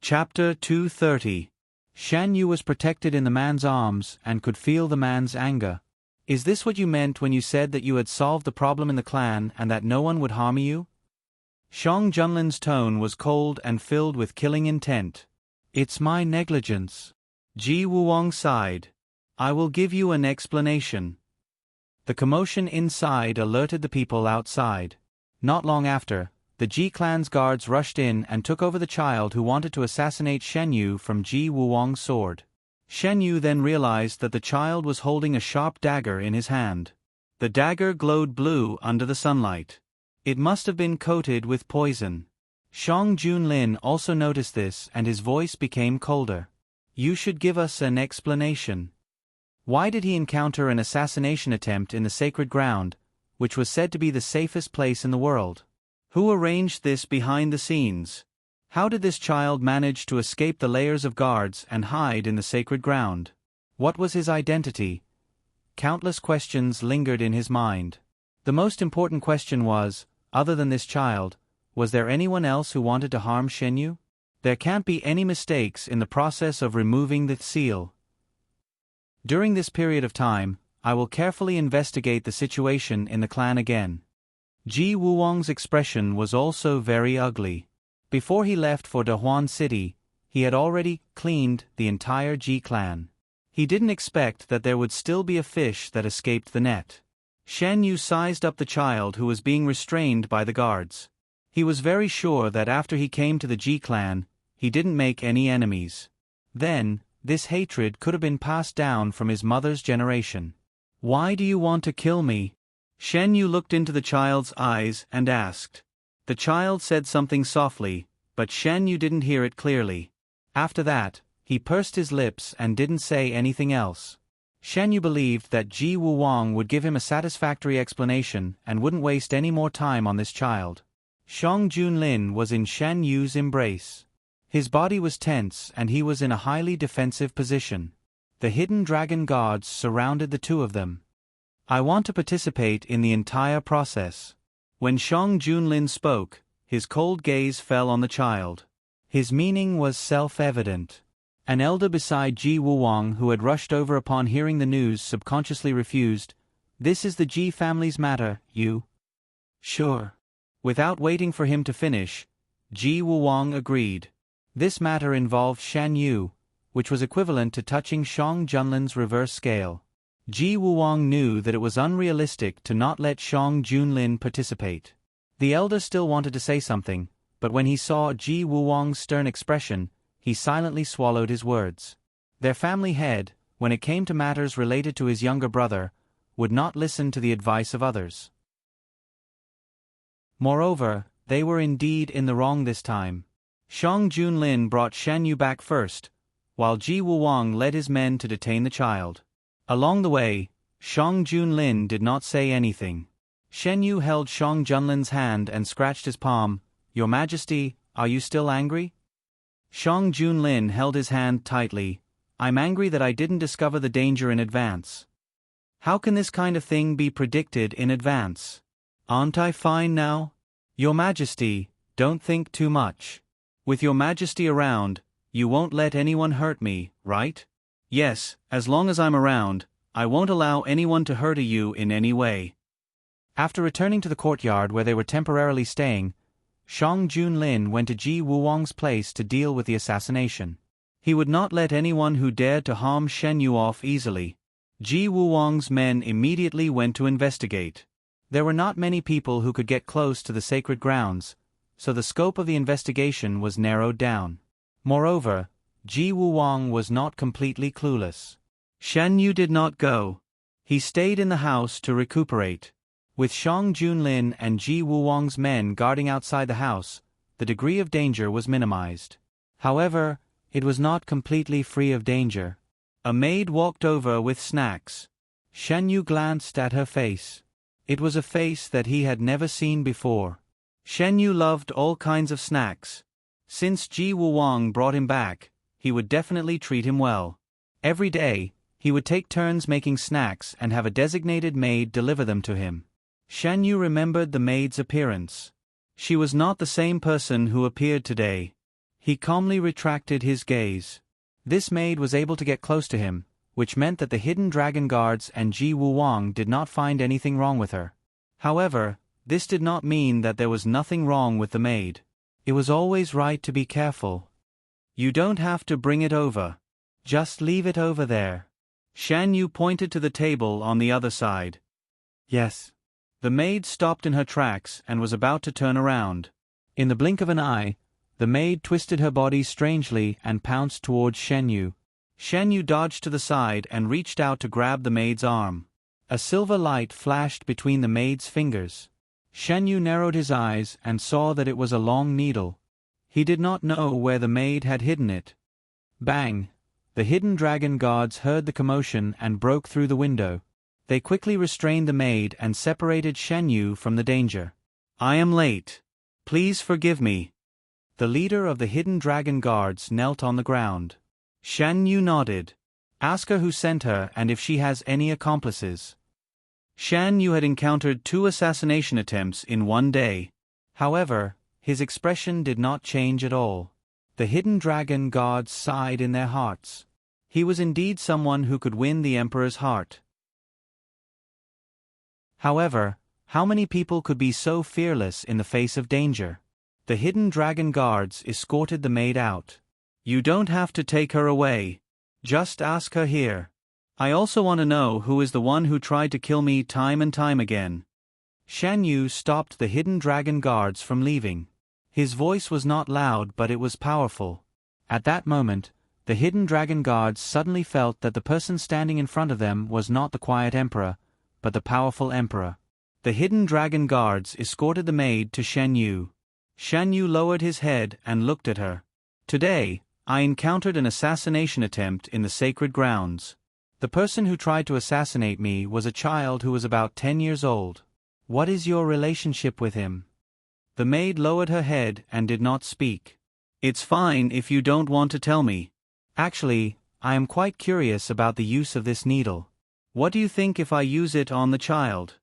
Chapter 230. Shan Yu was protected in the man's arms and could feel the man's anger. Is this what you meant when you said that you had solved the problem in the clan and that no one would harm you? Shang Junlin's tone was cold and filled with killing intent. It's my negligence. Ji Wuwang sighed. I will give you an explanation. The commotion inside alerted the people outside. Not long after, the Ji clan's guards rushed in and took over the child who wanted to assassinate Shen Yu from Ji Wuwang's sword. Shen Yu then realized that the child was holding a sharp dagger in his hand. The dagger glowed blue under the sunlight. It must have been coated with poison. Shang Junlin also noticed this and his voice became colder. You should give us an explanation. Why did he encounter an assassination attempt in the sacred ground, which was said to be the safest place in the world? Who arranged this behind the scenes? How did this child manage to escape the layers of guards and hide in the sacred ground? What was his identity? Countless questions lingered in his mind. The most important question was, other than this child, was there anyone else who wanted to harm Shen Yu? There can't be any mistakes in the process of removing the seal. During this period of time, I will carefully investigate the situation in the clan again. Ji Wuwang's expression was also very ugly. Before he left for Dahuan City, he had already cleaned the entire Ji clan. He didn't expect that there would still be a fish that escaped the net. Shen Yu sized up the child who was being restrained by the guards. He was very sure that after he came to the Ji clan, he didn't make any enemies. Then, this hatred could have been passed down from his mother's generation. Why do you want to kill me? Shen Yu looked into the child's eyes and asked. The child said something softly, but Shen Yu didn't hear it clearly. After that, he pursed his lips and didn't say anything else. Shen Yu believed that Ji Wuwang would give him a satisfactory explanation and wouldn't waste any more time on this child. Shang Junlin was in Shen Yu's embrace. His body was tense and he was in a highly defensive position. The hidden dragon guards surrounded the two of them. I want to participate in the entire process. When Shang Junlin spoke, his cold gaze fell on the child. His meaning was self-evident. An elder beside Ji Wuwang who had rushed over upon hearing the news subconsciously refused. This is the Ji family's matter, you. Sure. Without waiting for him to finish, Ji Wuwang agreed. This matter involved Shan Yu, which was equivalent to touching Shang Junlin's reverse scale. Ji Wuwang knew that it was unrealistic to not let Shang Junlin participate. The elder still wanted to say something, but when he saw Ji Wuwang's stern expression, he silently swallowed his words. Their family head, when it came to matters related to his younger brother, would not listen to the advice of others. Moreover, they were indeed in the wrong this time. Shang Junlin brought Shen Yu back first, while Ji Wuwang led his men to detain the child. Along the way, Shang Junlin did not say anything. Shen Yu held Shang Junlin's hand and scratched his palm. Your Majesty, are you still angry? Shang Junlin held his hand tightly. I'm angry that I didn't discover the danger in advance. How can this kind of thing be predicted in advance? Aren't I fine now? Your Majesty, don't think too much. With Your Majesty around, you won't let anyone hurt me, right? Yes, as long as I'm around, I won't allow anyone to hurt you in any way. After returning to the courtyard where they were temporarily staying, Shang Junlin went to Ji Wuwang's place to deal with the assassination. He would not let anyone who dared to harm Shen Yu off easily. Ji Wuwang's men immediately went to investigate. There were not many people who could get close to the sacred grounds, so the scope of the investigation was narrowed down. Moreover, Ji Wuwang was not completely clueless. Shen Yu did not go. He stayed in the house to recuperate. With Shang Junlin and Ji Wuwang's men guarding outside the house, the degree of danger was minimized. However, it was not completely free of danger. A maid walked over with snacks. Shen Yu glanced at her face. It was a face that he had never seen before. Shen Yu loved all kinds of snacks. Since Ji Wuwang brought him back, he would definitely treat him well. Every day, he would take turns making snacks and have a designated maid deliver them to him. Shen Yu remembered the maid's appearance. She was not the same person who appeared today. He calmly retracted his gaze. This maid was able to get close to him, which meant that the hidden dragon guards and Ji Wuwang did not find anything wrong with her. However, this did not mean that there was nothing wrong with the maid. It was always right to be careful. You don't have to bring it over. Just leave it over there. Shan Yu pointed to the table on the other side. Yes. The maid stopped in her tracks and was about to turn around. In the blink of an eye, the maid twisted her body strangely and pounced towards Shan Yu. Shan Yu dodged to the side and reached out to grab the maid's arm. A silver light flashed between the maid's fingers. Shan Yu narrowed his eyes and saw that it was a long needle. He did not know where the maid had hidden it. Bang! The hidden dragon guards heard the commotion and broke through the window. They quickly restrained the maid and separated Shan Yu from the danger. I am late. Please forgive me. The leader of the hidden dragon guards knelt on the ground. Shan Yu nodded. Ask her who sent her and if she has any accomplices. Shan Yu had encountered 2 assassination attempts in one day. However, his expression did not change at all. The hidden dragon guards sighed in their hearts. He was indeed someone who could win the emperor's heart. However, how many people could be so fearless in the face of danger? The hidden dragon guards escorted the maid out. You don't have to take her away. Just ask her here. I also want to know who is the one who tried to kill me time and time again. Shan Yu stopped the hidden dragon guards from leaving. His voice was not loud, but it was powerful. At that moment, the hidden dragon guards suddenly felt that the person standing in front of them was not the quiet emperor, but the powerful emperor. The hidden dragon guards escorted the maid to Shan Yu. Shan Yu lowered his head and looked at her. Today, I encountered an assassination attempt in the sacred grounds. The person who tried to assassinate me was a child who was about 10 years old. What is your relationship with him? The maid lowered her head and did not speak. It's fine if you don't want to tell me. Actually, I am quite curious about the use of this needle. What do you think if I use it on the child?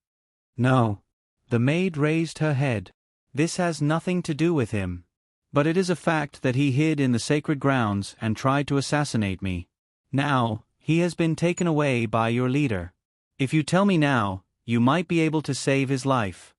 No. The maid raised her head. This has nothing to do with him. But it is a fact that he hid in the sacred grounds and tried to assassinate me. Now, he has been taken away by your leader. If you tell me now, you might be able to save his life.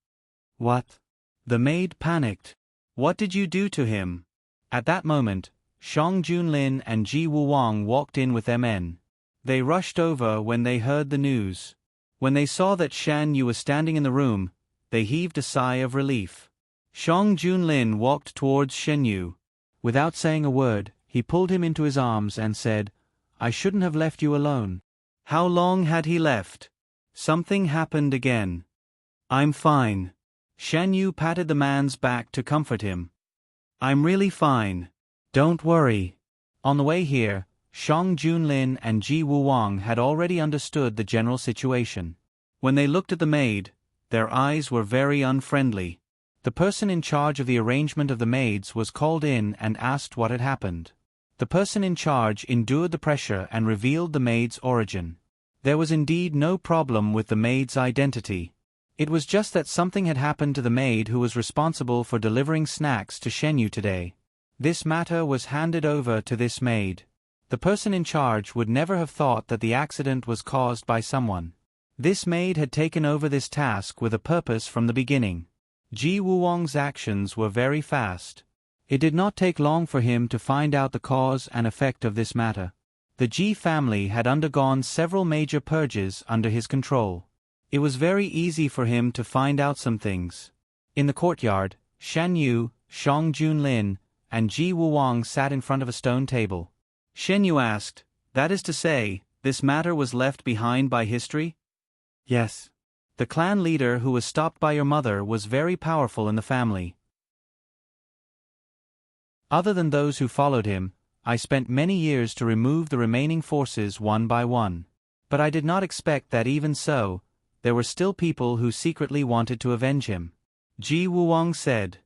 What? The maid panicked. What did you do to him? At that moment, Shang Junlin and Ji Wuwang walked in with their men. They rushed over when they heard the news. When they saw that Shan Yu was standing in the room, they heaved a sigh of relief. Shang Junlin walked towards Shan Yu. Without saying a word, he pulled him into his arms and said, I shouldn't have left you alone. How long had he left? Something happened again. I'm fine. Shan Yu patted the man's back to comfort him. I'm really fine. Don't worry. On the way here, Shang Junlin and Ji Wuwang had already understood the general situation. When they looked at the maid, their eyes were very unfriendly. The person in charge of the arrangement of the maids was called in and asked what had happened. The person in charge endured the pressure and revealed the maid's origin. There was indeed no problem with the maid's identity. It was just that something had happened to the maid who was responsible for delivering snacks to Shan Yu today. This matter was handed over to this maid. The person in charge would never have thought that the accident was caused by someone. This maid had taken over this task with a purpose from the beginning. Ji Wuwang's actions were very fast. It did not take long for him to find out the cause and effect of this matter. The Ji family had undergone several major purges under his control. It was very easy for him to find out some things. In the courtyard, Shan Yu, Shang Junlin, and Ji Wuwang sat in front of a stone table. Shan Yu asked, that is to say, this matter was left behind by history? Yes. The clan leader who was stopped by your mother was very powerful in the family. Other than those who followed him, I spent many years to remove the remaining forces one by one. But I did not expect that even so, there were still people who secretly wanted to avenge him. Ji Wuwang said.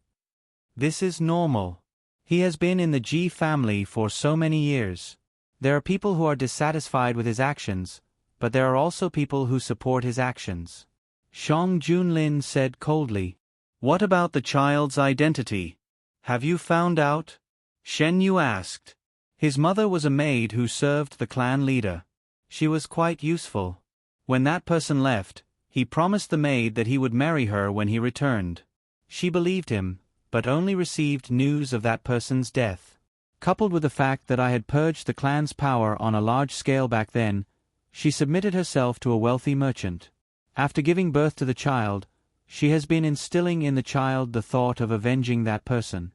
This is normal. He has been in the Ji family for so many years. There are people who are dissatisfied with his actions, but there are also people who support his actions. Shang Junlin said coldly. What about the child's identity? Have you found out? Shen Yu asked. His mother was a maid who served the clan leader. She was quite useful. When that person left, he promised the maid that he would marry her when he returned. She believed him, but only received news of that person's death. Coupled with the fact that I had purged the clan's power on a large scale back then, she submitted herself to a wealthy merchant. After giving birth to the child, she has been instilling in the child the thought of avenging that person.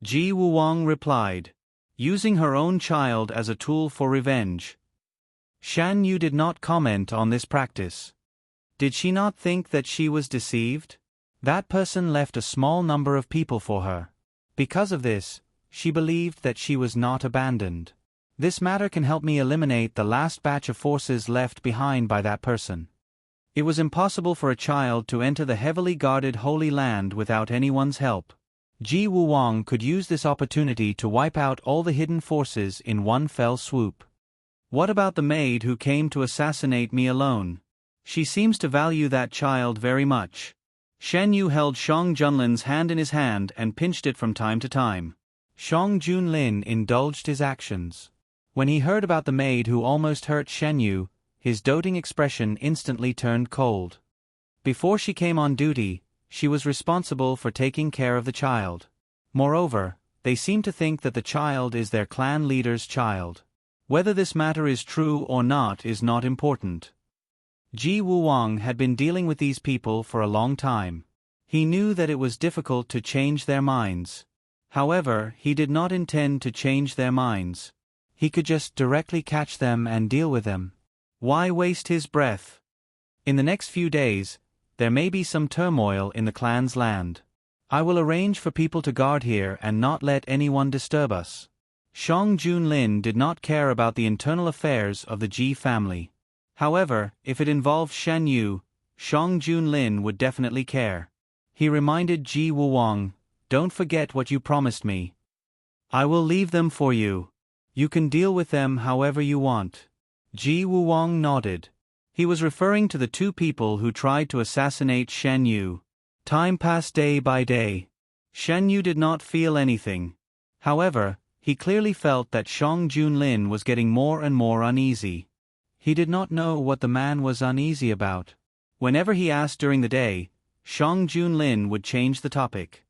Ji Wuwang replied, using her own child as a tool for revenge. Shan Yu did not comment on this practice. Did she not think that she was deceived? That person left a small number of people for her. Because of this, she believed that she was not abandoned. This matter can help me eliminate the last batch of forces left behind by that person. It was impossible for a child to enter the heavily guarded Holy Land without anyone's help. Ji Wuwang could use this opportunity to wipe out all the hidden forces in one fell swoop. What about the maid who came to assassinate me alone? She seems to value that child very much. Shen Yu held Shang Junlin's hand in his hand and pinched it from time to time. Shang Junlin indulged his actions. When he heard about the maid who almost hurt Shen Yu, his doting expression instantly turned cold. Before she came on duty, she was responsible for taking care of the child. Moreover, they seem to think that the child is their clan leader's child. Whether this matter is true or not is not important. Ji Wuwang had been dealing with these people for a long time. He knew that it was difficult to change their minds. However, he did not intend to change their minds. He could just directly catch them and deal with them. Why waste his breath? In the next few days, there may be some turmoil in the clan's land. I will arrange for people to guard here and not let anyone disturb us. Shang Junlin did not care about the internal affairs of the Ji family. However, if it involved Shen Yu, Shang Junlin would definitely care. He reminded Ji Wuwang, "Don't forget what you promised me. I will leave them for you. You can deal with them however you want." Ji Wuwang nodded. He was referring to the two people who tried to assassinate Shen Yu. Time passed day by day. Shen Yu did not feel anything. However, he clearly felt that Shang Junlin was getting more and more uneasy. He did not know what the man was uneasy about. Whenever he asked during the day, Shang Junlin would change the topic.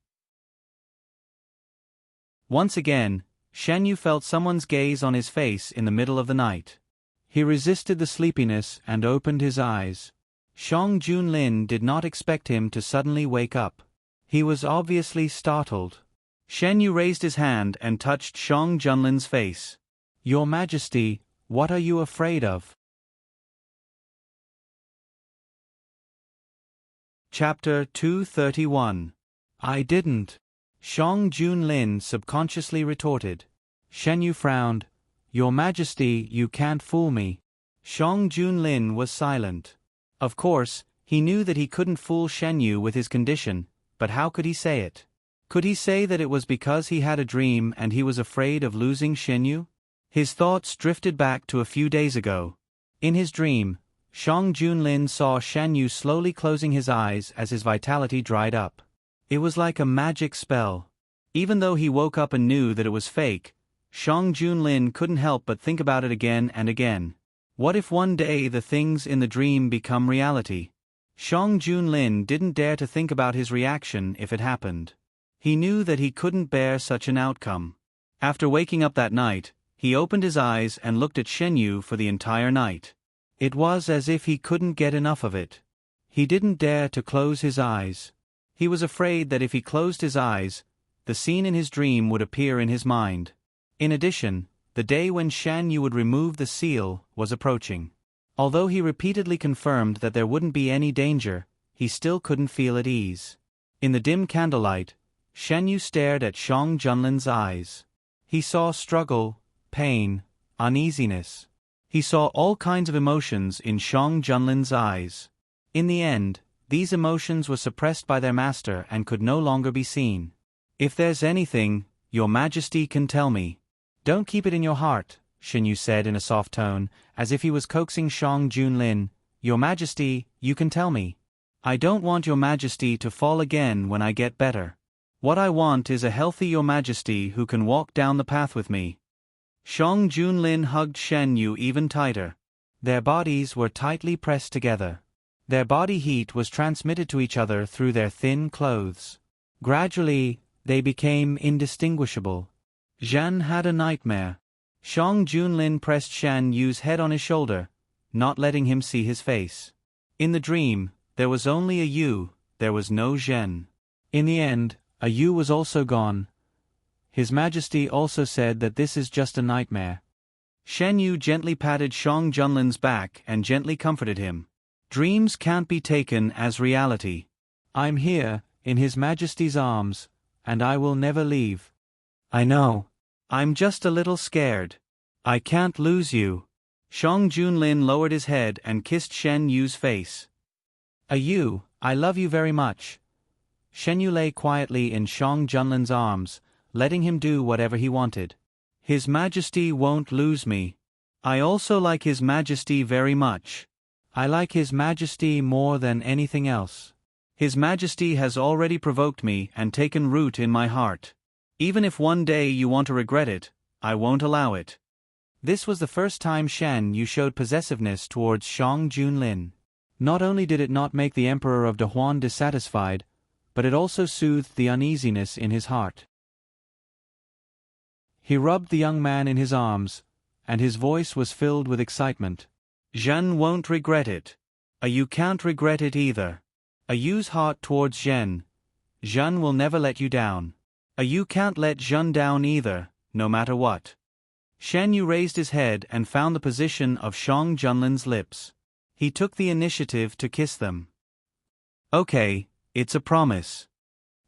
Once again, Shen Yu felt someone's gaze on his face in the middle of the night. He resisted the sleepiness and opened his eyes. Shang Junlin did not expect him to suddenly wake up. He was obviously startled. Shen Yu raised his hand and touched Shang Junlin's face. "Your Majesty, what are you afraid of?" Chapter 231. I didn't. Shang Junlin subconsciously retorted. Shen Yu frowned. "Your Majesty, you can't fool me." Shang Junlin was silent. Of course, he knew that he couldn't fool Shen Yu with his condition, but how could he say it? Could he say that it was because he had a dream and he was afraid of losing Shen Yu? His thoughts drifted back to a few days ago. In his dream, Shang Junlin saw Shen Yu slowly closing his eyes as his vitality dried up. It was like a magic spell. Even though he woke up and knew that it was fake, Shang Junlin couldn't help but think about it again and again. What if one day the things in the dream become reality? Shang Junlin didn't dare to think about his reaction if it happened. He knew that he couldn't bear such an outcome. After waking up that night, he opened his eyes and looked at Shen Yu for the entire night. It was as if he couldn't get enough of it. He didn't dare to close his eyes. He was afraid that if he closed his eyes, the scene in his dream would appear in his mind. In addition, the day when Shan Yu would remove the seal was approaching. Although he repeatedly confirmed that there wouldn't be any danger, he still couldn't feel at ease. In the dim candlelight, Shan Yu stared at Shang Junlin's eyes. He saw struggle, pain, uneasiness. He saw all kinds of emotions in Shang Junlin's eyes. In the end, these emotions were suppressed by their master and could no longer be seen. "If there's anything, Your Majesty can tell me. Don't keep it in your heart," Shen Yu said in a soft tone, as if he was coaxing Shang Junlin. "Your Majesty, you can tell me. I don't want Your Majesty to fall again when I get better." What I want is a healthy Your Majesty who can walk down the path with me. Shang Junlin hugged Shen Yu even tighter. Their bodies were tightly pressed together. Their body heat was transmitted to each other through their thin clothes. Gradually, they became indistinguishable. Zhan had a nightmare. Shang Junlin pressed Shan Yu's head on his shoulder, not letting him see his face. In the dream, there was only a Yu, there was no Zhen. In the end, a Yu was also gone. His Majesty also said that this is just a nightmare. Shen Yu gently patted Shang Junlin's back and gently comforted him. Dreams can't be taken as reality. I'm here, in His Majesty's arms, and I will never leave. I know. I'm just a little scared. I can't lose you. Shang Junlin lowered his head and kissed Shen Yu's face. Yu, I love you very much. Shen Yu lay quietly in Shang Junlin's arms, letting him do whatever he wanted. His Majesty won't lose me. I also like His Majesty very much. I like His Majesty more than anything else. His Majesty has already provoked me and taken root in my heart. Even if one day you want to regret it, I won't allow it. This was the first time Shen Yu showed possessiveness towards Shang Junlin. Not only did it not make the Emperor of Dahuan dissatisfied, but it also soothed the uneasiness in his heart. He rubbed the young man in his arms, and his voice was filled with excitement. Zhen won't regret it. You can't regret it either. Yu's heart towards Zhen. Zhen will never let you down. You can't let Zhen down either, no matter what. Shen Yu raised his head and found the position of Shang Junlin's lips. He took the initiative to kiss them. Okay, it's a promise.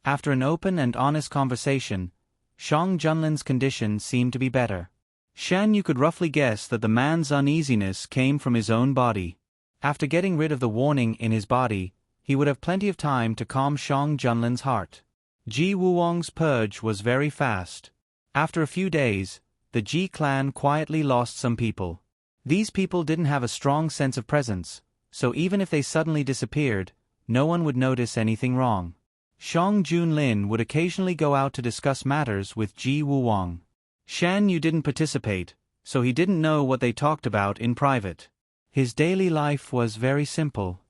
After an open and honest conversation, Shang Junlin's condition seemed to be better. Shen Yu could roughly guess that the man's uneasiness came from his own body. After getting rid of the warning in his body, he would have plenty of time to calm Shang Junlin's heart. Ji Wuwang's purge was very fast. After a few days, the Ji clan quietly lost some people. These people didn't have a strong sense of presence, so even if they suddenly disappeared, no one would notice anything wrong. Shang Junlin would occasionally go out to discuss matters with Ji Wuwang. Shan Yu didn't participate, so he didn't know what they talked about in private. His daily life was very simple.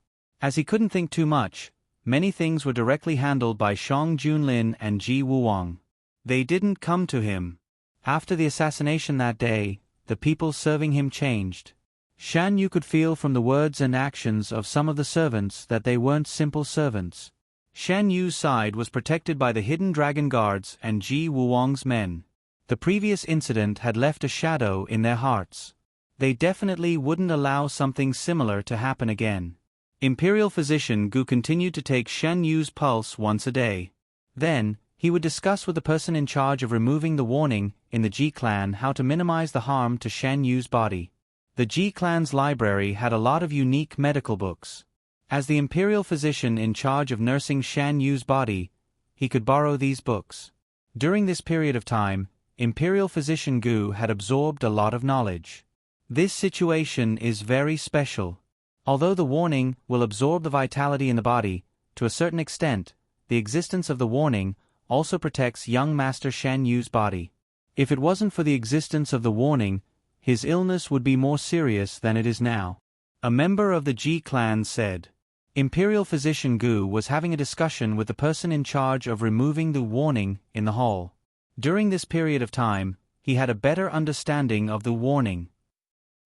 As he couldn't think too much, many things were directly handled by Shang Junlin and Ji Wuwang. They didn't come to him. After the assassination that day, the people serving him changed. Shan Yu could feel from the words and actions of some of the servants that they weren't simple servants. Shan Yu's side was protected by the hidden dragon guards and Ji Wuwang's men. The previous incident had left a shadow in their hearts. They definitely wouldn't allow something similar to happen again. Imperial Physician Gu continued to take Shen Yu's pulse once a day. Then, he would discuss with the person in charge of removing the warning in the Ji clan how to minimize the harm to Shen Yu's body. The Ji clan's library had a lot of unique medical books. As the imperial physician in charge of nursing Shan Yu's body, he could borrow these books. During this period of time, Imperial Physician Gu had absorbed a lot of knowledge. This situation is very special. Although the warning will absorb the vitality in the body, to a certain extent, the existence of the warning also protects young Master Shan Yu's body. If it wasn't for the existence of the warning, his illness would be more serious than it is now. A member of the Ji clan said. Imperial Physician Gu was having a discussion with the person in charge of removing the warning in the hall. During this period of time, he had a better understanding of the warning.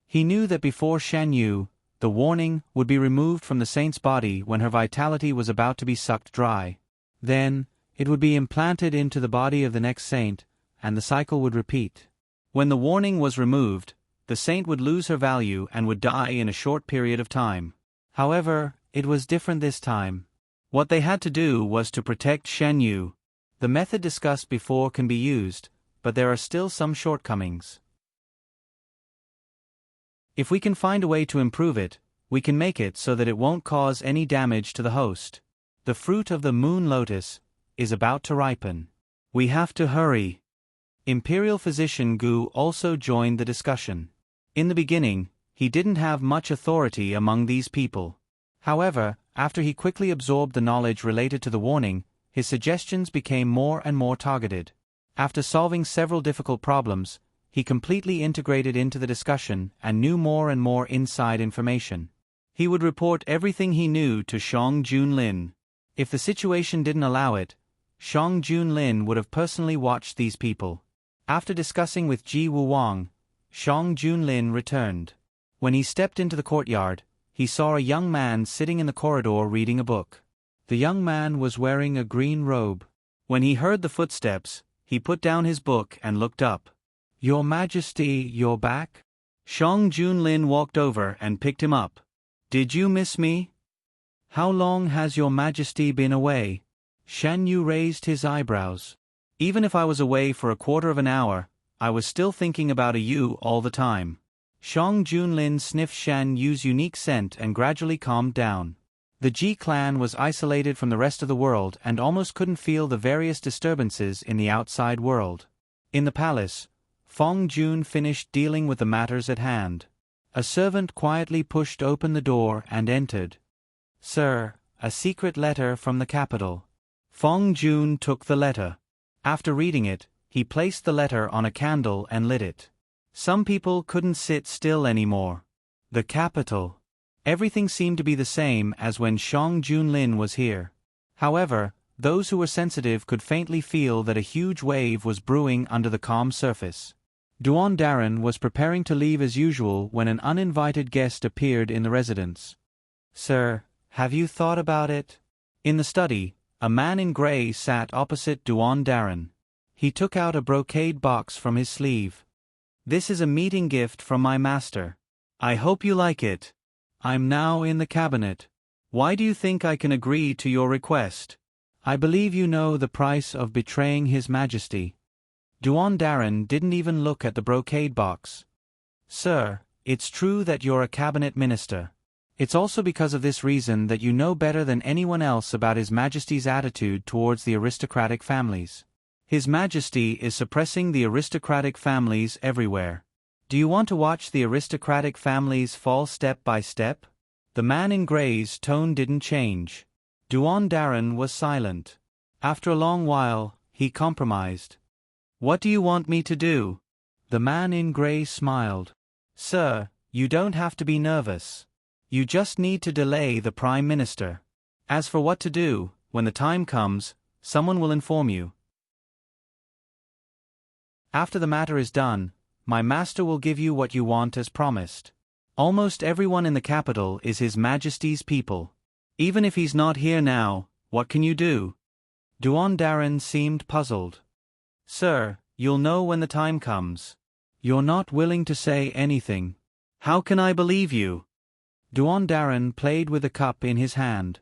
He knew that before Shan Yu, the warning would be removed from the saint's body when her vitality was about to be sucked dry. Then, it would be implanted into the body of the next saint, and the cycle would repeat. When the warning was removed, the saint would lose her value and would die in a short period of time. However, it was different this time. What they had to do was to protect Shen Yu. The method discussed before can be used, but there are still some shortcomings. If we can find a way to improve it, we can make it so that it won't cause any damage to the host. The fruit of the moon lotus is about to ripen. We have to hurry. Imperial Physician Gu also joined the discussion. In the beginning, he didn't have much authority among these people. However, after he quickly absorbed the knowledge related to the warning, his suggestions became more and more targeted. After solving several difficult problems, he completely integrated into the discussion and knew more and more inside information. He would report everything he knew to Shang Junlin. If the situation didn't allow it, Shang Junlin would have personally watched these people. After discussing with Ji Wuwang, Shang Junlin returned. When he stepped into the courtyard, he saw a young man sitting in the corridor reading a book. The young man was wearing a green robe. When he heard the footsteps, he put down his book and looked up. "Your Majesty, you're back?" Shang Junlin walked over and picked him up. "Did you miss me? How long has your Majesty been away?" Shan Yu raised his eyebrows. "Even if I was away for a quarter of an hour, I was still thinking about you all the time." Shang Junlin sniffed Shan Yu's unique scent and gradually calmed down. The Ji clan was isolated from the rest of the world and almost couldn't feel the various disturbances in the outside world. In the palace, Feng Jun finished dealing with the matters at hand. A servant quietly pushed open the door and entered. "Sir, a secret letter from the capital." Feng Jun took the letter. After reading it, he placed the letter on a candle and lit it. Some people couldn't sit still anymore. The capital. Everything seemed to be the same as when Shang Junlin was here. However, those who were sensitive could faintly feel that a huge wave was brewing under the calm surface. Duan Daren was preparing to leave as usual when an uninvited guest appeared in the residence. "Sir, have you thought about it?" In the study, a man in grey sat opposite Duan Daren. He took out a brocade box from his sleeve. "This is a meeting gift from my master. I hope you like it. I'm now in the cabinet. Why do you think I can agree to your request? I believe you know the price of betraying His Majesty." Duan Daren didn't even look at the brocade box. "Sir, it's true that you're a cabinet minister. It's also because of this reason that you know better than anyone else about His Majesty's attitude towards the aristocratic families. His Majesty is suppressing the aristocratic families everywhere. Do you want to watch the aristocratic families fall step by step?" The man in grey's tone didn't change. Duan Daren was silent. After a long while, he compromised. "What do you want me to do?" The man in grey smiled. "Sir, you don't have to be nervous. You just need to delay the Prime Minister. As for what to do, when the time comes, someone will inform you. After the matter is done, my master will give you what you want as promised. Almost everyone in the capital is His Majesty's people. Even if he's not here now, what can you do?" Duan Daren seemed puzzled. "Sir, you'll know when the time comes. You're not willing to say anything. How can I believe you?" Duan Daren played with the cup in his hand.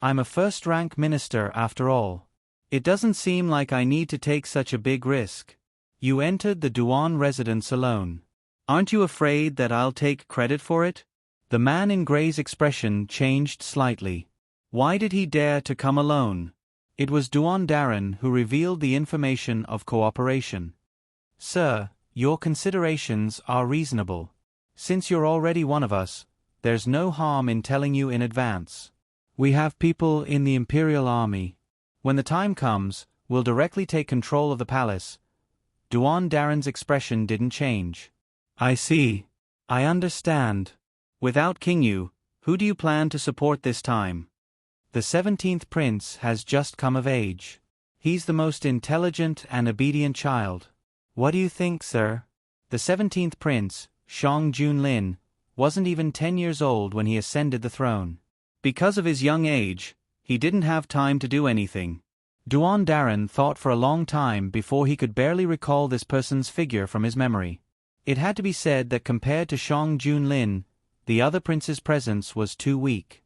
"I'm a first-rank minister after all. It doesn't seem like I need to take such a big risk." "You entered the Duan residence alone. Aren't you afraid that I'll take credit for it?" The man in grey's expression changed slightly. Why did he dare to come alone? It was Duan Daren who revealed the information of cooperation. "Sir, your considerations are reasonable. Since you're already one of us, there's no harm in telling you in advance. We have people in the Imperial Army. When the time comes, we'll directly take control of the palace." Duan Daren's expression didn't change. "I see. I understand. Without King Yu, who do you plan to support this time?" "The 17th prince has just come of age. He's the most intelligent and obedient child." "What do you think, sir?" The 17th prince, Shang Junlin, wasn't even 10 years old when he ascended the throne. Because of his young age, he didn't have time to do anything. Duan Daren thought for a long time before he could barely recall this person's figure from his memory. It had to be said that compared to Shang Junlin, the other prince's presence was too weak.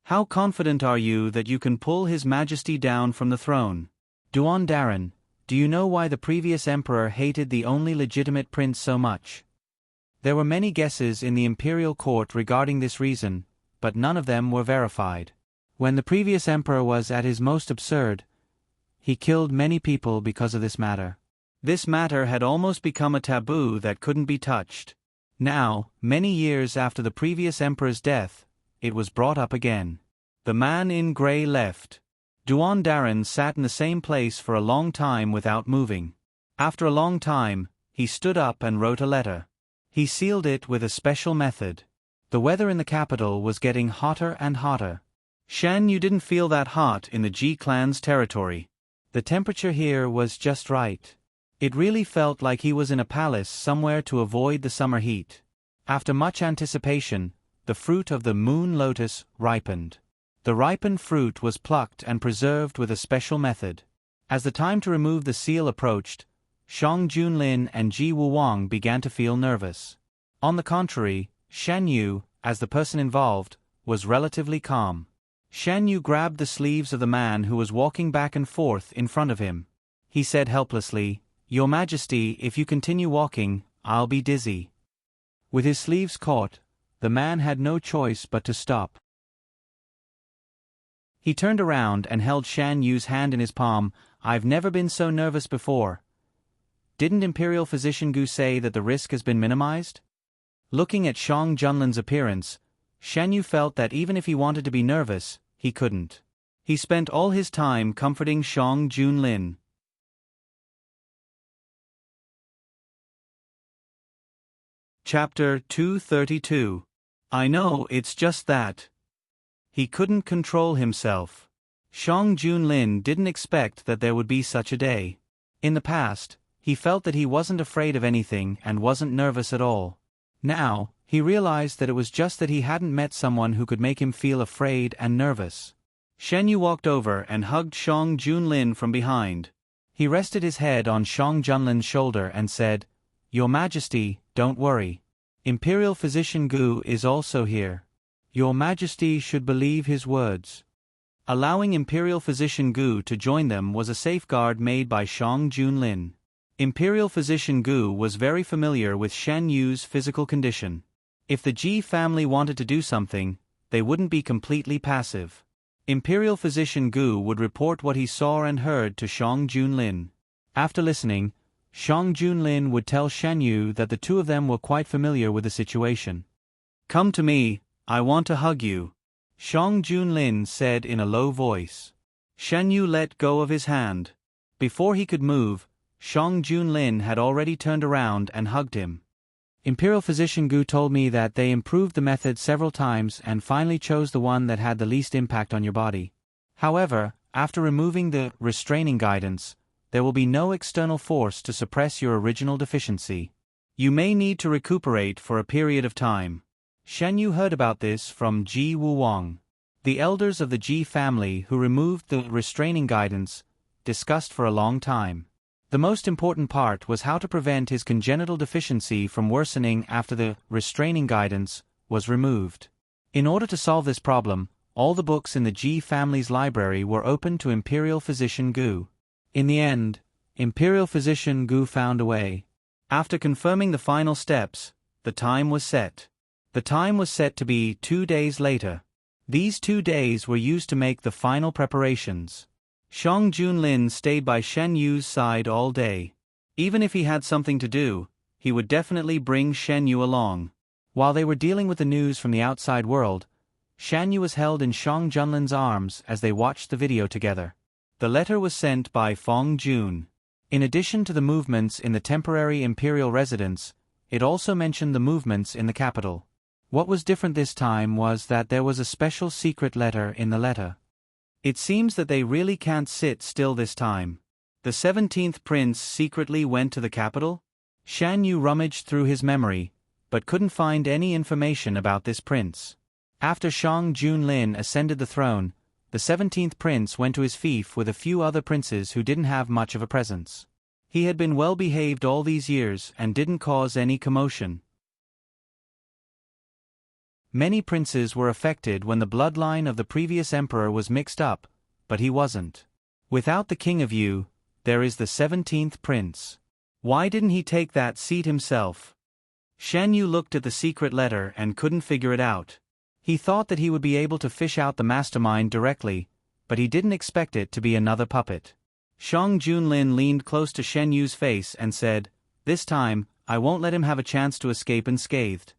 "How confident are you that you can pull His Majesty down from the throne?" "Duan Daren, do you know why the previous emperor hated the only legitimate prince so much?" There were many guesses in the imperial court regarding this reason, but none of them were verified. When the previous emperor was at his most absurd, he killed many people because of this matter. This matter had almost become a taboo that couldn't be touched. Now, many years after the previous emperor's death, it was brought up again. The man in grey left. Duan Daran sat in the same place for a long time without moving. After a long time, he stood up and wrote a letter. He sealed it with a special method. The weather in the capital was getting hotter and hotter. Shan Yu didn't feel that hot in the Ji clan's territory. The temperature here was just right. It really felt like he was in a palace somewhere to avoid the summer heat. After much anticipation, the fruit of the moon lotus ripened. The ripened fruit was plucked and preserved with a special method. As the time to remove the seal approached, Shang Junlin and Ji Wuwang began to feel nervous. On the contrary, Shan Yu, as the person involved, was relatively calm. Shan Yu grabbed the sleeves of the man who was walking back and forth in front of him. He said helplessly, "Your Majesty, if you continue walking, I'll be dizzy." With his sleeves caught, the man had no choice but to stop. He turned around and held Shan Yu's hand in his palm. "I've never been so nervous before. Didn't Imperial Physician Gu say that the risk has been minimized?" Looking at Shang Junlin's appearance, Shan Yu felt that even if he wanted to be nervous, he couldn't. He spent all his time comforting Shang Junlin. Chapter 232. I know, it's just that. He couldn't control himself. Shang Junlin didn't expect that there would be such a day. In the past, he felt that he wasn't afraid of anything and wasn't nervous at all. Now, he realized that it was just that he hadn't met someone who could make him feel afraid and nervous. Shan Yu walked over and hugged Shang Junlin from behind. He rested his head on Shang Junlin's shoulder and said, "Your Majesty, don't worry. Imperial Physician Gu is also here. Your Majesty should believe his words." Allowing Imperial Physician Gu to join them was a safeguard made by Shang Junlin. Imperial Physician Gu was very familiar with Shan Yu's physical condition. If the Ji family wanted to do something, they wouldn't be completely passive. Imperial Physician Gu would report what he saw and heard to Shang Junlin. After listening, Shang Junlin would tell Shan Yu that the two of them were quite familiar with the situation. "Come to me, I want to hug you," Shang Junlin said in a low voice. Shan Yu let go of his hand. Before he could move, Shang Junlin had already turned around and hugged him. "Imperial Physician Gu told me that they improved the method several times and finally chose the one that had the least impact on your body. However, after removing the restraining guidance, there will be no external force to suppress your original deficiency. You may need to recuperate for a period of time." Shan Yu heard about this from Ji Wuwang. The elders of the Ji family who removed the restraining guidance discussed for a long time. The most important part was how to prevent his congenital deficiency from worsening after the restraining guidance was removed. In order to solve this problem, all the books in the Ji family's library were open to Imperial Physician Gu. In the end, Imperial Physician Gu found a way. After confirming the final steps, the time was set. The time was set to be 2 days later. These 2 days were used to make the final preparations. Shang Junlin stayed by Shan Yu's side all day. Even if he had something to do, he would definitely bring Shan Yu along. While they were dealing with the news from the outside world, Shan Yu was held in Shang Junlin's arms as they watched the video together. The letter was sent by Fong Jun. In addition to the movements in the temporary imperial residence, it also mentioned the movements in the capital. What was different this time was that there was a special secret letter in the letter. It seems that they really can't sit still this time. The 17th prince secretly went to the capital? Shan Yu rummaged through his memory, but couldn't find any information about this prince. After Shang Junlin ascended the throne, the 17th prince went to his fief with a few other princes who didn't have much of a presence. He had been well behaved all these years and didn't cause any commotion. Many princes were affected when the bloodline of the previous emperor was mixed up, but he wasn't. Without the king of Yu, there is the 17th prince. Why didn't he take that seat himself? Shan Yu looked at the secret letter and couldn't figure it out. He thought that he would be able to fish out the mastermind directly, but he didn't expect it to be another puppet. Shang Junlin leaned close to Shan Yu's face and said, "This time, I won't let him have a chance to escape unscathed."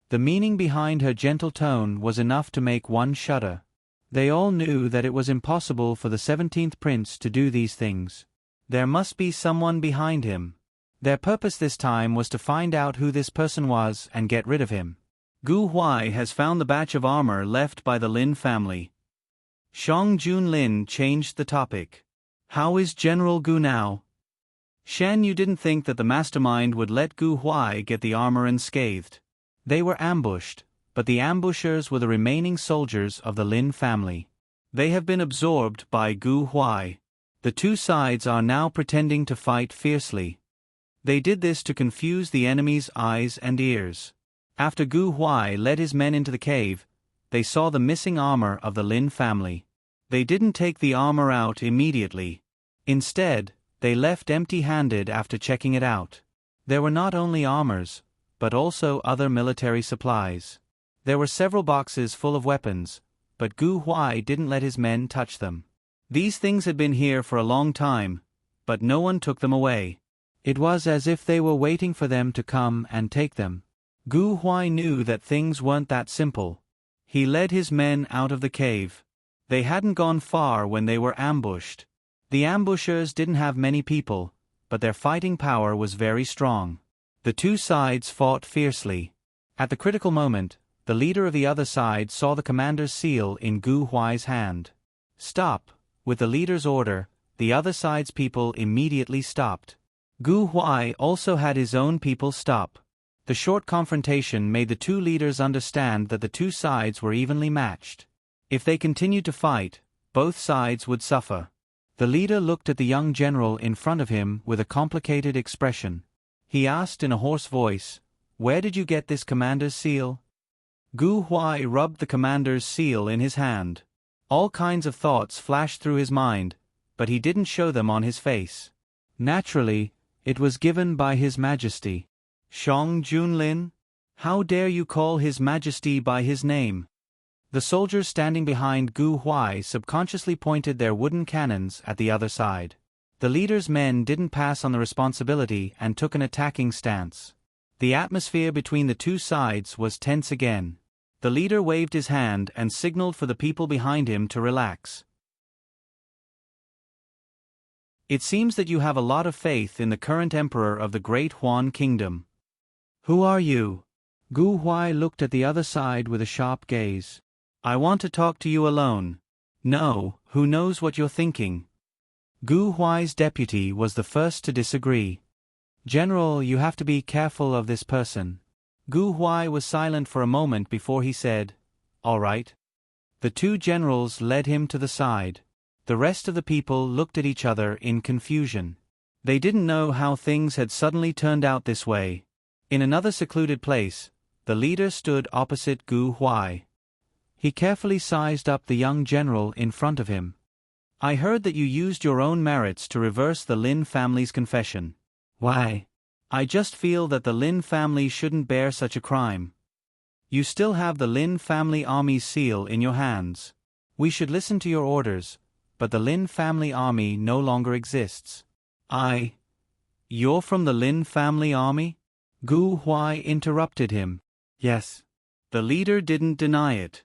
The meaning behind her gentle tone was enough to make one shudder. They all knew that it was impossible for the 17th prince to do these things. There must be someone behind him. Their purpose this time was to find out who this person was and get rid of him. Gu Huai has found the batch of armor left by the Lin family. Shang Junlin changed the topic. How is General Gu now? Shan Yu didn't think that the mastermind would let Gu Huai get the armor unscathed. They were ambushed, but the ambushers were the remaining soldiers of the Lin family. They have been absorbed by Gu Huai. The two sides are now pretending to fight fiercely. They did this to confuse the enemy's eyes and ears. After Gu Huai led his men into the cave, they saw the missing armor of the Lin family. They didn't take the armor out immediately. Instead, they left empty-handed after checking it out. There were not only armors, but also other military supplies. There were several boxes full of weapons, but Gu Huai didn't let his men touch them. These things had been here for a long time, but no one took them away. It was as if they were waiting for them to come and take them. Gu Huai knew that things weren't that simple. He led his men out of the cave. They hadn't gone far when they were ambushed. The ambushers didn't have many people, but their fighting power was very strong. The two sides fought fiercely. At the critical moment, the leader of the other side saw the commander's seal in Gu Huai's hand. Stop! With the leader's order, the other side's people immediately stopped. Gu Huai also had his own people stop. The short confrontation made the two leaders understand that the two sides were evenly matched. If they continued to fight, both sides would suffer. The leader looked at the young general in front of him with a complicated expression. He asked in a hoarse voice, "Where did you get this commander's seal?" Gu Huai rubbed the commander's seal in his hand. All kinds of thoughts flashed through his mind, but he didn't show them on his face. Naturally, it was given by His Majesty. Shang Junlin? How dare you call His Majesty by his name? The soldiers standing behind Gu Huai subconsciously pointed their wooden cannons at the other side. The leader's men didn't pass on the responsibility and took an attacking stance. The atmosphere between the two sides was tense again. The leader waved his hand and signaled for the people behind him to relax. It seems that you have a lot of faith in the current emperor of the Great Huan Kingdom. Who are you? Gu Huai looked at the other side with a sharp gaze. I want to talk to you alone. No, who knows what you're thinking? Gu Huai's deputy was the first to disagree. General, you have to be careful of this person. Gu Huai was silent for a moment before he said, "All right." The two generals led him to the side. The rest of the people looked at each other in confusion. They didn't know how things had suddenly turned out this way. In another secluded place, the leader stood opposite Gu Huai. He carefully sized up the young general in front of him. I heard that you used your own merits to reverse the Lin family's confession. Why? I just feel that the Lin family shouldn't bear such a crime. You still have the Lin family army's seal in your hands. We should listen to your orders, but the Lin family army no longer exists. You're from the Lin family army? Gu Huai interrupted him. Yes. The leader didn't deny it.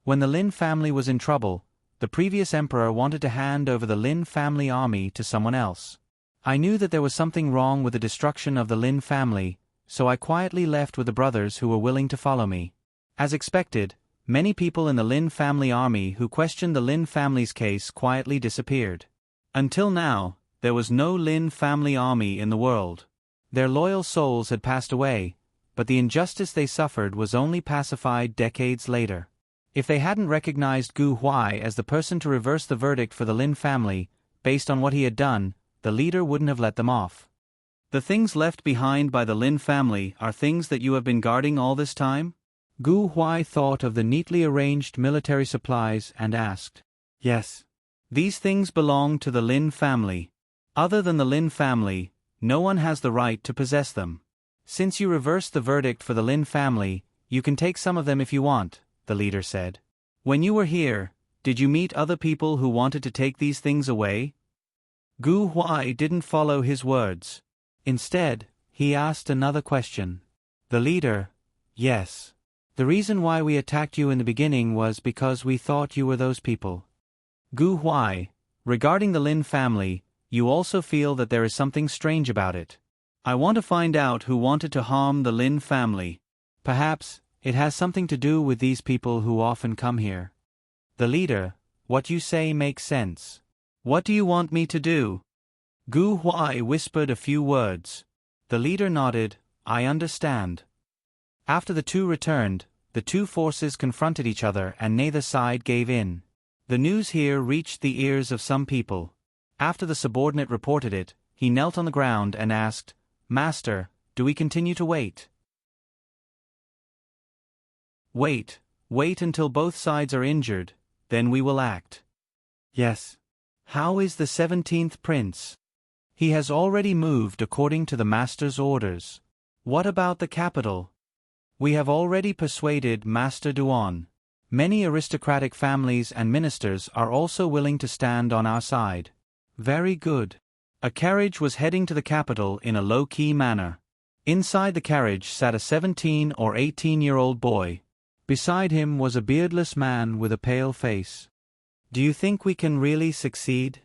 When the Lin family was in trouble, the previous emperor wanted to hand over the Lin family army to someone else. I knew that there was something wrong with the destruction of the Lin family, so I quietly left with the brothers who were willing to follow me. As expected, many people in the Lin family army who questioned the Lin family's case quietly disappeared. Until now, there was no Lin family army in the world. Their loyal souls had passed away, but the injustice they suffered was only pacified decades later. If they hadn't recognized Gu Huai as the person to reverse the verdict for the Lin family, based on what he had done, the leader wouldn't have let them off. The things left behind by the Lin family are things that you have been guarding all this time? Gu Huai thought of the neatly arranged military supplies and asked. Yes. These things belong to the Lin family. Other than the Lin family, no one has the right to possess them. Since you reversed the verdict for the Lin family, you can take some of them if you want, the leader said. When you were here, did you meet other people who wanted to take these things away? Gu Huai didn't follow his words. Instead, he asked another question. The leader, yes. The reason why we attacked you in the beginning was because we thought you were those people. Gu Huai, regarding the Lin family, you also feel that there is something strange about it. I want to find out who wanted to harm the Lin family. Perhaps it has something to do with these people who often come here. The leader, what you say makes sense. What do you want me to do? Gu Huai whispered a few words. The leader nodded, I understand. After the two returned, the two forces confronted each other and neither side gave in. The news here reached the ears of some people. After the subordinate reported it, he knelt on the ground and asked, Master, do we continue to wait? Wait until both sides are injured, then we will act. Yes. How is the 17th prince? He has already moved according to the master's orders. What about the capital? We have already persuaded Master Duan. Many aristocratic families and ministers are also willing to stand on our side. Very good. A carriage was heading to the capital in a low-key manner. Inside the carriage sat a 17 or 18-year-old boy. Beside him was a beardless man with a pale face. Do you think we can really succeed?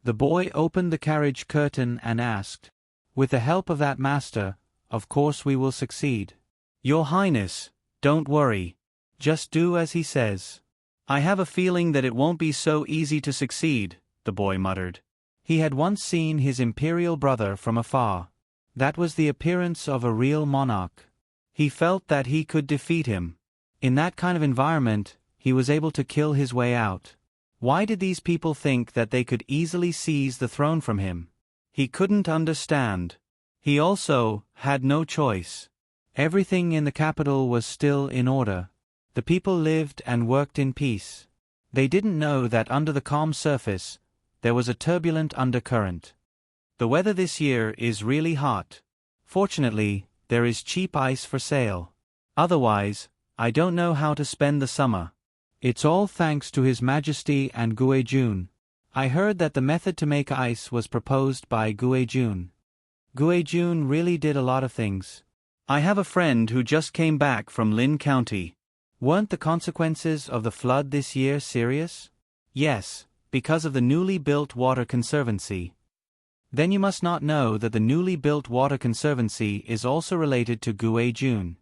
The boy opened the carriage curtain and asked. With the help of that master, of course we will succeed. Your Highness, don't worry. Just do as he says. I have a feeling that it won't be so easy to succeed, the boy muttered. He had once seen his imperial brother from afar. That was the appearance of a real monarch. He felt that he could defeat him. In that kind of environment, he was able to kill his way out. Why did these people think that they could easily seize the throne from him? He couldn't understand. He also had no choice. Everything in the capital was still in order. The people lived and worked in peace. They didn't know that under the calm surface, there was a turbulent undercurrent. The weather this year is really hot. Fortunately, there is cheap ice for sale. Otherwise, I don't know how to spend the summer. It's all thanks to His Majesty and Guejun. I heard that the method to make ice was proposed by Guejun. Guejun really did a lot of things. I have a friend who just came back from Lin County. Weren't the consequences of the flood this year serious? Yes, because of the newly built water conservancy. Then you must not know that the newly built water conservancy is also related to Guejun.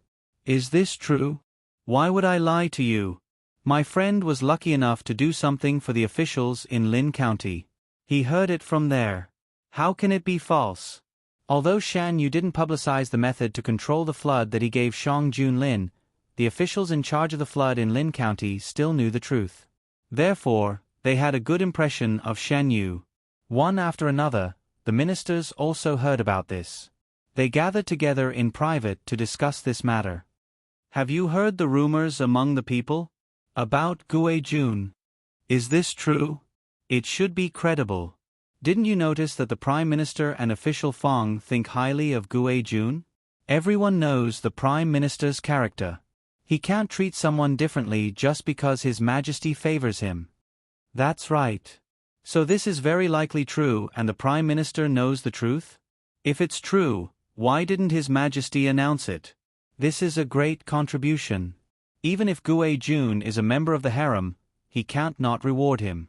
Is this true? Why would I lie to you? My friend was lucky enough to do something for the officials in Lin County. He heard it from there. How can it be false? Although Shan Yu didn't publicize the method to control the flood that he gave Shang Junlin, the officials in charge of the flood in Lin County still knew the truth. Therefore, they had a good impression of Shan Yu. One after another, the ministers also heard about this. They gathered together in private to discuss this matter. Have you heard the rumors among the people? About Guejun. Is this true? It should be credible. Didn't you notice that the Prime Minister and official Fong think highly of Guejun? Everyone knows the Prime Minister's character. He can't treat someone differently just because His Majesty favors him. That's right. So this is very likely true and the Prime Minister knows the truth? If it's true, why didn't His Majesty announce it? This is a great contribution. Even if Guejun is a member of the harem, he can't not reward him.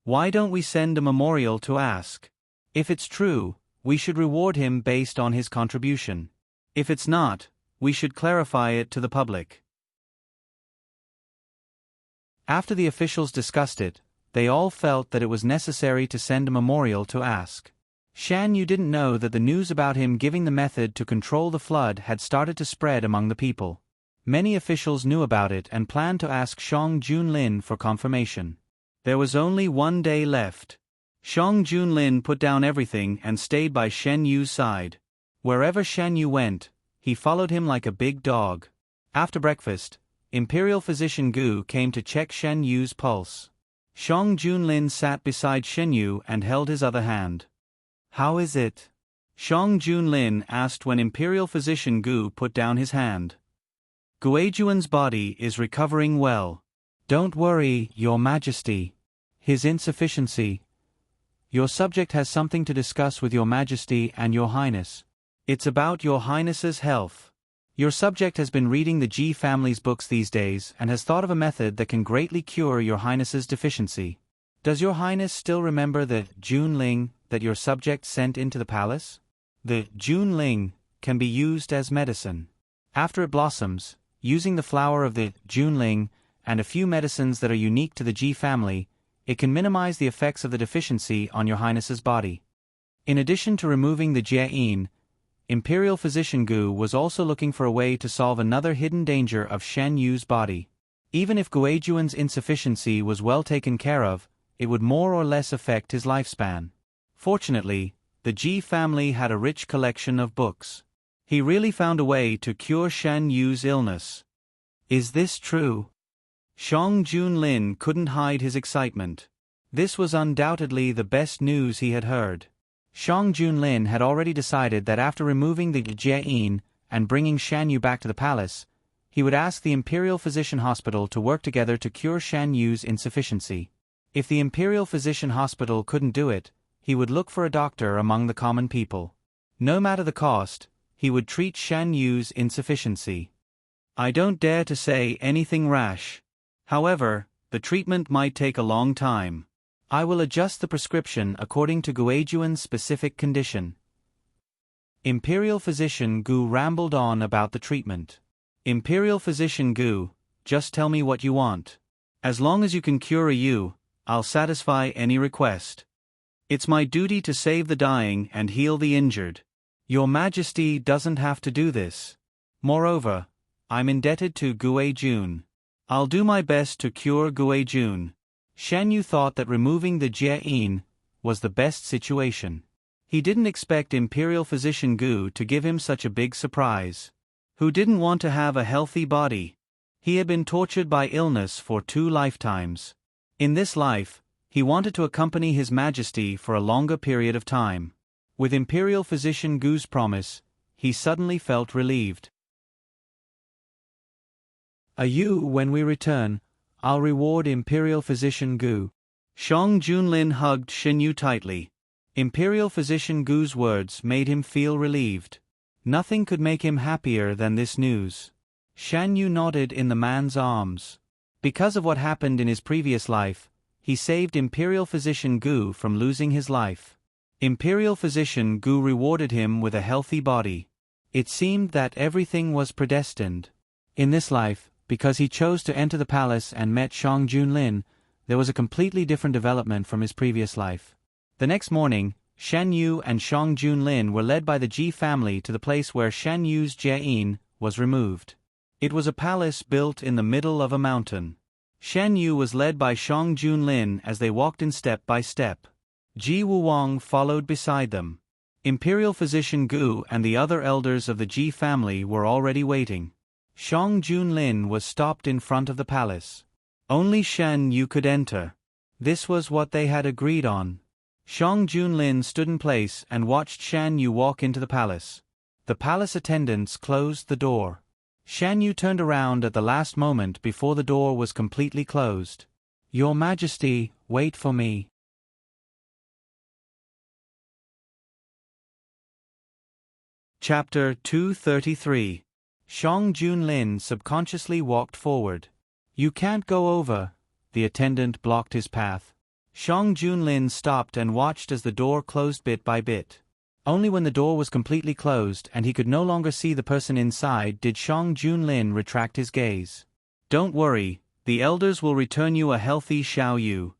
Why don't we send a memorial to ask? If it's true, we should reward him based on his contribution. If it's not, we should clarify it to the public. After the officials discussed it, they all felt that it was necessary to send a memorial to ask. Shan Yu didn't know that the news about him giving the method to control the flood had started to spread among the people. Many officials knew about it and planned to ask Shang Junlin for confirmation. There was only one day left. Shang Junlin put down everything and stayed by Shen Yu's side. Wherever Shen Yu went, he followed him like a big dog. After breakfast, Imperial Physician Gu came to check Shen Yu's pulse. Shang Junlin sat beside Shen Yu and held his other hand. How is it? Shang Junlin asked when Imperial Physician Gu put down his hand. Guejuan's body is recovering well. Don't worry, Your Majesty. His insufficiency. Your subject has something to discuss with Your Majesty and Your Highness. It's about Your Highness's health. Your subject has been reading the Ji family's books these days and has thought of a method that can greatly cure your Highness's deficiency. Does your Highness still remember the Junling that your subject sent into the palace? The Junling can be used as medicine. After it blossoms, using the flower of the Junling and a few medicines that are unique to the Ji family, it can minimize the effects of the deficiency on your Highness's body. In addition to removing the Jie'in, Imperial Physician Gu was also looking for a way to solve another hidden danger of Shen Yu's body. Even if Guijuan's insufficiency was well taken care of, it would more or less affect his lifespan. Fortunately, the Ji family had a rich collection of books. He really found a way to cure Shen Yu's illness. Is this true? Shang Junlin couldn't hide his excitement. This was undoubtedly the best news he had heard. Shang Junlin had already decided that after removing the Jie'in and bringing Shan Yu back to the palace, he would ask the Imperial Physician Hospital to work together to cure Shan Yu's insufficiency. If the Imperial Physician Hospital couldn't do it, he would look for a doctor among the common people. No matter the cost, he would treat Shan Yu's insufficiency. I don't dare to say anything rash. However, the treatment might take a long time. I will adjust the prescription according to Guijuan's specific condition. Imperial Physician Gu rambled on about the treatment. Imperial Physician Gu, just tell me what you want. As long as you can cure you, I'll satisfy any request. It's my duty to save the dying and heal the injured. Your Majesty doesn't have to do this. Moreover, I'm indebted to Guijun. I'll do my best to cure Guijun. Shen Yu thought that removing the Jie'in was the best situation. He didn't expect Imperial Physician Gu to give him such a big surprise. Who didn't want to have a healthy body? He had been tortured by illness for 2 lifetimes. In this life, he wanted to accompany His Majesty for a longer period of time. With Imperial Physician Gu's promise, he suddenly felt relieved. When we return, I'll reward Imperial Physician Gu. Shang Junlin hugged Shen Yu tightly. Imperial Physician Gu's words made him feel relieved. Nothing could make him happier than this news. Shan Yu nodded in the man's arms. Because of what happened in his previous life, he saved Imperial Physician Gu from losing his life. Imperial Physician Gu rewarded him with a healthy body. It seemed that everything was predestined. In this life, because he chose to enter the palace and met Shang Junlin, there was a completely different development from his previous life. The next morning, Shen Yu and Shang Junlin were led by the Ji family to the place where Shen Yu's Jie'in was removed. It was a palace built in the middle of a mountain. Shen Yu was led by Shang Junlin as they walked in step by step. Ji Wuwang followed beside them. Imperial Physician Gu and the other elders of the Ji family were already waiting. Shang Junlin was stopped in front of the palace. Only Shen Yu could enter. This was what they had agreed on. Shang Junlin stood in place and watched Shen Yu walk into the palace. The palace attendants closed the door. Shen Yu turned around at the last moment before the door was completely closed. Your Majesty, wait for me. Chapter 233. Shang Junlin subconsciously walked forward. You can't go over. The attendant blocked his path. Shang Junlin stopped and watched as the door closed bit by bit. Only when the door was completely closed and he could no longer see the person inside did Shang Junlin retract his gaze. Don't worry, the elders will return you a healthy Xiao Yu.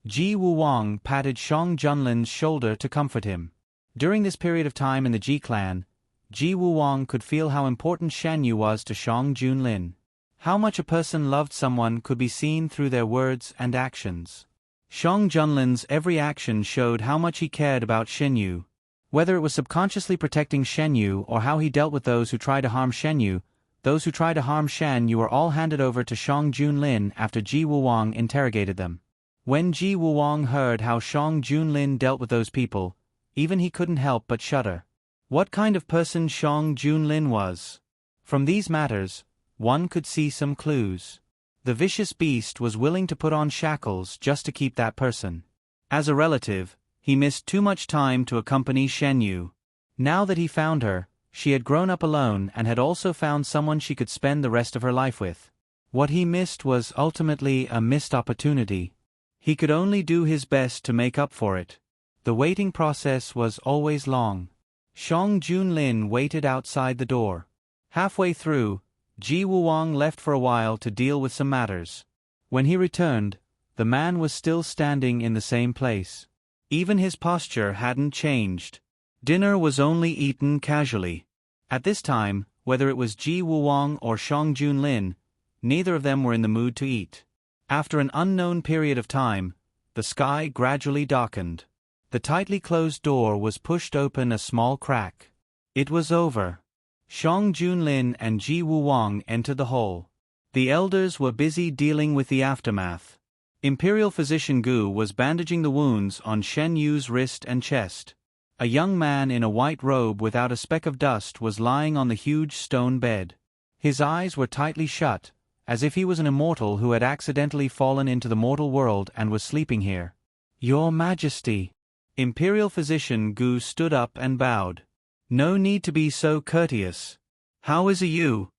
Ji Wuwang patted Shang Junlin's shoulder to comfort him. During this period of time in the Ji clan, Ji Wuwang could feel how important Shan Yu was to Shang Junlin. How much a person loved someone could be seen through their words and actions. Shang Junlin's every action showed how much he cared about Shen Yu. Whether it was subconsciously protecting Shen Yu or how he dealt with those who tried to harm Shen Yu, those who tried to harm Shan Yu were all handed over to Shang Junlin after Ji Wuwang interrogated them. When Ji Wuwang heard how Shang Junlin dealt with those people, even he couldn't help but shudder. What kind of person Shang Junlin was? From these matters, one could see some clues. The vicious beast was willing to put on shackles just to keep that person. As a relative, he missed too much time to accompany Shen Yu. Now that he found her, She had grown up alone and had also found someone she could spend the rest of her life with. What he missed was ultimately a missed opportunity. He could only do his best to make up for it. The waiting process was always long. Shang Junlin waited outside the door. Halfway through, Ji Wuwang left for a while to deal with some matters. When he returned, the man was still standing in the same place. Even his posture hadn't changed. Dinner was only eaten casually. At this time, whether it was Ji Wuwang or Shang Junlin, neither of them were in the mood to eat. After an unknown period of time, the sky gradually darkened. The tightly closed door was pushed open a small crack. It was over. Shang Junlin and Ji Wuwang entered the hall. The elders were busy dealing with the aftermath. Imperial Physician Gu was bandaging the wounds on Shen Yu's wrist and chest. A young man in a white robe without a speck of dust was lying on the huge stone bed. His eyes were tightly shut, as if he was an immortal who had accidentally fallen into the mortal world and was sleeping here. "Your Majesty." Imperial Physician Gu stood up and bowed. "No need to be so courteous. How is you?"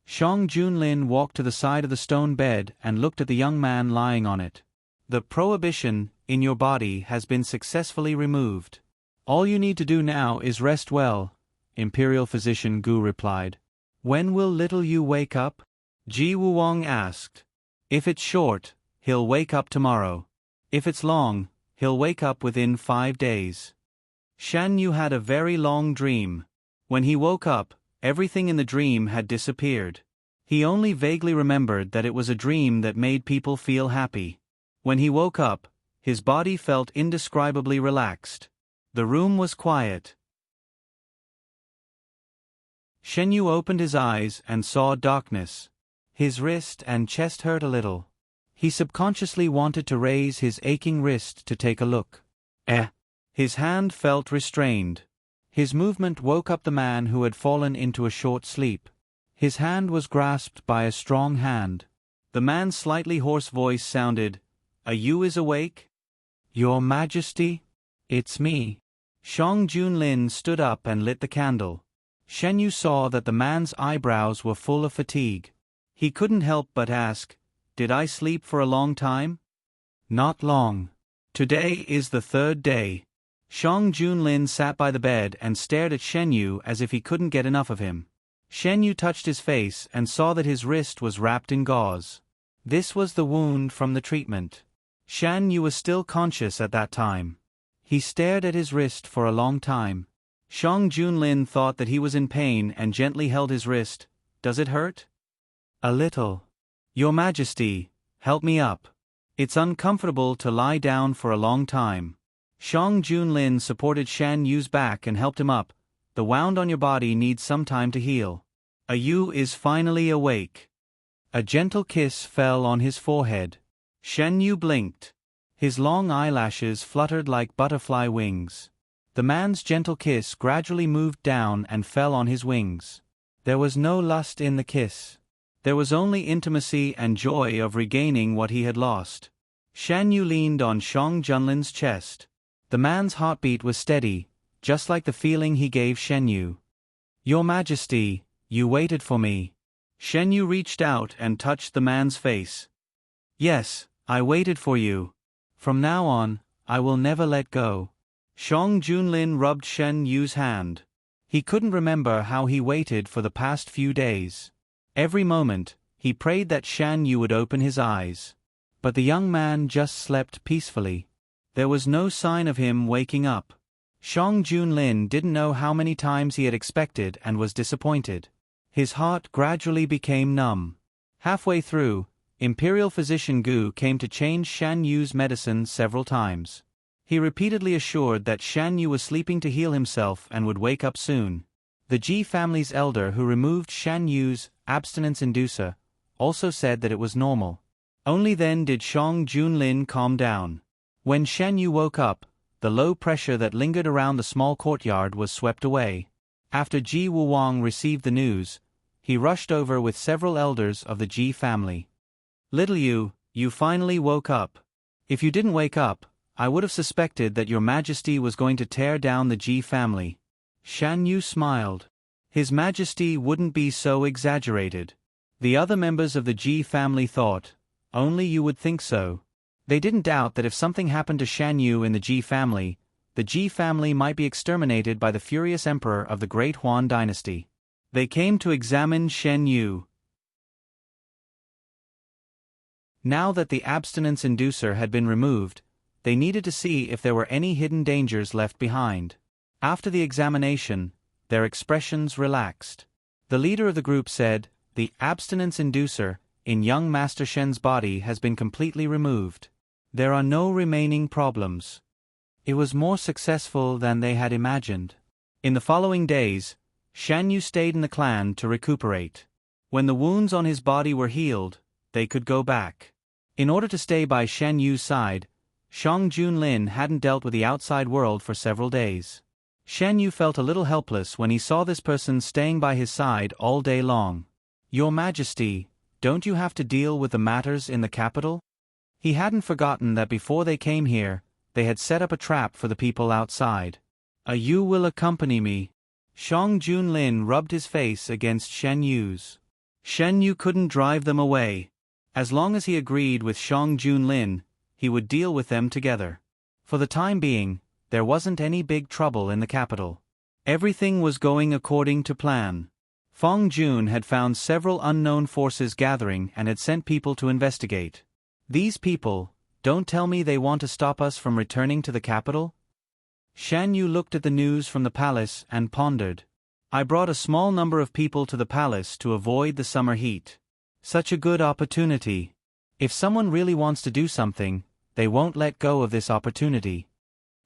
Shang Junlin walked to the side of the stone bed and looked at the young man lying on it. "The prohibition in your body has been successfully removed. All you need to do now is rest well," Imperial Physician Gu replied. "When will little you wake up?" Ji Wuwang asked. "If it's short, he'll wake up tomorrow. If it's long, he'll wake up within 5 days." Shan Yu had a very long dream. When he woke up, everything in the dream had disappeared. He only vaguely remembered that it was a dream that made people feel happy. When he woke up, his body felt indescribably relaxed. The room was quiet. Shen Yu opened his eyes and saw darkness. His wrist and chest hurt a little. He subconsciously wanted to raise his aching wrist to take a look. His hand felt restrained. His movement woke up the man who had fallen into a short sleep. His hand was grasped by a strong hand. The man's slightly hoarse voice sounded, "Are you awake?" "Your Majesty? It's me." Shang Junlin stood up and lit the candle. Shen Yu saw that the man's eyebrows were full of fatigue. He couldn't help but ask, "Did I sleep for a long time?" "Not long. Today is the 3rd day." Shang Junlin sat by the bed and stared at Shen Yu as if he couldn't get enough of him. Shen Yu touched his face and saw that his wrist was wrapped in gauze. This was the wound from the treatment. Shan Yu was still conscious at that time. He stared at his wrist for a long time. Shang Junlin thought that he was in pain and gently held his wrist. "Does it hurt?" "A little." "Your Majesty, help me up. It's uncomfortable to lie down for a long time." Shang Junlin supported Shan Yu's back and helped him up. "The wound on your body needs some time to heal. Yu is finally awake." A gentle kiss fell on his forehead. Shen Yu blinked. His long eyelashes fluttered like butterfly wings. The man's gentle kiss gradually moved down and fell on his wings. There was no lust in the kiss. There was only intimacy and joy of regaining what he had lost. Shan Yu leaned on Shang Junlin's chest. The man's heartbeat was steady, just like the feeling he gave Shen Yu. "Your Majesty, you waited for me." Shen Yu reached out and touched the man's face. "Yes, I waited for you. From now on, I will never let go." Shang Junlin rubbed Shen Yu's hand. He couldn't remember how he waited for the past few days. Every moment, he prayed that Shan Yu would open his eyes. But the young man just slept peacefully. There was no sign of him waking up. Shang Junlin didn't know how many times he had expected and was disappointed. His heart gradually became numb. Halfway through, Imperial Physician Gu came to change Shan Yu's medicine several times. He repeatedly assured that Shan Yu was sleeping to heal himself and would wake up soon. The Ji family's elder who removed Shan Yu's abstinence inducer also said that it was normal. Only then did Shang Junlin calm down. When Shan Yu woke up, the low pressure that lingered around the small courtyard was swept away. After Ji Wuwang received the news, he rushed over with several elders of the Ji family. "Little Yu, you finally woke up. If you didn't wake up, I would have suspected that your Majesty was going to tear down the Ji family." Shan Yu smiled. His Majesty wouldn't be so exaggerated. The other members of the Ji family thought, only you would think so. They didn't doubt that if something happened to Shan Yu in the Ji family might be exterminated by the furious emperor of the Great Huan dynasty. They came to examine Shan Yu. Now that the abstinence inducer had been removed, they needed to see if there were any hidden dangers left behind. After the examination, their expressions relaxed. The leader of the group said, "The abstinence inducer in young Master Shen's body has been completely removed. There are no remaining problems." It was more successful than they had imagined. In the following days, Shan Yu stayed in the clan to recuperate. When the wounds on his body were healed, they could go back. In order to stay by Shan Yu's side, Shang Junlin hadn't dealt with the outside world for several days. Shan Yu felt a little helpless when he saw this person staying by his side all day long. "Your Majesty, don't you have to deal with the matters in the capital?" He hadn't forgotten that before they came here, they had set up a trap for the people outside. "You will accompany me." Shang Junlin rubbed his face against Shan Yu's. Shan Yu couldn't drive them away. As long as he agreed with Shang Junlin, he would deal with them together. For the time being, there wasn't any big trouble in the capital. Everything was going according to plan. Feng Jun had found several unknown forces gathering and had sent people to investigate. These people, don't tell me they want to stop us from returning to the capital? Shan Yu looked at the news from the palace and pondered. I brought a small number of people to the palace to avoid the summer heat. Such a good opportunity. If someone really wants to do something, they won't let go of this opportunity.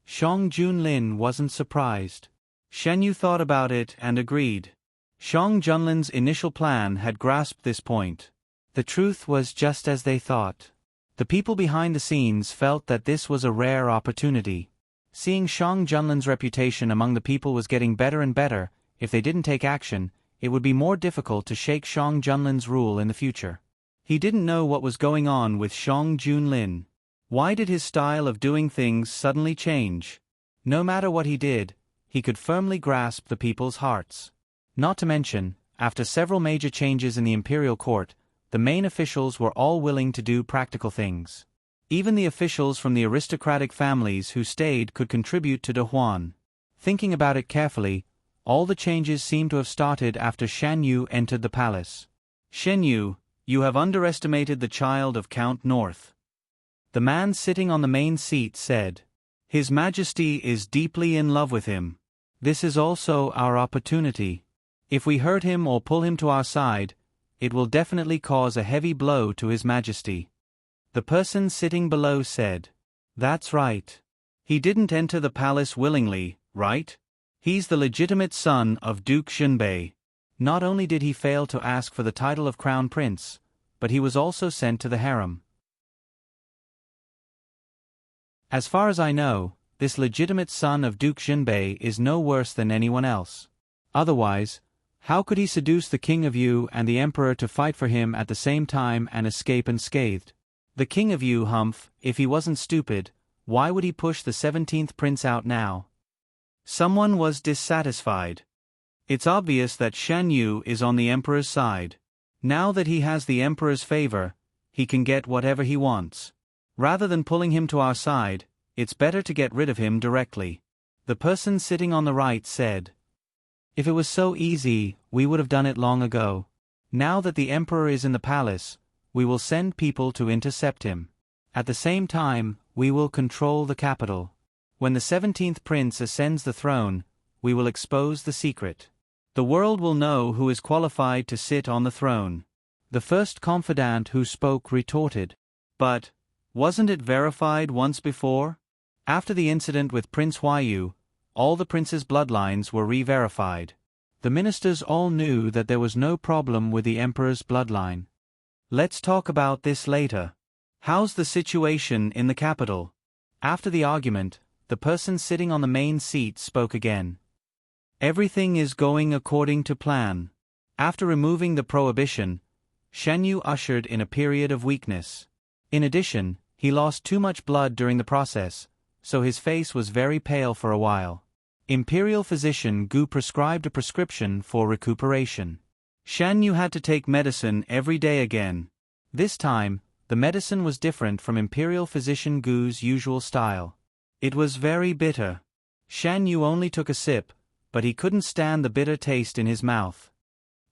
Shang Junlin wasn't surprised. Shan Yu thought about it and agreed. Shang Junlin's initial plan had grasped this point. The truth was just as they thought. The people behind the scenes felt that this was a rare opportunity. Seeing Shang Junlin's reputation among the people was getting better and better, if they didn't take action, it would be more difficult to shake Shang Junlin's rule in the future. He didn't know what was going on with Shang Junlin. Why did his style of doing things suddenly change? No matter what he did, he could firmly grasp the people's hearts. Not to mention, after several major changes in the imperial court, the main officials were all willing to do practical things. Even the officials from the aristocratic families who stayed could contribute to De Huan. Thinking about it carefully, all the changes seemed to have started after Shan Yu entered the palace. "Shan Yu, you have underestimated the child of Count North." The man sitting on the main seat said. "His Majesty is deeply in love with him. This is also our opportunity. If we hurt him or pull him to our side, it will definitely cause a heavy blow to His Majesty." The person sitting below said. "That's right. He didn't enter the palace willingly, right? He's the legitimate son of Duke Xunbei. Not only did he fail to ask for the title of Crown Prince, but he was also sent to the harem. As far as I know, this legitimate son of Duke Xunbei is no worse than anyone else. Otherwise, how could he seduce the King of Yu and the Emperor to fight for him at the same time and escape unscathed? The King of Yu, humph, if he wasn't stupid, why would he push the 17th prince out now?" Someone was dissatisfied. It's obvious that Shan Yu is on the Emperor's side. Now that he has the Emperor's favor, he can get whatever he wants. Rather than pulling him to our side, it's better to get rid of him directly. The person sitting on the right said. "If it was so easy, we would have done it long ago. Now that the Emperor is in the palace, we will send people to intercept him. At the same time, we will control the capital. When the 17th prince ascends the throne, we will expose the secret. The world will know who is qualified to sit on the throne." The first confidant who spoke retorted. "But, wasn't it verified once before? After the incident with Prince Huayu, all the prince's bloodlines were re-verified. The ministers all knew that there was no problem with the Emperor's bloodline. Let's talk about this later. How's the situation in the capital?" After the argument, the person sitting on the main seat spoke again. "Everything is going according to plan. After removing the prohibition, Shan Yu ushered in a period of weakness. In addition, he lost too much blood during the process, so his face was very pale for a while. Imperial physician Gu prescribed a prescription for recuperation. Shan Yu had to take medicine every day again. This time, the medicine was different from Imperial physician Gu's usual style. It was very bitter. Shan Yu only took a sip, but he couldn't stand the bitter taste in his mouth.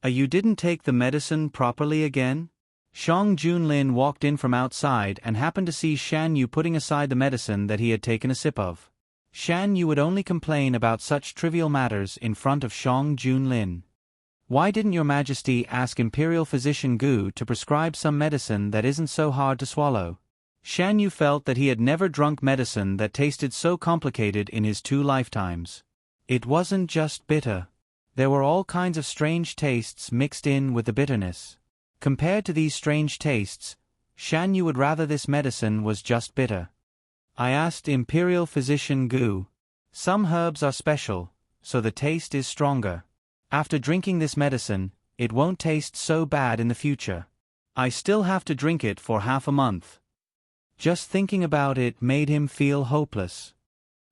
You didn't take the medicine properly again? Shang Junlin walked in from outside and happened to see Shan Yu putting aside the medicine that he had taken a sip of. Shan Yu would only complain about such trivial matters in front of Shang Junlin. Why didn't your Majesty ask Imperial physician Gu to prescribe some medicine that isn't so hard to swallow? Shan Yu felt that he had never drunk medicine that tasted so complicated in his 2 lifetimes. It wasn't just bitter. There were all kinds of strange tastes mixed in with the bitterness. Compared to these strange tastes, Shan Yu would rather this medicine was just bitter. I asked Imperial physician Gu. Some herbs are special, so the taste is stronger. After drinking this medicine, it won't taste so bad in the future. I still have to drink it for half a month. Just thinking about it made him feel hopeless.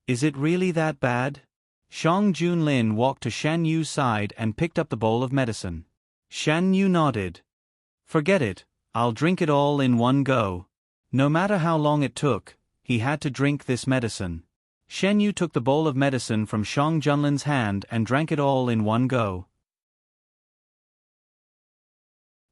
Is it really that bad? Shang Junlin walked to Shan Yu's side and picked up the bowl of medicine. Shan Yu nodded. Forget it, I'll drink it all in one go. No matter how long it took, he had to drink this medicine. Shan Yu took the bowl of medicine from Shang Junlin's hand and drank it all in one go.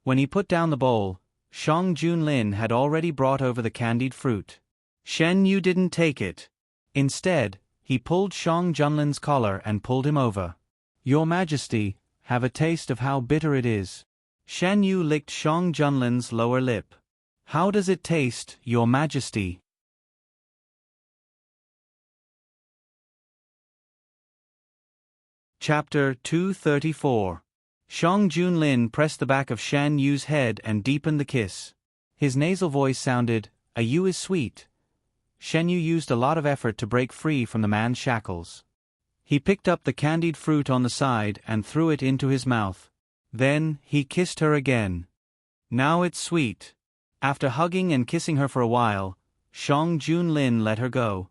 When he put down the bowl, Shang Junlin had already brought over the candied fruit. Shan Yu didn't take it. Instead, he pulled Shang Junlin's collar and pulled him over. Your Majesty, have a taste of how bitter it is. Shan Yu licked Shang Junlin's lower lip. How does it taste, Your Majesty? Chapter 234. Shang Junlin pressed the back of Shan Yu's head and deepened the kiss. His nasal voice sounded, "You is sweet." Shan Yu used a lot of effort to break free from the man's shackles. He picked up the candied fruit on the side and threw it into his mouth. Then, he kissed her again. Now it's sweet. After hugging and kissing her for a while, Shang Junlin let her go.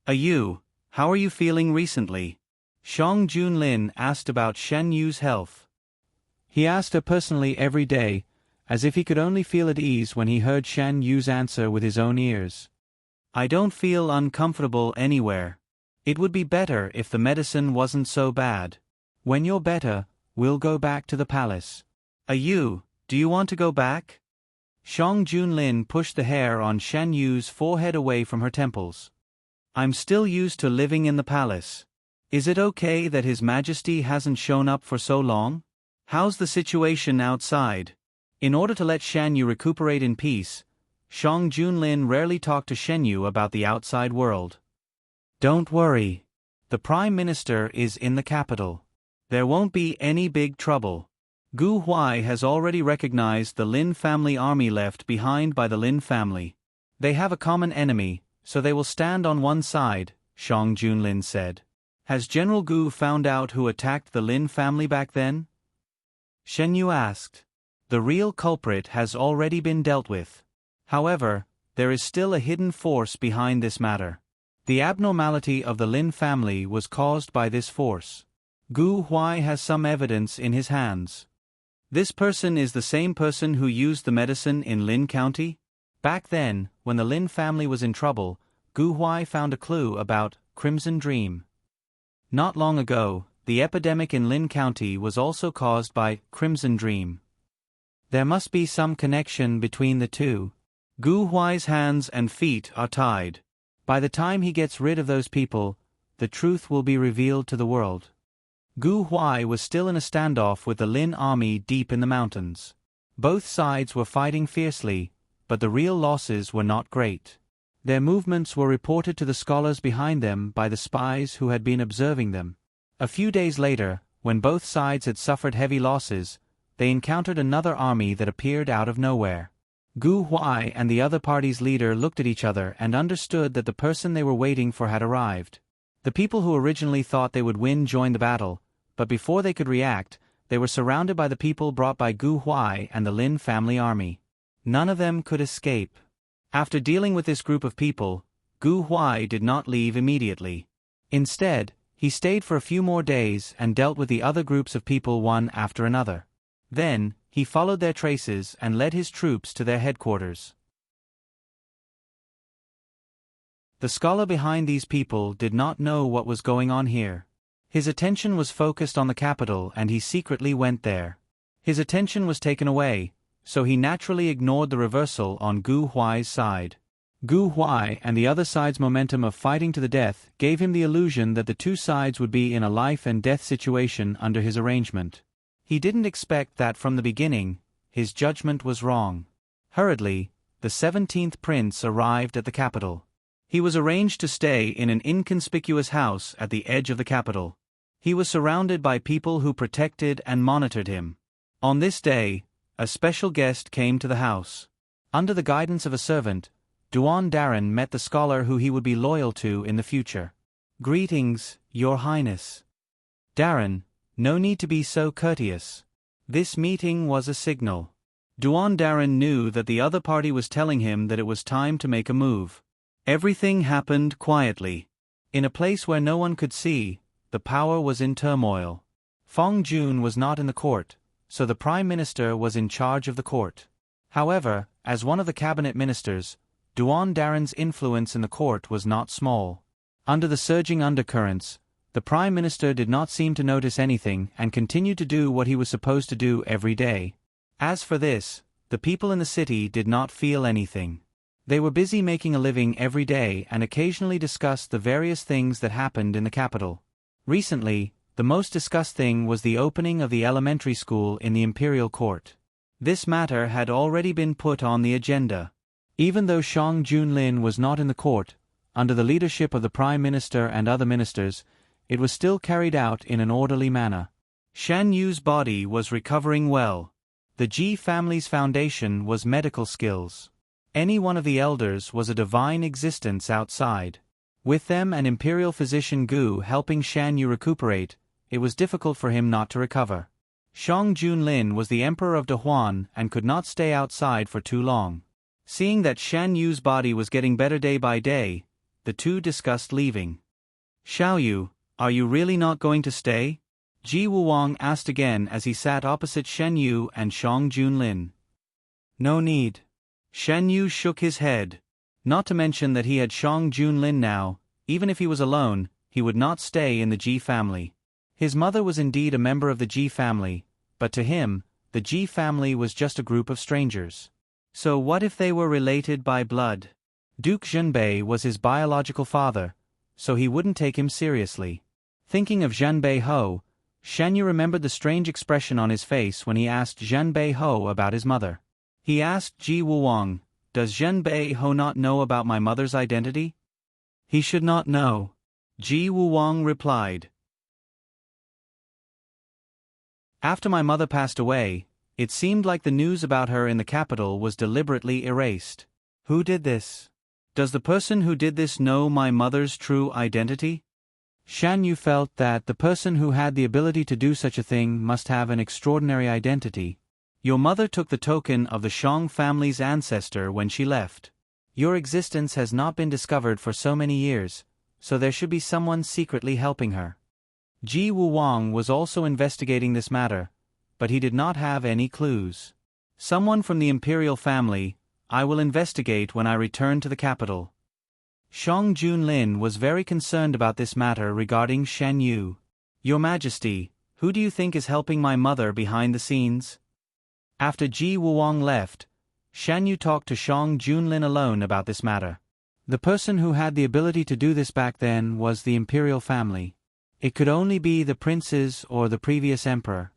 You, how are you feeling recently? Shang Junlin asked about Shan Yu's health. He asked her personally every day, as if he could only feel at ease when he heard Shan Yu's answer with his own ears. I don't feel uncomfortable anywhere. It would be better if the medicine wasn't so bad. When you're better, we'll go back to the palace. Do you want to go back? Shang Junlin pushed the hair on Shan Yu's forehead away from her temples. I'm still used to living in the palace. Is it okay that His Majesty hasn't shown up for so long? How's the situation outside? In order to let Shan Yu recuperate in peace, Shang Junlin rarely talked to Shan Yu about the outside world. Don't worry. The Prime Minister is in the capital. There won't be any big trouble. Gu Huai has already recognized the Lin family army left behind by the Lin family. They have a common enemy, so they will stand on one side, Shang Junlin said. Has General Gu found out who attacked the Lin family back then? Shen Yu asked. The real culprit has already been dealt with. However, there is still a hidden force behind this matter. The abnormality of the Lin family was caused by this force. Gu Huai has some evidence in his hands. This person is the same person who used the medicine in Lin County? Back then, when the Lin family was in trouble, Gu Huai found a clue about Crimson Dream. Not long ago, the epidemic in Lin County was also caused by Crimson Dream. There must be some connection between the two. Gu Huai's hands and feet are tied. By the time he gets rid of those people, the truth will be revealed to the world. Gu Huai was still in a standoff with the Lin army deep in the mountains. Both sides were fighting fiercely, but the real losses were not great. Their movements were reported to the scholars behind them by the spies who had been observing them. A few days later, when both sides had suffered heavy losses, they encountered another army that appeared out of nowhere. Gu Huai and the other party's leader looked at each other and understood that the person they were waiting for had arrived. The people who originally thought they would win joined the battle, but before they could react, they were surrounded by the people brought by Gu Huai and the Lin family army. None of them could escape. After dealing with this group of people, Gu Huai did not leave immediately. Instead, He stayed for a few more days and dealt with the other groups of people one after another. Then, he followed their traces and led his troops to their headquarters. The scholar behind these people did not know what was going on here. His attention was focused on the capital and he secretly went there. His attention was taken away, so he naturally ignored the reversal on Gu Huai's side. Gu Huai and the other side's momentum of fighting to the death gave him the illusion that the two sides would be in a life-and-death situation under his arrangement. He didn't expect that from the beginning. His judgment was wrong. Hurriedly, the 17th prince arrived at the capital. He was arranged to stay in an inconspicuous house at the edge of the capital. He was surrounded by people who protected and monitored him. On this day, a special guest came to the house. Under the guidance of a servant, Duan Darren met the scholar who he would be loyal to in the future. "Greetings, Your Highness." "Darren, no need to be so courteous." This meeting was a signal. Duan Darren knew that the other party was telling him that it was time to make a move. Everything happened quietly. In a place where no one could see, the power was in turmoil. Fong Jun was not in the court, so the Prime Minister was in charge of the court. However, as one of the cabinet ministers, Duan Darren's influence in the court was not small. Under the surging undercurrents, the Prime Minister did not seem to notice anything and continued to do what he was supposed to do every day. As for this, the people in the city did not feel anything. They were busy making a living every day and occasionally discussed the various things that happened in the capital. Recently, the most discussed thing was the opening of the elementary school in the imperial court. This matter had already been put on the agenda. Even though Shang Junlin was not in the court, under the leadership of the Prime Minister and other ministers, it was still carried out in an orderly manner. Shan Yu's body was recovering well. The Ji family's foundation was medical skills. Any one of the elders was a divine existence outside. With them and Imperial Physician Gu helping Shan Yu recuperate, it was difficult for him not to recover. Shang Junlin was the Emperor of Dahuan and could not stay outside for too long. Seeing that Shan Yu's body was getting better day by day, the two discussed leaving. "Xiaoyu, are you really not going to stay?" Ji Wuwang asked again as he sat opposite Shen Yu and Shang Junlin. "No need." Shen Yu shook his head. Not to mention that he had Shang Junlin now, even if he was alone, he would not stay in the Ji family. His mother was indeed a member of the Ji family, but to him, the Ji family was just a group of strangers. So what if they were related by blood? Duke Zhenbei was his biological father, so he wouldn't take him seriously. Thinking of Zhenbei Ho, Shen Yu remembered the strange expression on his face when he asked Zhenbei Ho about his mother. He asked Ji Wuwang, "Does Zhenbei Ho not know about my mother's identity?" "He should not know," Ji Wuwang replied. "After my mother passed away, it seemed like the news about her in the capital was deliberately erased. Who did this? Does the person who did this know my mother's true identity?" Shan Yu felt that the person who had the ability to do such a thing must have an extraordinary identity. "Your mother took the token of the Shang family's ancestor when she left. Your existence has not been discovered for so many years, so there should be someone secretly helping her." Ji Wuwang was also investigating this matter, but he did not have any clues. "Someone from the imperial family. I will investigate when I return to the capital." Shang Junlin was very concerned about this matter regarding Shen Yu. "Your Majesty, who do you think is helping my mother behind the scenes?" After Ji Wuwang left, Shan Yu talked to Shang Junlin alone about this matter. The person who had the ability to do this back then was the imperial family. It could only be the princes or the previous emperor.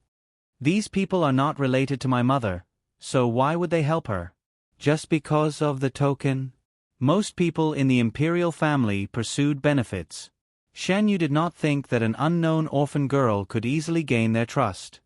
These people are not related to my mother, so why would they help her? Just because of the token? Most people in the imperial family pursued benefits. Shan Yu did not think that an unknown orphan girl could easily gain their trust.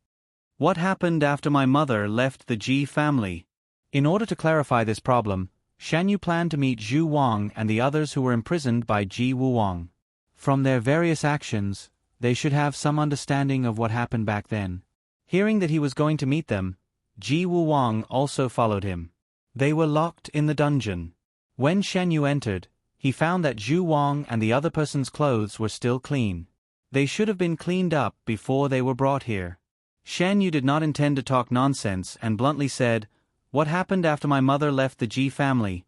What happened after my mother left the Ji family? In order to clarify this problem, Shan Yu planned to meet Zhu Wang and the others who were imprisoned by Ji Wuwang. From their various actions, they should have some understanding of what happened back then. Hearing that he was going to meet them, Ji Wuwang also followed him. They were locked in the dungeon. When Shen Yu entered, he found that Zhu Wang and the other person's clothes were still clean. They should have been cleaned up before they were brought here. Shan Yu did not intend to talk nonsense and bluntly said, "What happened after my mother left the Ji family?"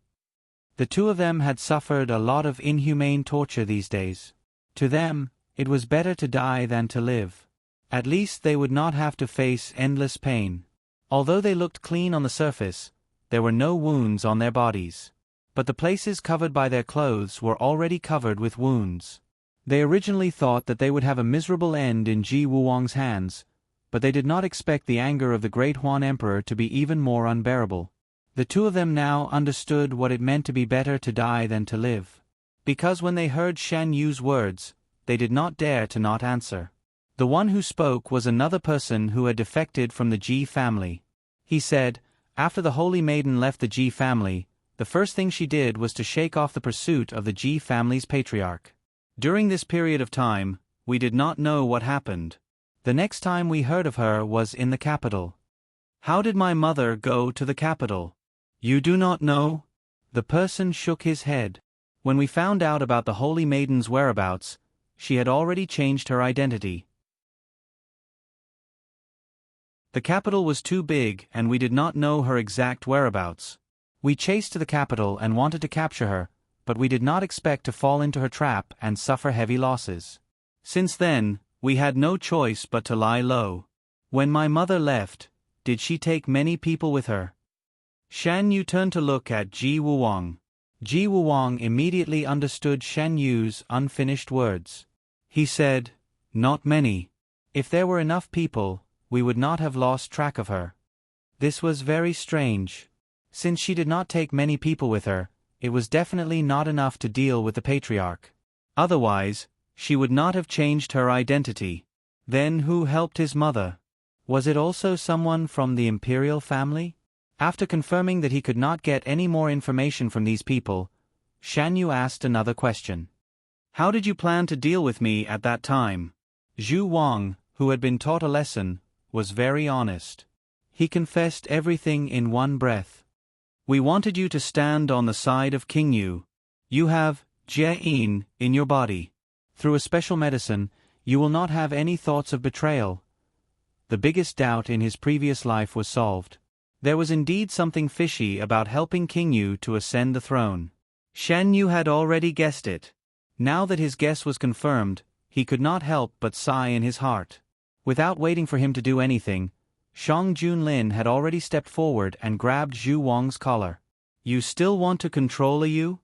The two of them had suffered a lot of inhumane torture these days. To them, it was better to die than to live. At least they would not have to face endless pain. Although they looked clean on the surface, there were no wounds on their bodies. But the places covered by their clothes were already covered with wounds. They originally thought that they would have a miserable end in Ji Wuwang's hands, but they did not expect the anger of the great Huan Emperor to be even more unbearable. The two of them now understood what it meant to be better to die than to live. Because when they heard Shan Yu's words, they did not dare to not answer. The one who spoke was another person who had defected from the Ji family. He said, after the holy maiden left the Ji family, the first thing she did was to shake off the pursuit of the Ji family's patriarch. During this period of time, we did not know what happened. The next time we heard of her was in the capital. How did my mother go to the capital? You do not know? The person shook his head. When we found out about the holy maiden's whereabouts, she had already changed her identity. The capital was too big and we did not know her exact whereabouts. We chased to the capital and wanted to capture her, but we did not expect to fall into her trap and suffer heavy losses. Since then, we had no choice but to lie low. When my mother left, did she take many people with her? Shan Yu turned to look at Ji Wuwang. Ji Wuwang immediately understood Shan Yu's unfinished words. He said, "Not many. If there were enough people, we would not have lost track of her." This was very strange. Since she did not take many people with her, it was definitely not enough to deal with the patriarch. Otherwise, she would not have changed her identity. Then who helped his mother? Was it also someone from the imperial family? After confirming that he could not get any more information from these people, Shan Yu asked another question. How did you plan to deal with me at that time? Zhu Wang, who had been taught a lesson, was very honest. He confessed everything in one breath. We wanted you to stand on the side of King Yu. You have Jie-in in your body. Through a special medicine, you will not have any thoughts of betrayal. The biggest doubt in his previous life was solved. There was indeed something fishy about helping King Yu to ascend the throne. Shan Yu had already guessed it. Now that his guess was confirmed, he could not help but sigh in his heart. Without waiting for him to do anything, Shang Junlin had already stepped forward and grabbed Zhu Wang's collar. You still want to control Yu?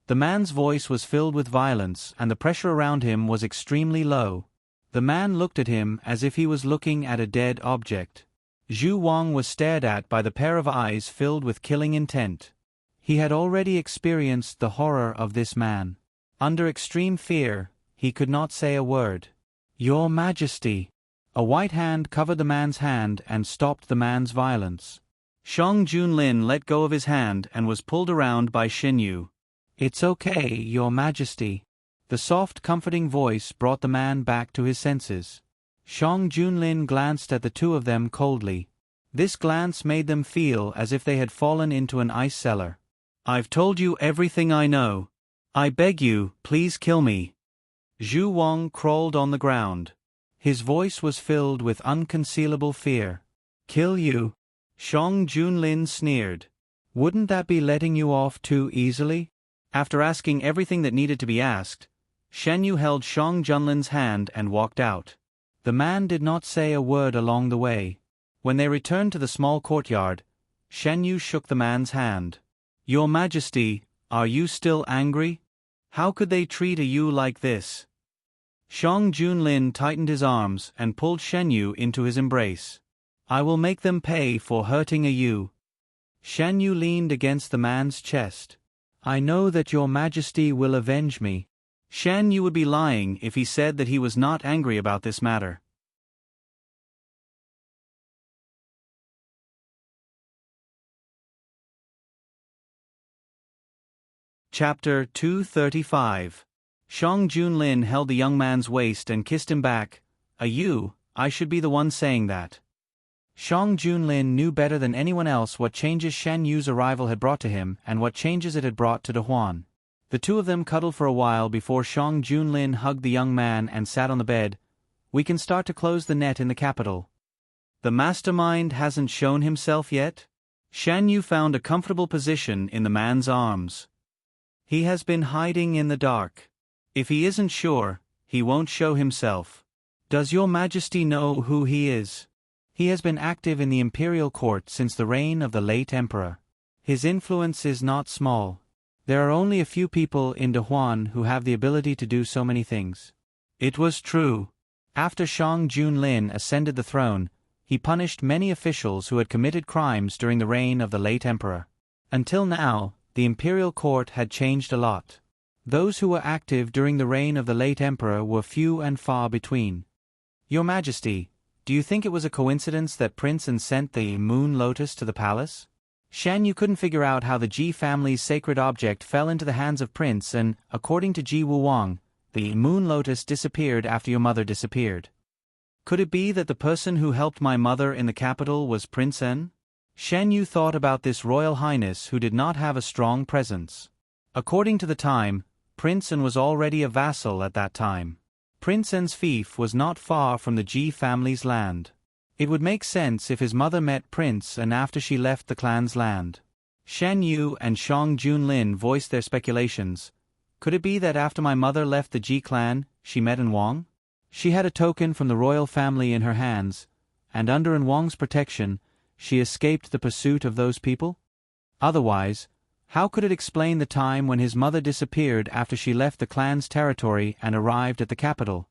The man's voice was filled with violence and the pressure around him was extremely low. The man looked at him as if he was looking at a dead object. Zhu Wang was stared at by the pair of eyes filled with killing intent. He had already experienced the horror of this man. Under extreme fear, he could not say a word. Your Majesty. A white hand covered the man's hand and stopped the man's violence. Shang Junlin let go of his hand and was pulled around by Shan Yu. It's okay, Your Majesty. The soft, comforting voice brought the man back to his senses. Shang Junlin glanced at the two of them coldly. This glance made them feel as if they had fallen into an ice cellar. I've told you everything I know. I beg you, please kill me. Zhu Wang crawled on the ground. His voice was filled with unconcealable fear. Kill you? Shang Junlin sneered. Wouldn't that be letting you off too easily? After asking everything that needed to be asked, Shan Yu held Shang Junlin's hand and walked out. The man did not say a word along the way. When they returned to the small courtyard, Shan Yu shook the man's hand. Your Majesty, are you still angry? How could they treat you like this? Shang Junlin tightened his arms and pulled Shan Yu into his embrace. I will make them pay for hurting you. Shan Yu leaned against the man's chest. I know that Your Majesty will avenge me. Shan Yu would be lying if he said that he was not angry about this matter. Chapter 235. Shang Junlin held the young man's waist and kissed him back. I should be the one saying that. Shang Junlin knew better than anyone else what changes Shan Yu's arrival had brought to him and what changes it had brought to De Huan. The two of them cuddled for a while before Shang Junlin hugged the young man and sat on the bed. We can start to close the net in the capital. The mastermind hasn't shown himself yet? Shan Yu found a comfortable position in the man's arms. He has been hiding in the dark. If he isn't sure, he won't show himself. Does your majesty know who he is? He has been active in the imperial court since the reign of the late emperor. His influence is not small. There are only a few people in Dehuan who have the ability to do so many things. It was true. After Shang Junlin ascended the throne, he punished many officials who had committed crimes during the reign of the late emperor. Until now, the imperial court had changed a lot. Those who were active during the reign of the late emperor were few and far between. Your Majesty, do you think it was a coincidence that Prince An sent the moon lotus to the palace? Shan Yu couldn't figure out how the Ji family's sacred object fell into the hands of Prince An. According to Ji Wuwang, the moon lotus disappeared after your mother disappeared. Could it be that the person who helped my mother in the capital was Prince An? Shan Yu thought about this royal highness who did not have a strong presence. According to the time, Prince An was already a vassal at that time. Prince An's fief was not far from the Ji family's land. It would make sense if his mother met Prince An after she left the clan's land. Shan Yu and Shang Junlin voiced their speculations. Could it be that after my mother left the Ji clan, she met An Wang? She had a token from the royal family in her hands, and under An Wang's protection, she escaped the pursuit of those people? Otherwise, how could it explain the time when his mother disappeared after she left the clan's territory and arrived at the capital?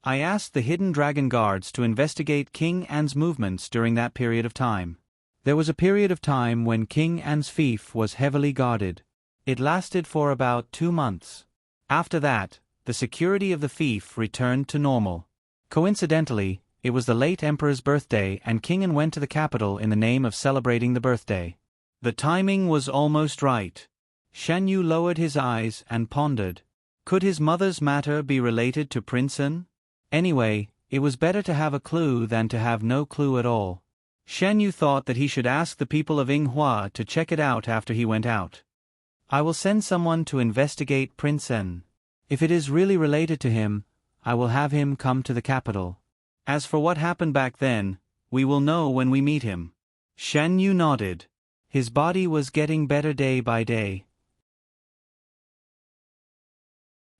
I asked the hidden dragon guards to investigate King An's movements during that period of time. There was a period of time when King An's fief was heavily guarded. It lasted for about 2 months. After that, the security of the fief returned to normal. Coincidentally, it was the late emperor's birthday and King An went to the capital in the name of celebrating the birthday. The timing was almost right. Shan Yu lowered his eyes and pondered. Could his mother's matter be related to Prince An? Anyway, it was better to have a clue than to have no clue at all. Shan Yu thought that he should ask the people of Yinghua to check it out after he went out. I will send someone to investigate Prince An. If it is really related to him, I will have him come to the capital. As for what happened back then, we will know when we meet him. Shan Yu nodded. His body was getting better day by day.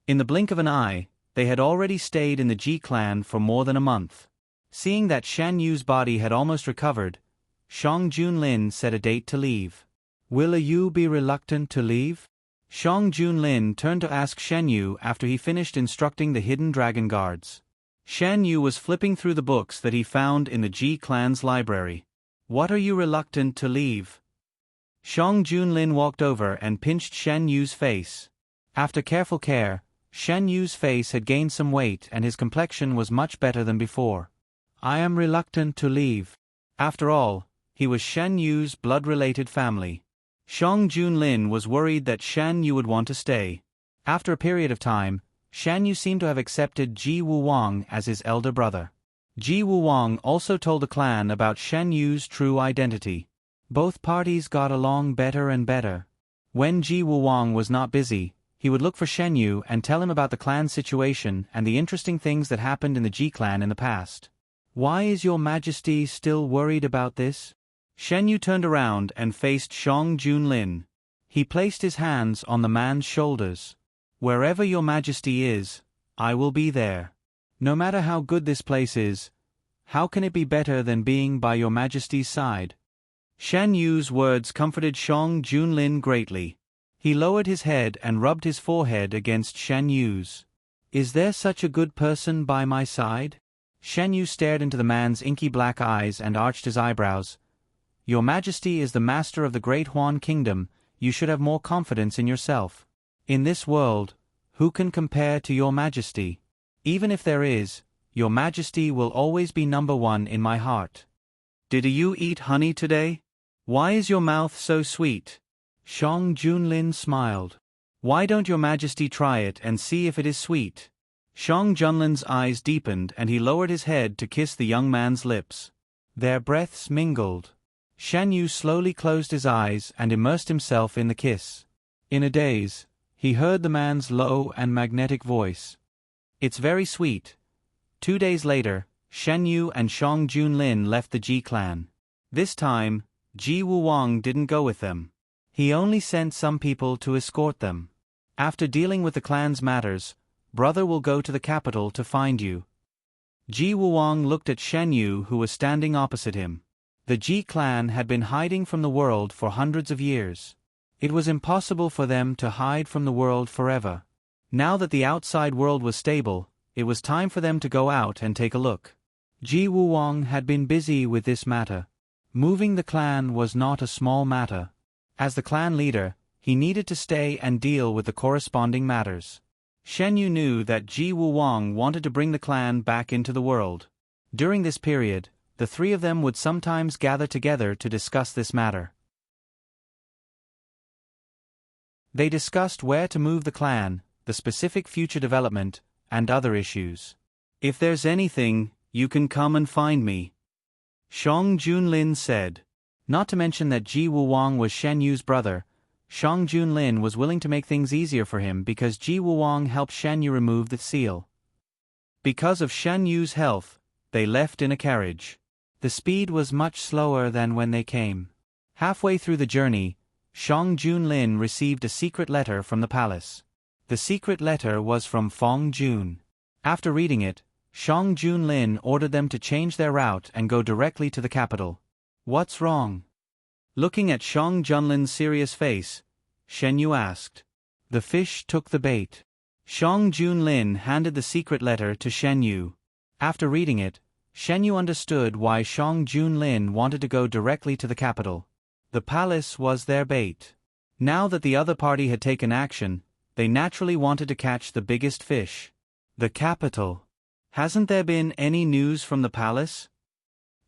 In the blink of an eye, they had already stayed in the Ji clan for more than a month. Seeing that Shan Yu's body had almost recovered, Shang Junlin set a date to leave. Will you be reluctant to leave? Shang Junlin turned to ask Shan Yu after he finished instructing the hidden dragon guards. Shan Yu was flipping through the books that he found in the Ji clan's library. What are you reluctant to leave? Shang Junlin walked over and pinched Shan Yu's face. After careful care, Shan Yu's face had gained some weight and his complexion was much better than before. I am reluctant to leave. After all, he was Shan Yu's blood-related family. Shang Junlin was worried that Shan Yu would want to stay. After a period of time, Shan Yu seemed to have accepted Ji Wuwang as his elder brother. Ji Wuwang also told the clan about Shan Yu's true identity. Both parties got along better and better. When Ji Wuwang was not busy, he would look for Shan Yu and tell him about the clan's situation and the interesting things that happened in the Ji clan in the past. Why is your majesty still worried about this? Shan Yu turned around and faced Shang Junlin. He placed his hands on the man's shoulders. Wherever your majesty is, I will be there. No matter how good this place is, how can it be better than being by your majesty's side? Shan Yu's words comforted Shang Junlin greatly. He lowered his head and rubbed his forehead against Shan Yu's. Is there such a good person by my side? Shan Yu stared into the man's inky black eyes and arched his eyebrows. Your majesty is the master of the great Huan kingdom, you should have more confidence in yourself. In this world, who can compare to your majesty? Even if there is, your majesty will always be number one in my heart. Did you eat honey today? Why is your mouth so sweet? Shang Junlin smiled. Why don't your majesty try it and see if it is sweet? Shang Junlin's eyes deepened and he lowered his head to kiss the young man's lips. Their breaths mingled. Shan Yu slowly closed his eyes and immersed himself in the kiss. In a daze, He heard the man's low and magnetic voice. It's very sweet. 2 days later, Shen Yu and Shang Junlin left the Ji clan. This time, Ji Wuwang didn't go with them. He only sent some people to escort them. After dealing with the clan's matters, brother will go to the capital to find you. Ji Wuwang looked at Shen Yu, who was standing opposite him. The Ji clan had been hiding from the world for hundreds of years. It was impossible for them to hide from the world forever. Now that the outside world was stable, it was time for them to go out and take a look. Ji Wuwang had been busy with this matter. Moving the clan was not a small matter. As the clan leader, he needed to stay and deal with the corresponding matters. Shen Yu knew that Ji Wuwang wanted to bring the clan back into the world. During this period, the three of them would sometimes gather together to discuss this matter. They discussed where to move the clan, the specific future development, and other issues. If there's anything, you can come and find me, Shang Junlin said. Not to mention that Ji Wuwang was Shen Yu's brother, Shang Junlin was willing to make things easier for him because Ji Wuwang helped Shen Yu remove the seal. Because of Shen Yu's health, they left in a carriage. The speed was much slower than when they came. Halfway through the journey, Shang Junlin received a secret letter from the palace. The secret letter was from Fong Jun. After reading it, Shang Junlin ordered them to change their route and go directly to the capital. What's wrong? Looking at Shang Junlin's serious face, Shen Yu asked. The fish took the bait. Shang Junlin handed the secret letter to Shen Yu. After reading it, Shen Yu understood why Shang Junlin wanted to go directly to the capital. The palace was their bait. Now that the other party had taken action, they naturally wanted to catch the biggest fish. The capital. Hasn't there been any news from the palace?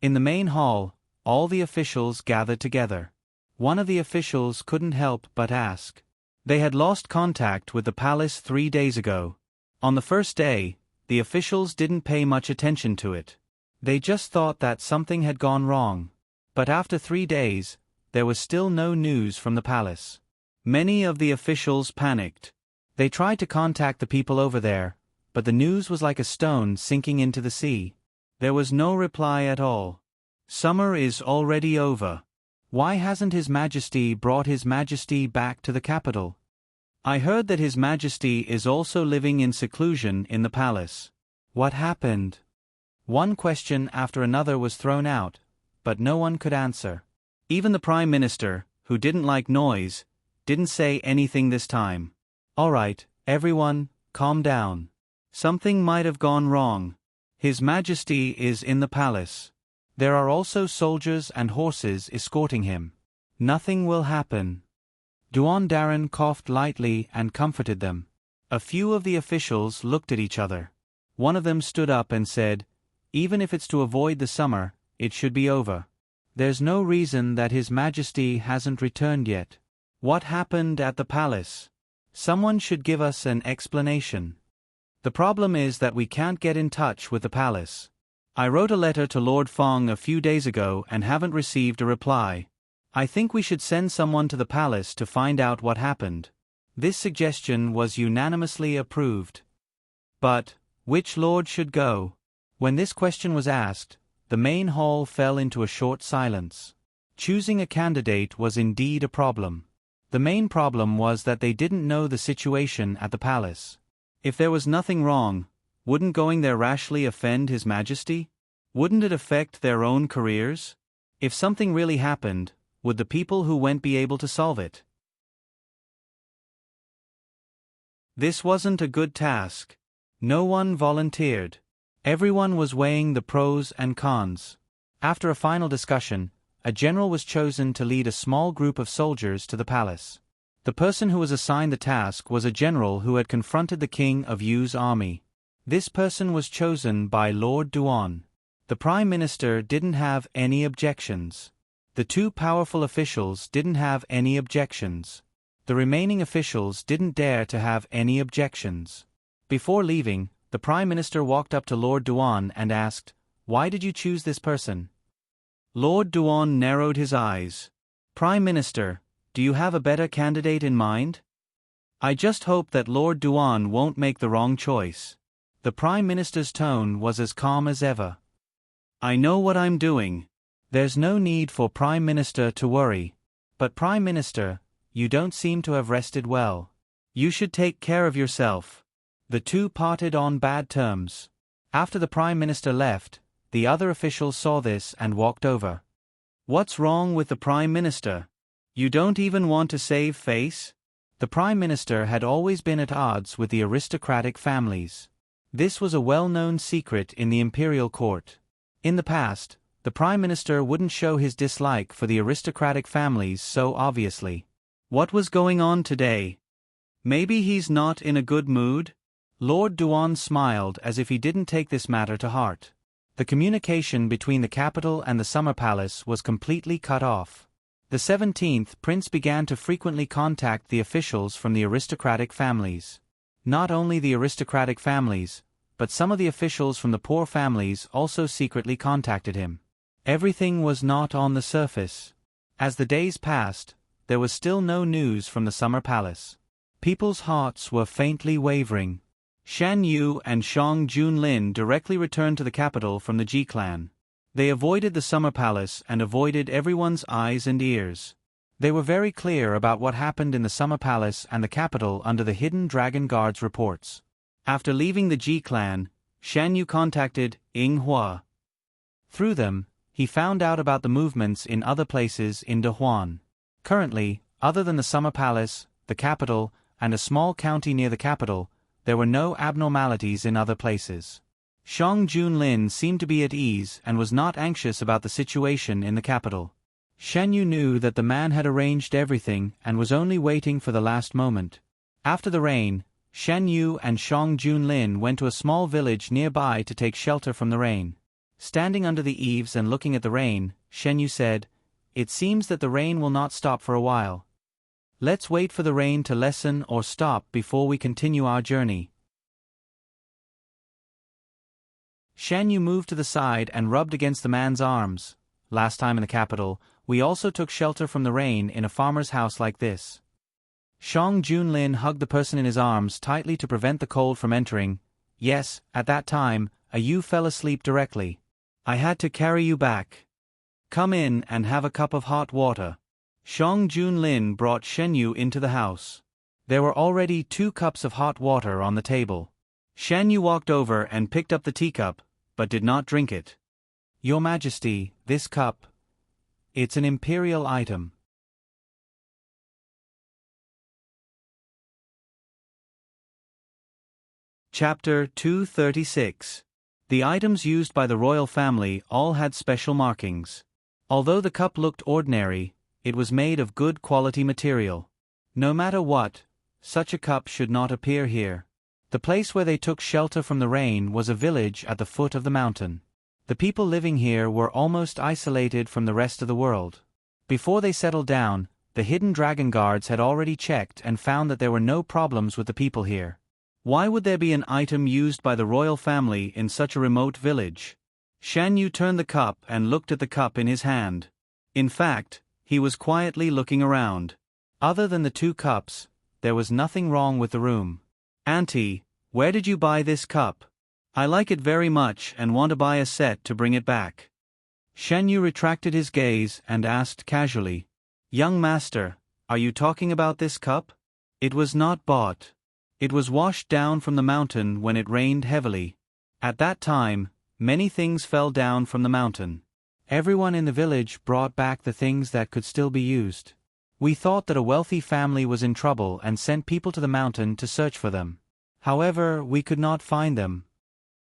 In the main hall, all the officials gathered together. One of the officials couldn't help but ask. They had lost contact with the palace 3 days ago. On the first day, the officials didn't pay much attention to it. They just thought that something had gone wrong. But after 3 days, there was still no news from the palace. Many of the officials panicked. They tried to contact the people over there, but the news was like a stone sinking into the sea. There was no reply at all. Summer is already over. Why hasn't His Majesty brought His Majesty back to the capital? I heard that His Majesty is also living in seclusion in the palace. What happened? One question after another was thrown out, but no one could answer. Even the Prime Minister, who didn't like noise, didn't say anything this time. All right, everyone, calm down. Something might have gone wrong. His Majesty is in the palace. There are also soldiers and horses escorting him. Nothing will happen. Duan Darren coughed lightly and comforted them. A few of the officials looked at each other. One of them stood up and said, even if it's to avoid the summer, it should be over. There's no reason that His Majesty hasn't returned yet. What happened at the palace? Someone should give us an explanation. The problem is that we can't get in touch with the palace. I wrote a letter to Lord Fong a few days ago and haven't received a reply. I think we should send someone to the palace to find out what happened. This suggestion was unanimously approved. But, which lord should go? When this question was asked, the main hall fell into a short silence. Choosing a candidate was indeed a problem. The main problem was that they didn't know the situation at the palace. If there was nothing wrong, wouldn't going there rashly offend His Majesty? Wouldn't it affect their own careers? If something really happened, would the people who went be able to solve it? This wasn't a good task. No one volunteered. Everyone was weighing the pros and cons. After a final discussion, a general was chosen to lead a small group of soldiers to the palace. The person who was assigned the task was a general who had confronted the king of Yu's army. This person was chosen by Lord Duan. The Prime Minister didn't have any objections. The two powerful officials didn't have any objections. The remaining officials didn't dare to have any objections. Before leaving, the Prime Minister walked up to Lord Duan and asked, "Why did you choose this person?" Lord Duan narrowed his eyes. "Prime Minister, do you have a better candidate in mind?" I just hope that Lord Duan won't make the wrong choice. The Prime Minister's tone was as calm as ever. I know what I'm doing. There's no need for Prime Minister to worry. But Prime Minister, you don't seem to have rested well. You should take care of yourself. The two parted on bad terms. After the Prime Minister left, the other officials saw this and walked over. What's wrong with the Prime Minister? You don't even want to save face? The Prime Minister had always been at odds with the aristocratic families. This was a well-known secret in the imperial court. In the past, the Prime Minister wouldn't show his dislike for the aristocratic families so obviously. What was going on today? Maybe he's not in a good mood? Lord Duan smiled as if he didn't take this matter to heart. The communication between the capital and the summer palace was completely cut off. The 17th prince began to frequently contact the officials from the aristocratic families. Not only the aristocratic families, but some of the officials from the poor families also secretly contacted him. Everything was not on the surface. As the days passed, there was still no news from the summer palace. People's hearts were faintly wavering. Shan Yu and Shang Junlin directly returned to the capital from the Ji clan. They avoided the summer palace and avoided everyone's eyes and ears. They were very clear about what happened in the summer palace and the capital under the hidden dragon guard's reports. After leaving the Ji clan, Shan Yu contacted Ying Hua. Through them, he found out about the movements in other places in Dehuan. Currently, other than the summer palace, the capital, and a small county near the capital, there were no abnormalities in other places. Shang Junlin seemed to be at ease and was not anxious about the situation in the capital. Shan Yu knew that the man had arranged everything and was only waiting for the last moment. After the rain, Shan Yu and Shang Junlin went to a small village nearby to take shelter from the rain. Standing under the eaves and looking at the rain, Shan Yu said, "It seems that the rain will not stop for a while. Let's wait for the rain to lessen or stop before we continue our journey." Shan Yu moved to the side and rubbed against the man's arms. "Last time in the capital, we also took shelter from the rain in a farmer's house like this." Shang Junlin hugged the person in his arms tightly to prevent the cold from entering. "Yes, at that time, you fell asleep directly. I had to carry you back. Come in and have a cup of hot water." Shang Junlin brought Shan Yu into the house. There were already 2 cups of hot water on the table. Shan Yu walked over and picked up the teacup, but did not drink it. "Your Majesty, this cup. It's an imperial item." Chapter 236. The items used by the royal family all had special markings. Although the cup looked ordinary, it was made of good quality material. No matter what, such a cup should not appear here. The place where they took shelter from the rain was a village at the foot of the mountain. The people living here were almost isolated from the rest of the world. Before they settled down, the hidden dragon guards had already checked and found that there were no problems with the people here. Why would there be an item used by the royal family in such a remote village? Shan Yu turned the cup and looked at the cup in his hand. In fact, he was quietly looking around. Other than the 2 cups, there was nothing wrong with the room. "Auntie, where did you buy this cup? I like it very much and want to buy a set to bring it back." Shan Yu retracted his gaze and asked casually, "Young master, are you talking about this cup?" "It was not bought. It was washed down from the mountain when it rained heavily. At that time, many things fell down from the mountain. Everyone in the village brought back the things that could still be used. We thought that a wealthy family was in trouble and sent people to the mountain to search for them. However, we could not find them."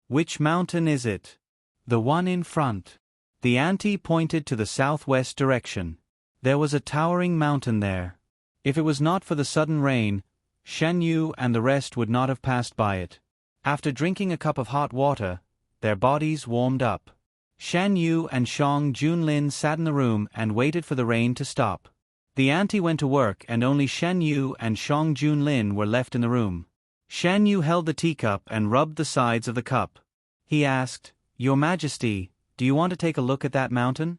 "Which mountain is it?" "The one in front." The auntie pointed to the southwest direction. There was a towering mountain there. If it was not for the sudden rain, Shan Yu and the rest would not have passed by it. After drinking a cup of hot water, their bodies warmed up. Shan Yu and Shang Junlin sat in the room and waited for the rain to stop. The auntie went to work and only Shan Yu and Shang Junlin were left in the room. Shan Yu held the teacup and rubbed the sides of the cup. He asked, "Your Majesty, do you want to take a look at that mountain?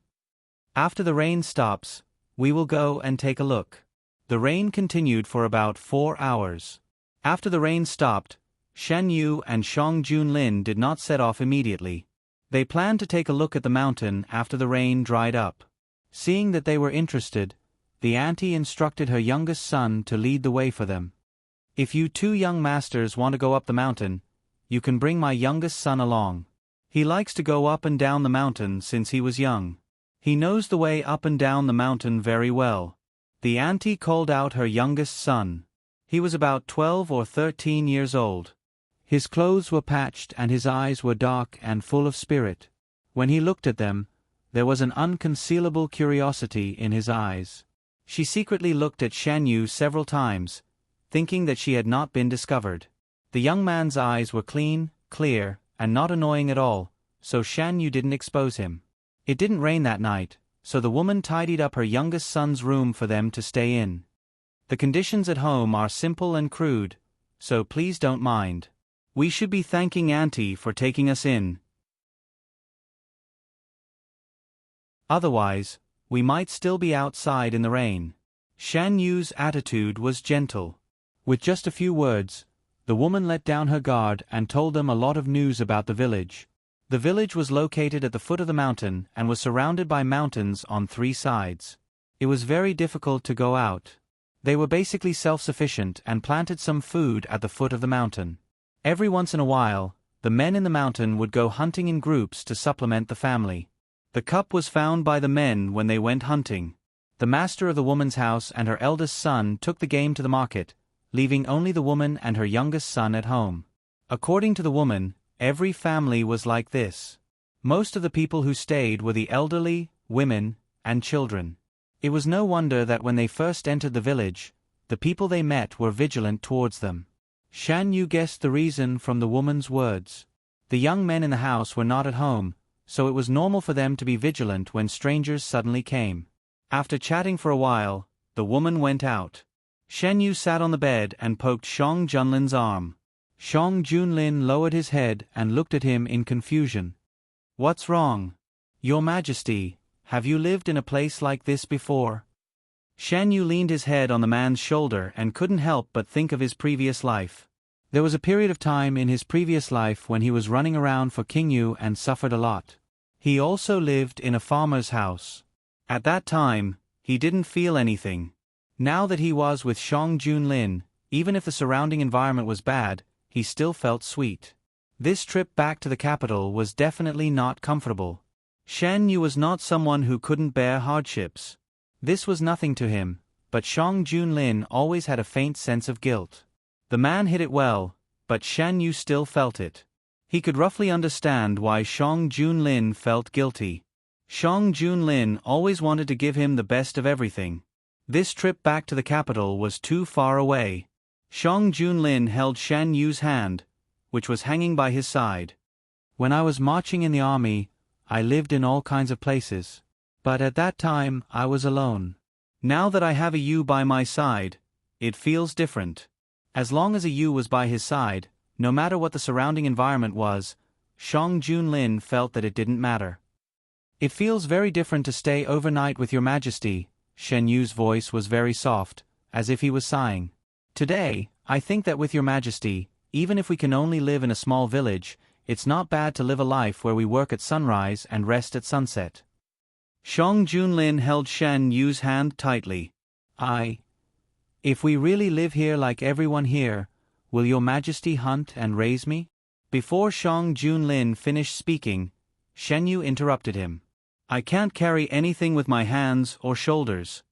After the rain stops, we will go and take a look." The rain continued for about 4 hours. After the rain stopped, Shan Yu and Shang Junlin did not set off immediately. They planned to take a look at the mountain after the rain dried up. Seeing that they were interested, the auntie instructed her youngest son to lead the way for them. "If you two young masters want to go up the mountain, you can bring my youngest son along. He likes to go up and down the mountain since he was young. He knows the way up and down the mountain very well." The auntie called out her youngest son. He was about 12 or 13 years old. His clothes were patched and his eyes were dark and full of spirit. When he looked at them, there was an unconcealable curiosity in his eyes. She secretly looked at Shan Yu several times, thinking that she had not been discovered. The young man's eyes were clean, clear, and not annoying at all, so Shan Yu didn't expose him. It didn't rain that night, so the woman tidied up her youngest son's room for them to stay in. The conditions at home are simple and crude, so please don't mind. We should be thanking Auntie for taking us in. Otherwise, we might still be outside in the rain. Shan Yu's attitude was gentle. With just a few words, the woman let down her guard and told them a lot of news about the village. The village was located at the foot of the mountain and was surrounded by mountains on 3 sides. It was very difficult to go out. They were basically self-sufficient and planted some food at the foot of the mountain. Every once in a while, the men in the mountain would go hunting in groups to supplement the family. The cup was found by the men when they went hunting. The master of the woman's house and her eldest son took the game to the market, leaving only the woman and her youngest son at home. According to the woman, every family was like this. Most of the people who stayed were the elderly, women, and children. It was no wonder that when they first entered the village, the people they met were vigilant towards them. Shan Yu guessed the reason from the woman's words. The young men in the house were not at home, so it was normal for them to be vigilant when strangers suddenly came. After chatting for a while, the woman went out. Shan Yu sat on the bed and poked Shang Junlin's arm. Shang Junlin lowered his head and looked at him in confusion. "What's wrong? Your Majesty, have you lived in a place like this before?" Shan Yu leaned his head on the man's shoulder and couldn't help but think of his previous life. There was a period of time in his previous life when he was running around for King Yu and suffered a lot. He also lived in a farmer's house. At that time, he didn't feel anything. Now that he was with Shang Junlin, even if the surrounding environment was bad, he still felt sweet. This trip back to the capital was definitely not comfortable. Shan Yu was not someone who couldn't bear hardships. This was nothing to him, but Shang Junlin always had a faint sense of guilt. The man hid it well, but Shan Yu still felt it. He could roughly understand why Shang Junlin felt guilty. Shang Junlin always wanted to give him the best of everything. This trip back to the capital was too far away. Shang Junlin held Shan Yu's hand, which was hanging by his side. "When I was marching in the army, I lived in all kinds of places. But at that time, I was alone. Now that I have a Yu by my side, it feels different." As long as a Yu was by his side, no matter what the surrounding environment was, Shang Junlin felt that it didn't matter. "It feels very different to stay overnight with your Majesty." Shan Yu's voice was very soft, as if he was sighing. "Today, I think that with your Majesty, even if we can only live in a small village, it's not bad to live a life where we work at sunrise and rest at sunset." Shang Junlin held Shan Yu's hand tightly. If we really live here like everyone here, will your Majesty hunt and raise me?" Before Shang Junlin finished speaking, Shan Yu interrupted him. "I can't carry anything with my hands or shoulders.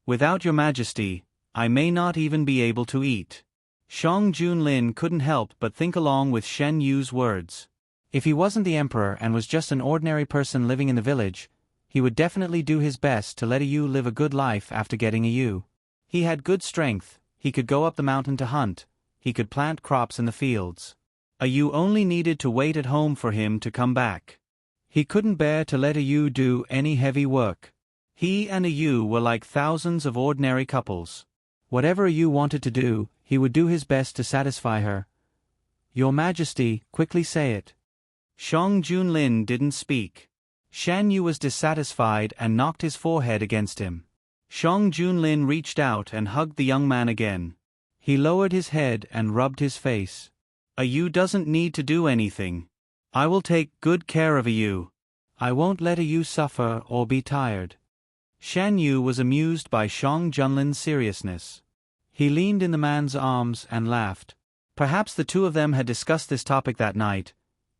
Without your Majesty, I may not even be able to eat." Shang Junlin couldn't help but think along with Shan Yu's words. If he wasn't the emperor and was just an ordinary person living in the village, he would definitely do his best to let a Yu live a good life after getting a Yu. He had good strength, he could go up the mountain to hunt, he could plant crops in the fields. A Yu only needed to wait at home for him to come back. He couldn't bear to let a Yu do any heavy work. He and a Yu were like thousands of ordinary couples. Whatever a Yu wanted to do, he would do his best to satisfy her. "Your Majesty, quickly say it." Shang Junlin didn't speak. Shan Yu was dissatisfied and knocked his forehead against him. Shang Junlin reached out and hugged the young man again. He lowered his head and rubbed his face. You doesn't need to do anything. I will take good care of you. I won't let you suffer or be tired. Shan Yu was amused by Shang Junlin's seriousness. He leaned in the man's arms and laughed. Perhaps the two of them had discussed this topic that night.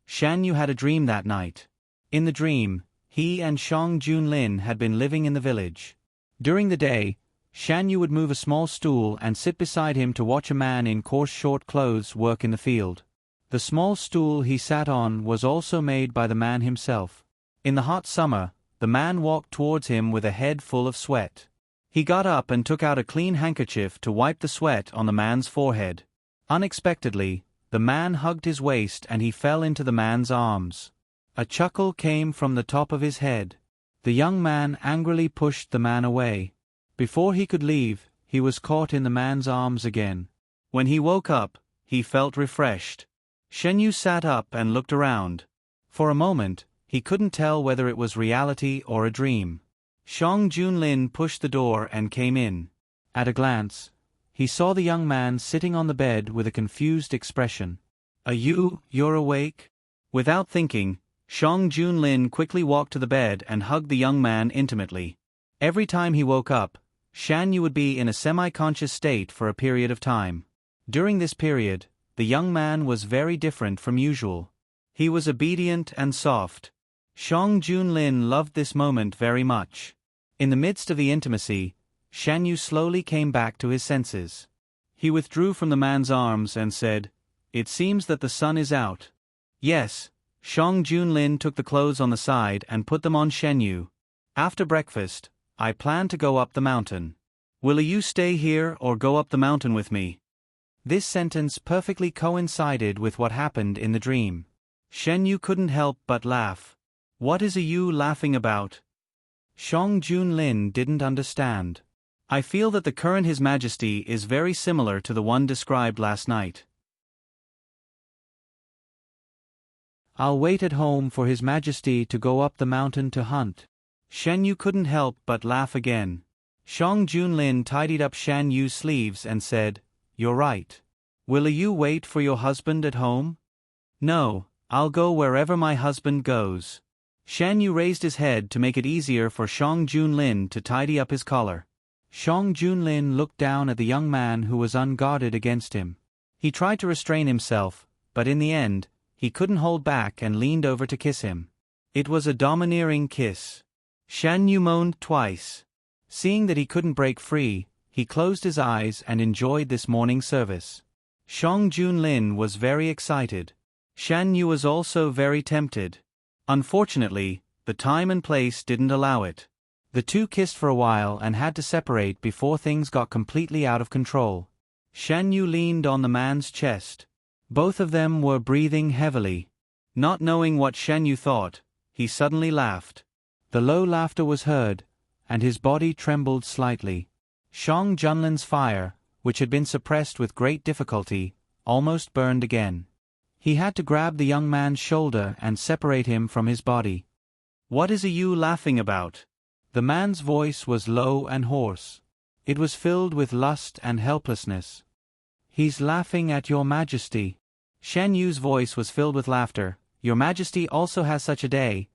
Shan Yu had a dream that night. In the dream, he and Shang Junlin had been living in the village. During the day, Shan Yu would move a small stool and sit beside him to watch a man in coarse short clothes work in the field. The small stool he sat on was also made by the man himself. In the hot summer, the man walked towards him with a head full of sweat. He got up and took out a clean handkerchief to wipe the sweat on the man's forehead. Unexpectedly, the man hugged his waist and he fell into the man's arms. A chuckle came from the top of his head. The young man angrily pushed the man away. Before he could leave, he was caught in the man's arms again. When he woke up, he felt refreshed. Shen Yu sat up and looked around. For a moment, he couldn't tell whether it was reality or a dream. Shang Junlin pushed the door and came in. At a glance, he saw the young man sitting on the bed with a confused expression. You're awake? Without thinking, Shang Junlin quickly walked to the bed and hugged the young man intimately. Every time he woke up, Shan Yu would be in a semi-conscious state for a period of time. During this period, the young man was very different from usual. He was obedient and soft. Shang Junlin loved this moment very much. In the midst of the intimacy, Shan Yu slowly came back to his senses. He withdrew from the man's arms and said, "It seems that the sun is out." Yes, Shang Junlin took the clothes on the side and put them on Shen Yu. After breakfast, I plan to go up the mountain. Will you stay here or go up the mountain with me? This sentence perfectly coincided with what happened in the dream. Shen Yu couldn't help but laugh. What is you laughing about? Shang Junlin didn't understand. I feel that the current His Majesty is very similar to the one described last night. I'll wait at home for His Majesty to go up the mountain to hunt. Shen Yu couldn't help but laugh again. Shang Junlin tidied up Shan Yu's sleeves and said, "You're right. Will you wait for your husband at home?" "No, I'll go wherever my husband goes." Shan Yu raised his head to make it easier for Shang Junlin to tidy up his collar. Shang Junlin looked down at the young man who was unguarded against him. He tried to restrain himself, but in the end, he couldn't hold back and leaned over to kiss him. It was a domineering kiss. Shan Yu moaned twice. Seeing that he couldn't break free, he closed his eyes and enjoyed this morning service. Shang Junlin was very excited. Shan Yu was also very tempted. Unfortunately, the time and place didn't allow it. The two kissed for a while and had to separate before things got completely out of control. Shan Yu leaned on the man's chest. Both of them were breathing heavily. Not knowing what Shan Yu thought, he suddenly laughed. The low laughter was heard, and his body trembled slightly. Shang Junlin's fire, which had been suppressed with great difficulty, almost burned again. He had to grab the young man's shoulder and separate him from his body. "What is you laughing about?" The man's voice was low and hoarse. It was filled with lust and helplessness. "He's laughing at Your Majesty." Shan Yu's voice was filled with laughter. "Your Majesty also has such a day."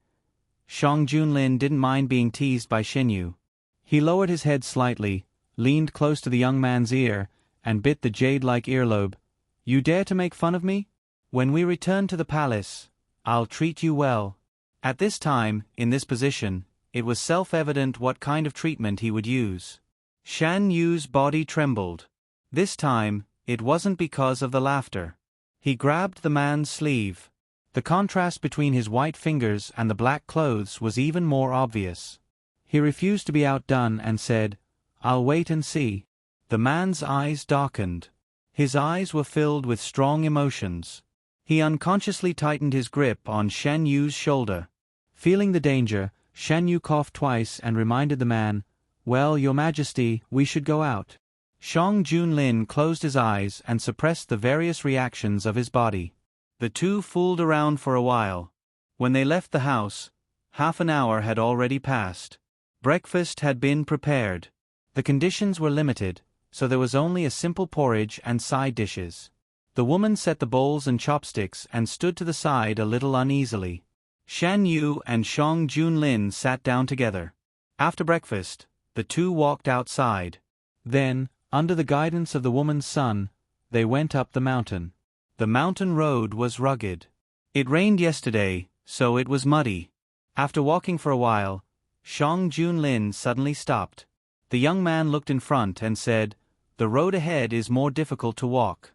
Shang Junlin didn't mind being teased by Shen Yu. He lowered his head slightly, leaned close to the young man's ear, and bit the jade-like earlobe. "You dare to make fun of me? When we return to the palace, I'll treat you well." At this time, in this position, it was self-evident what kind of treatment he would use. Shan Yu's body trembled. This time, it wasn't because of the laughter. He grabbed the man's sleeve. The contrast between his white fingers and the black clothes was even more obvious. He refused to be outdone and said, "I'll wait and see." The man's eyes darkened. His eyes were filled with strong emotions. He unconsciously tightened his grip on Shan Yu's shoulder. Feeling the danger, Shan Yu coughed twice and reminded the man, "Well, Your Majesty, we should go out." Shang Junlin closed his eyes and suppressed the various reactions of his body. The two fooled around for a while. When they left the house, Half an hour had already passed. Breakfast had been prepared. The conditions were limited, so there was only a simple porridge and side dishes. The woman set the bowls and chopsticks and stood to the side a little uneasily. Shan Yu and Shang Junlin sat down together. After breakfast, the two walked outside. Then, under the guidance of the woman's son, they went up the mountain. The mountain road was rugged. It rained yesterday, so it was muddy. After walking for a while, Shang Junlin suddenly stopped. The young man looked in front and said, "The road ahead is more difficult to walk."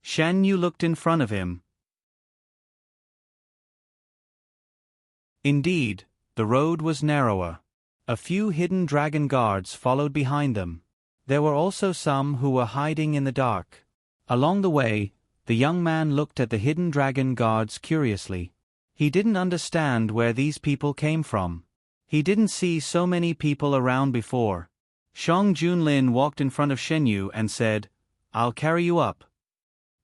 Shan Yu looked in front of him. Indeed, the road was narrower. A few hidden dragon guards followed behind them. There were also some who were hiding in the dark. Along the way, the young man looked at the hidden dragon guards curiously. He didn't understand where these people came from. He didn't see so many people around before. Shang Junlin walked in front of Shen Yu and said, "I'll carry you up."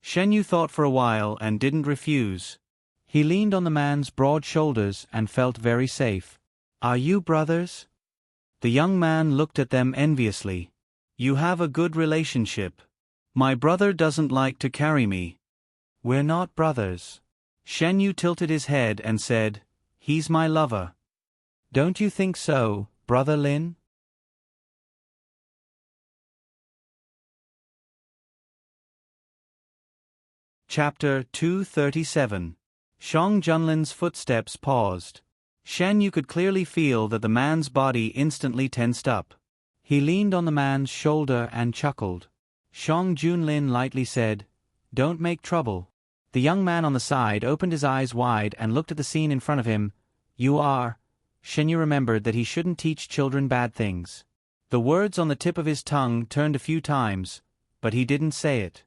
Shen Yu thought for a while and didn't refuse. He leaned on the man's broad shoulders and felt very safe. "Are you brothers?" The young man looked at them enviously. "You have a good relationship. My brother doesn't like to carry me." "We're not brothers." Shen Yu tilted his head and said, "He's my lover." "Don't you think so, Brother Lin?" Chapter 237. Shang Junlin's footsteps paused. Shan Yu could clearly feel that the man's body instantly tensed up. He leaned on the man's shoulder and chuckled. Shang Junlin lightly said, "Don't make trouble." The young man on the side opened his eyes wide and looked at the scene in front of him. "You are—" Shen Yu remembered that he shouldn't teach children bad things. The words on the tip of his tongue turned a few times, but he didn't say it.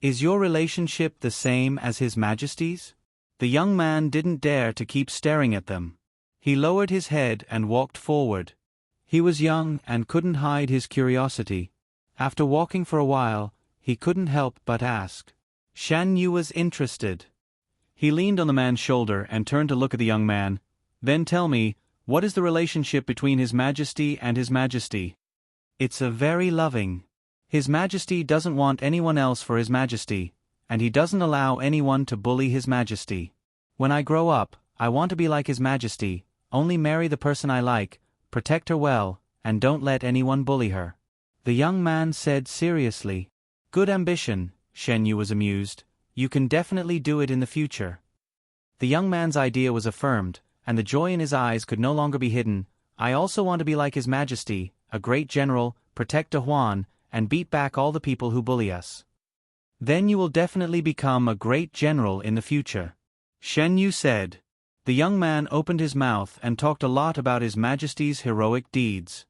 "Is your relationship the same as His Majesty's?" The young man didn't dare to keep staring at them. He lowered his head and walked forward. He was young and couldn't hide his curiosity. After walking for a while, he couldn't help but ask. Shan Yu was interested. He leaned on the man's shoulder and turned to look at the young man. "Then tell me, what is the relationship between His Majesty and His Majesty?" "It's a very loving. His Majesty doesn't want anyone else for His Majesty, and he doesn't allow anyone to bully His Majesty. When I grow up, I want to be like His Majesty, only marry the person I like, protect her well, and don't let anyone bully her." The young man said seriously. "Good ambition," Shen Yu was amused. "You can definitely do it in the future." The young man's idea was affirmed, and the joy in his eyes could no longer be hidden. "I also want to be like His Majesty, a great general, protect De Huan, and beat back all the people who bully us." "Then you will definitely become a great general in the future," Shen Yu said. The young man opened his mouth and talked a lot about His Majesty's heroic deeds.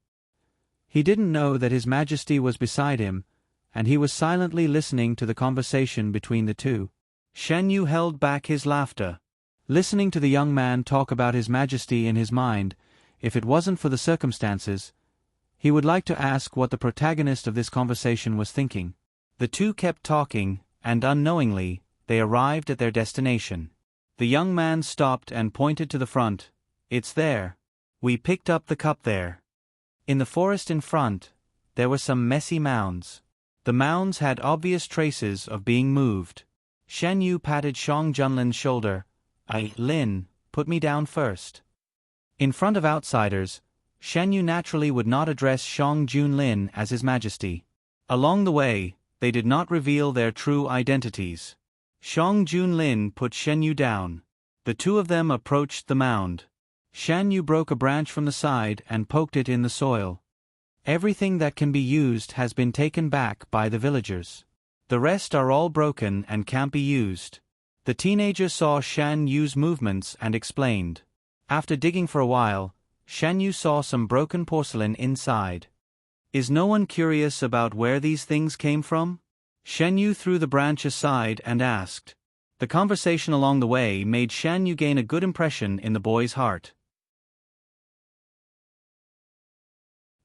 He didn't know that His Majesty was beside him, and he was silently listening to the conversation between the two. Shen Yu held back his laughter. Listening to the young man talk about His Majesty in his mind, if it wasn't for the circumstances, he would like to ask what the protagonist of this conversation was thinking. The two kept talking, and unknowingly, they arrived at their destination. The young man stopped and pointed to the front. "It's there. We picked up the cup there." In the forest in front, there were some messy mounds. The mounds had obvious traces of being moved. Shan Yu patted Shang Junlin's shoulder. Lin, put me down first." In front of outsiders, Shan Yu naturally would not address Shang Junlin as His Majesty. Along the way, they did not reveal their true identities. Shang Junlin put Shen Yu down. The two of them approached the mound. Shan Yu broke a branch from the side and poked it in the soil. "Everything that can be used has been taken back by the villagers. The rest are all broken and can't be used." The teenager saw Shan Yu's movements and explained. After digging for a while, Shan Yu saw some broken porcelain inside. "Is no one curious about where these things came from?" Shan Yu threw the branch aside and asked. The conversation along the way made Shan Yu gain a good impression in the boy's heart.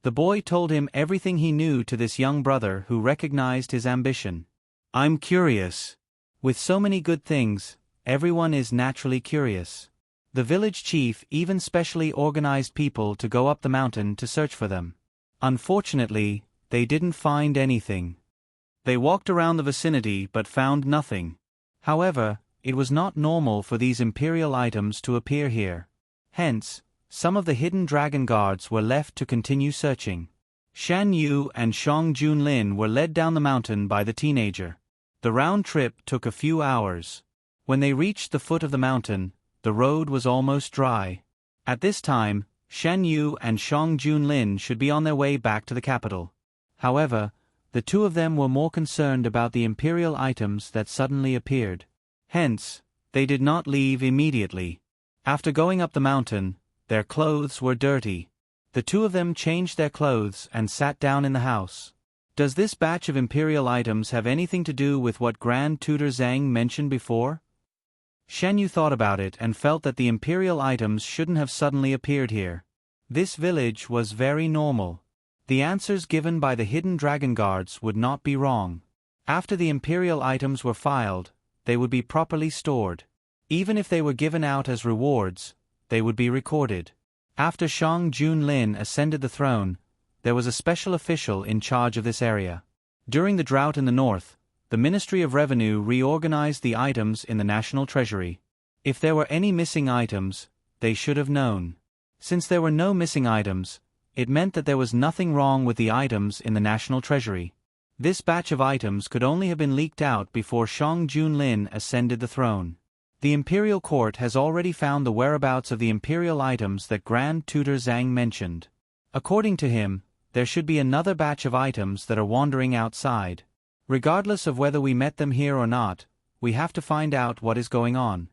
The boy told him everything he knew to this young brother who recognized his ambition. "I'm curious." With so many good things, everyone is naturally curious. The village chief even specially organized people to go up the mountain to search for them. Unfortunately, they didn't find anything. They walked around the vicinity but found nothing. However, it was not normal for these imperial items to appear here. Hence, some of the hidden dragon guards were left to continue searching. Shan Yu and Shang Junlin were led down the mountain by the teenager. The round trip took a few hours. When they reached the foot of the mountain, the road was almost dry. At this time, Shan Yu and Shang Junlin should be on their way back to the capital. However, the two of them were more concerned about the imperial items that suddenly appeared. Hence, they did not leave immediately. After going up the mountain, their clothes were dirty. The two of them changed their clothes and sat down in the house. Does this batch of imperial items have anything to do with what Grand Tutor Zhang mentioned before? Shan Yu thought about it and felt that the imperial items shouldn't have suddenly appeared here. This village was very normal. The answers given by the hidden dragon guards would not be wrong. After the imperial items were filed, they would be properly stored. Even if they were given out as rewards, they would be recorded. After Shang Junlin ascended the throne, there was a special official in charge of this area. During the drought in the north, the Ministry of Revenue reorganized the items in the national treasury. If there were any missing items, they should have known. Since there were no missing items, it meant that there was nothing wrong with the items in the national treasury. This batch of items could only have been leaked out before Shang Junlin ascended the throne. The imperial court has already found the whereabouts of the imperial items that Grand Tutor Zhang mentioned. According to him, there should be another batch of items that are wandering outside. Regardless of whether we met them here or not, we have to find out what is going on.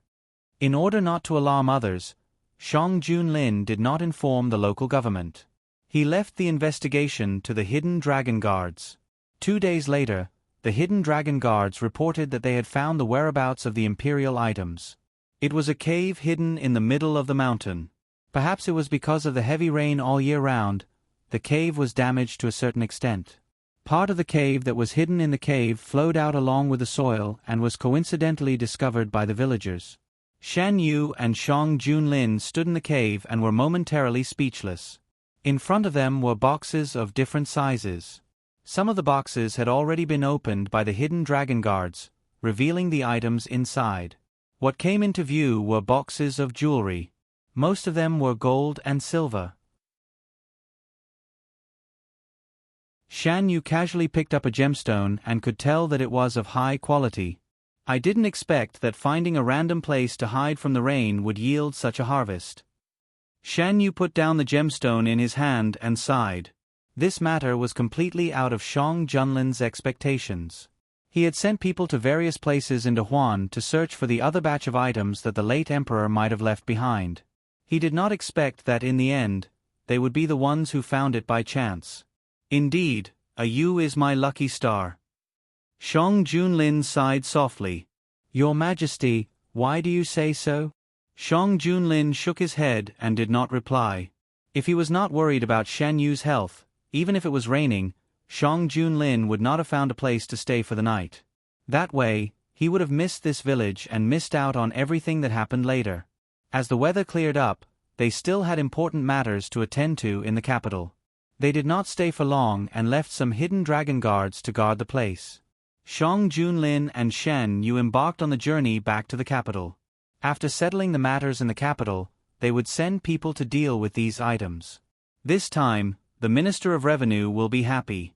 In order not to alarm others, Shang Junlin did not inform the local government. He left the investigation to the hidden dragon guards. 2 days later, the hidden dragon guards reported that they had found the whereabouts of the imperial items. It was a cave hidden in the middle of the mountain. Perhaps it was because of the heavy rain all year round, the cave was damaged to a certain extent. Part of the cave that was hidden in the cave flowed out along with the soil and was coincidentally discovered by the villagers. Shan Yu and Shang Junlin stood in the cave and were momentarily speechless. In front of them were boxes of different sizes. Some of the boxes had already been opened by the hidden dragon guards, revealing the items inside. What came into view were boxes of jewelry. Most of them were gold and silver. Shan Yu casually picked up a gemstone and could tell that it was of high quality. I didn't expect that finding a random place to hide from the rain would yield such a harvest. Shan Yu put down the gemstone in his hand and sighed. This matter was completely out of Shang Junlin's expectations. He had sent people to various places in Dahuan to search for the other batch of items that the late emperor might have left behind. He did not expect that in the end, they would be the ones who found it by chance. Indeed, a Yu is my lucky star. Shang Junlin sighed softly. Your Majesty, why do you say so? Shang Junlin shook his head and did not reply. If he was not worried about Shan Yu's health, even if it was raining, Shang Junlin would not have found a place to stay for the night. That way, he would have missed this village and missed out on everything that happened later. As the weather cleared up, they still had important matters to attend to in the capital. They did not stay for long and left some hidden dragon guards to guard the place. Shang Junlin and Shan Yu embarked on the journey back to the capital. After settling the matters in the capital, they would send people to deal with these items. This time, the Minister of Revenue will be happy.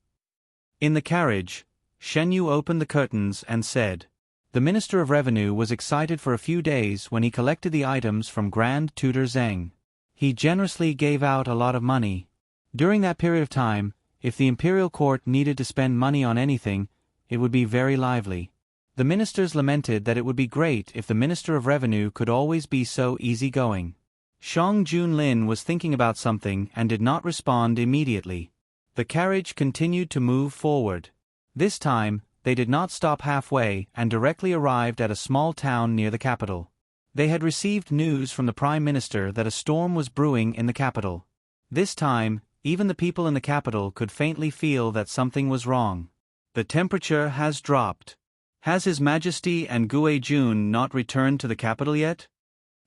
In the carriage, Shen Yu opened the curtains and said, "The Minister of Revenue was excited for a few days when he collected the items from Grand Tutor Zhang. He generously gave out a lot of money. During that period of time, if the imperial court needed to spend money on anything, it would be very lively. The ministers lamented that it would be great if the Minister of Revenue could always be so easygoing." Shang Junlin was thinking about something and did not respond immediately. The carriage continued to move forward. This time, they did not stop halfway and directly arrived at a small town near the capital. They had received news from the Prime Minister that a storm was brewing in the capital. This time, even the people in the capital could faintly feel that something was wrong. The temperature has dropped. Has His Majesty and Gue Jun not returned to the capital yet?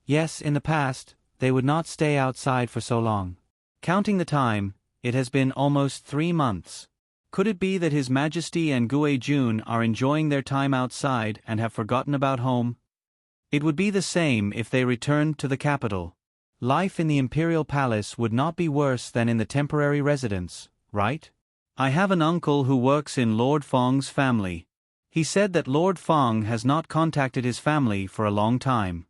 Yes, in the past, they would not stay outside for so long. Counting the time, it has been almost 3 months. Could it be that His Majesty and Gui Jun are enjoying their time outside and have forgotten about home? It would be the same if they returned to the capital. Life in the imperial palace would not be worse than in the temporary residence, right? I have an uncle who works in Lord Feng's family. He said that Lord Feng has not contacted his family for a long time.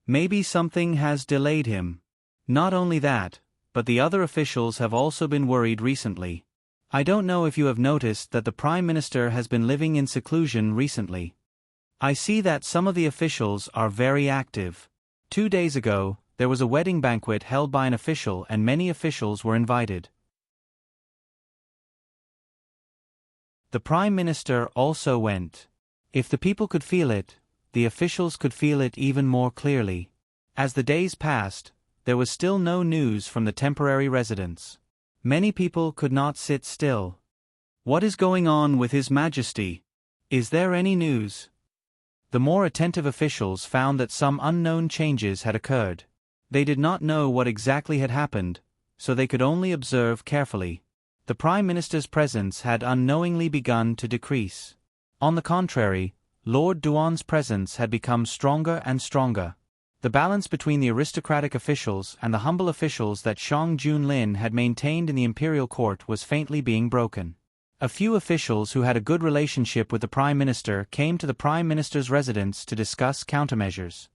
Maybe something has delayed him. Not only that, but the other officials have also been worried recently. I don't know if you have noticed that the Prime Minister has been living in seclusion recently. I see that some of the officials are very active. 2 days ago, there was a wedding banquet held by an official and many officials were invited. The Prime Minister also went. If the people could feel it, the officials could feel it even more clearly. As the days passed, there was still no news from the temporary residence. Many people could not sit still. What is going on with His Majesty? Is there any news? The more attentive officials found that some unknown changes had occurred. They did not know what exactly had happened, so they could only observe carefully. The Prime Minister's presence had unknowingly begun to decrease. On the contrary, Lord Duan's presence had become stronger and stronger. The balance between the aristocratic officials and the humble officials that Shang Junlin had maintained in the imperial court was faintly being broken. A few officials who had a good relationship with the Prime Minister came to the Prime Minister's residence to discuss countermeasures.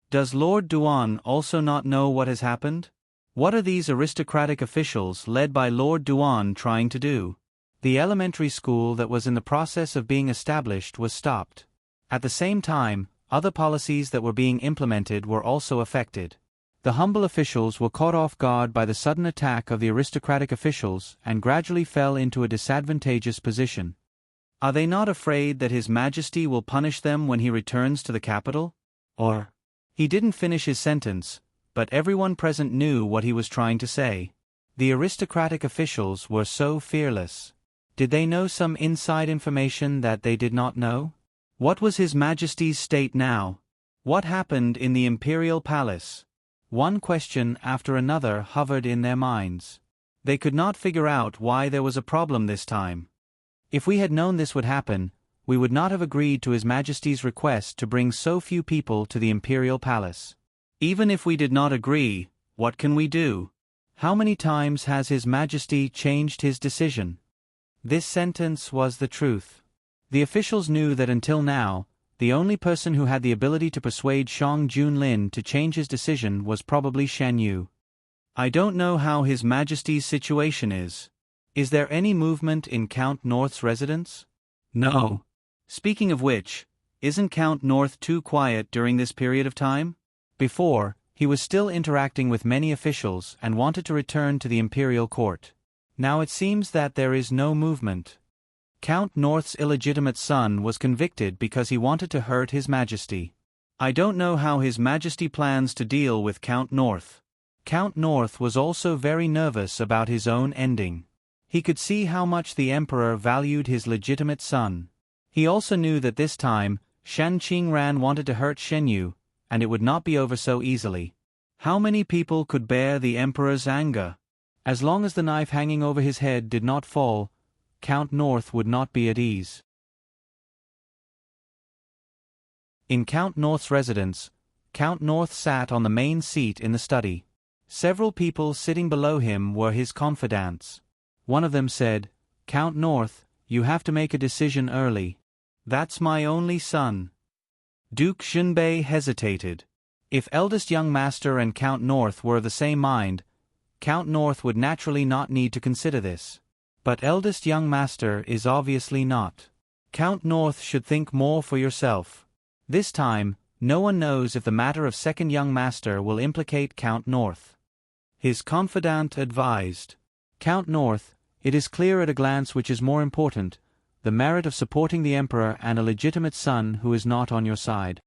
Does Lord Duan also not know what has happened? What are these aristocratic officials led by Lord Duan trying to do? The elementary school that was in the process of being established was stopped. At the same time, other policies that were being implemented were also affected. The humble officials were caught off guard by the sudden attack of the aristocratic officials and gradually fell into a disadvantageous position. Are they not afraid that His Majesty will punish them when he returns to the capital? Or? He didn't finish his sentence, but everyone present knew what he was trying to say. The aristocratic officials were so fearless. Did they know some inside information that they did not know? What was His Majesty's state now? What happened in the imperial palace? One question after another hovered in their minds. They could not figure out why there was a problem this time. If we had known this would happen, we would not have agreed to His Majesty's request to bring so few people to the imperial palace. Even if we did not agree, what can we do? How many times has His Majesty changed his decision? This sentence was the truth. The officials knew that until now, the only person who had the ability to persuade Shang Junlin to change his decision was probably Shan Yu. I don't know how His Majesty's situation is. Is there any movement in Count North's residence? No. Speaking of which, isn't Count North too quiet during this period of time? Before, he was still interacting with many officials and wanted to return to the imperial court. Now it seems that there is no movement. Count North's illegitimate son was convicted because he wanted to hurt His Majesty. I don't know how His Majesty plans to deal with Count North. Count North was also very nervous about his own ending. He could see how much the Emperor valued his legitimate son. He also knew that this time, Shan Qingran wanted to hurt Shen Yu, and it would not be over so easily. How many people could bear the Emperor's anger? As long as the knife hanging over his head did not fall, Count North would not be at ease. In Count North's residence, Count North sat on the main seat in the study. Several people sitting below him were his confidants. One of them said, "Count North, you have to make a decision early." "That's my only son." Duke Xunbei hesitated. If eldest young master and Count North were of the same mind, Count North would naturally not need to consider this. But eldest young master is obviously not. Count North should think more for yourself. This time, no one knows if the matter of second young master will implicate Count North. His confidant advised, "Count North, it is clear at a glance which is more important, the merit of supporting the Emperor and a legitimate son who is not on your side."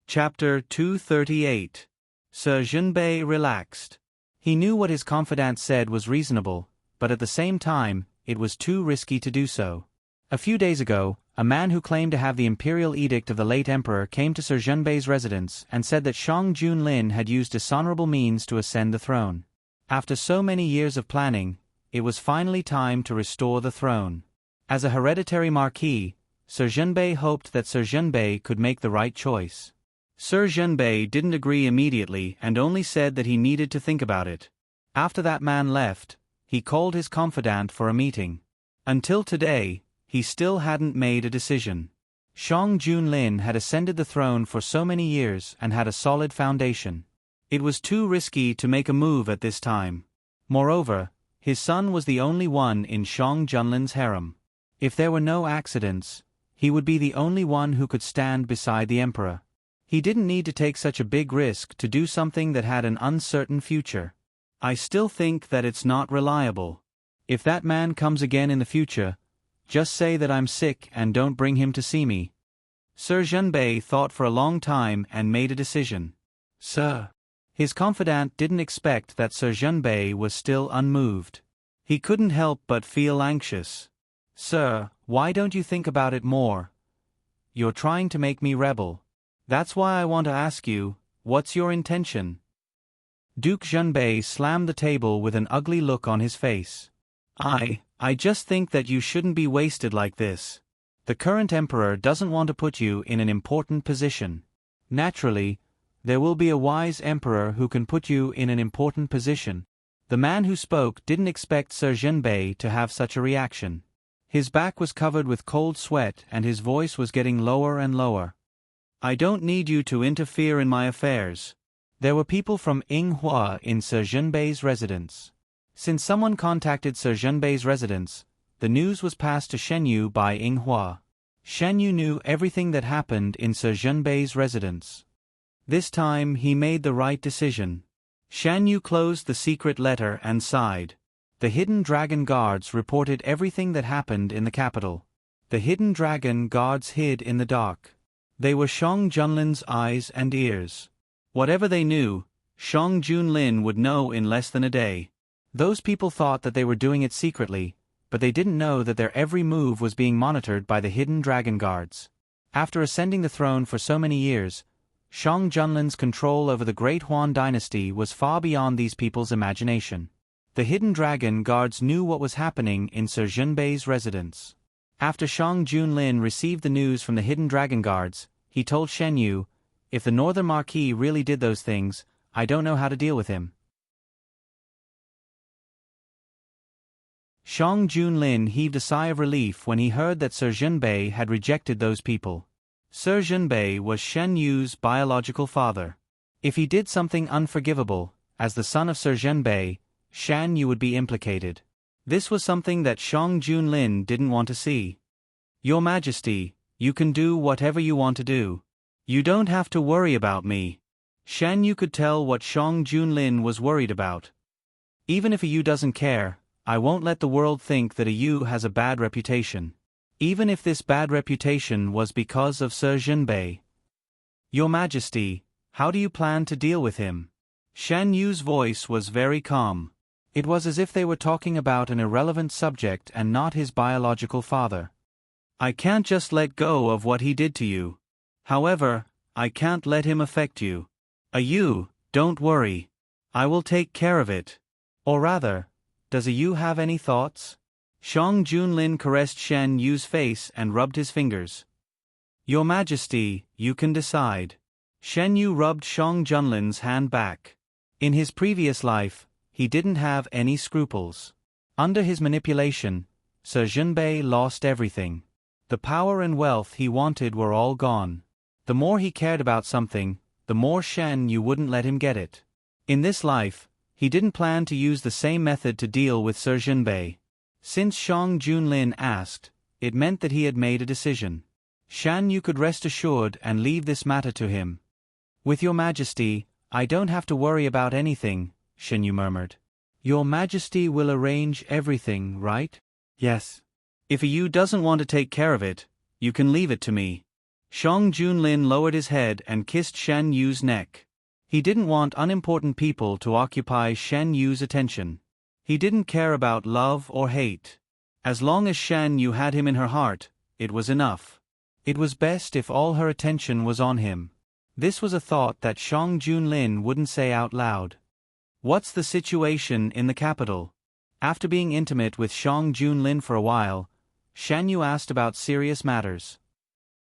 Chapter 238. Sir Junbei relaxed. He knew what his confidant said was reasonable, but at the same time, it was too risky to do so. A few days ago, a man who claimed to have the imperial edict of the late emperor came to Sir Zhenbei's residence and said that Shang Junlin had used dishonorable means to ascend the throne. After so many years of planning, it was finally time to restore the throne. As a hereditary marquis, Sir Zhenbei hoped that Sir Zhenbei could make the right choice. Sir Zhenbei didn't agree immediately and only said that he needed to think about it. After that man left, he called his confidant for a meeting. Until today, he still hadn't made a decision. Shang Junlin had ascended the throne for so many years and had a solid foundation. It was too risky to make a move at this time. Moreover, his son was the only one in Shang Junlin's harem. If there were no accidents, he would be the only one who could stand beside the emperor. He didn't need to take such a big risk to do something that had an uncertain future. I still think that it's not reliable. If that man comes again in the future, just say that I'm sick and don't bring him to see me. Sir Zhenbei thought for a long time and made a decision. Sir. His confidant didn't expect that Sir Zhenbei was still unmoved. He couldn't help but feel anxious. Sir, why don't you think about it more? You're trying to make me rebel. That's why I want to ask you, what's your intention? Duke Zhenbei slammed the table with an ugly look on his face. I just think that you shouldn't be wasted like this. The current emperor doesn't want to put you in an important position. Naturally, there will be a wise emperor who can put you in an important position. The man who spoke didn't expect Sir Zhenbei to have such a reaction. His back was covered with cold sweat and his voice was getting lower and lower. I don't need you to interfere in my affairs. There were people from Yinghua in Sir Zhenbei's residence. Since someone contacted Sir Zhenbei's residence, the news was passed to Shen Yu by Yinghua. Shen Yu knew everything that happened in Sir Zhenbei's residence. This time he made the right decision. Shen Yu closed the secret letter and sighed. The hidden dragon guards reported everything that happened in the capital. The hidden dragon guards hid in the dark. They were Shang Junlin's eyes and ears. Whatever they knew, Shang Junlin would know in less than a day. Those people thought that they were doing it secretly, but they didn't know that their every move was being monitored by the hidden dragon guards. After ascending the throne for so many years, Shang Junlin's control over the Great Huan dynasty was far beyond these people's imagination. The hidden dragon guards knew what was happening in Sir Zhenbei's residence. After Shang Junlin received the news from the hidden dragon guards, he told Shen Yu, "If the Northern Marquis really did those things, I don't know how to deal with him." Shang Junlin heaved a sigh of relief when he heard that Sir Zhenbei had rejected those people. Sir Zhenbei was Shen Yu's biological father. If he did something unforgivable, as the son of Sir Zhenbei, Shan Yu would be implicated. This was something that Shang Junlin didn't want to see. "Your Majesty, you can do whatever you want to do. You don't have to worry about me." Shan Yu could tell what Shang Junlin was worried about. "Even if a Yu doesn't care, I won't let the world think that a Yu has a bad reputation. Even if this bad reputation was because of Sir Zhenbei. Your Majesty, how do you plan to deal with him?" Shan Yu's voice was very calm. It was as if they were talking about an irrelevant subject and not his biological father. "I can't just let go of what he did to you. However, I can't let him affect you. A Yu, don't worry. I will take care of it. Or rather, does a Yu have any thoughts?" Shang Junlin caressed Shen Yu's face and rubbed his fingers. "Your Majesty, you can decide." Shen Yu rubbed Shang Junlin's hand back. In his previous life, he didn't have any scruples. Under his manipulation, Sir Zhenbei lost everything. The power and wealth he wanted were all gone. The more he cared about something, the more Shen Yu wouldn't let him get it. In this life, he didn't plan to use the same method to deal with Sir Zhenbei. Since Shang Junlin asked, it meant that he had made a decision. Shan Yu could rest assured and leave this matter to him. "With your Majesty, I don't have to worry about anything," Shen Yu murmured. "Your Majesty will arrange everything, right?" "Yes." "If a Yu doesn't want to take care of it, you can leave it to me." Shang Junlin lowered his head and kissed Shen Yu's neck. He didn't want unimportant people to occupy Shen Yu's attention. He didn't care about love or hate. As long as Shan Yu had him in her heart, it was enough. It was best if all her attention was on him. This was a thought that Shang Junlin wouldn't say out loud. What's the situation in the capital? After being intimate with Shang Junlin for a while, Shan Yu asked about serious matters.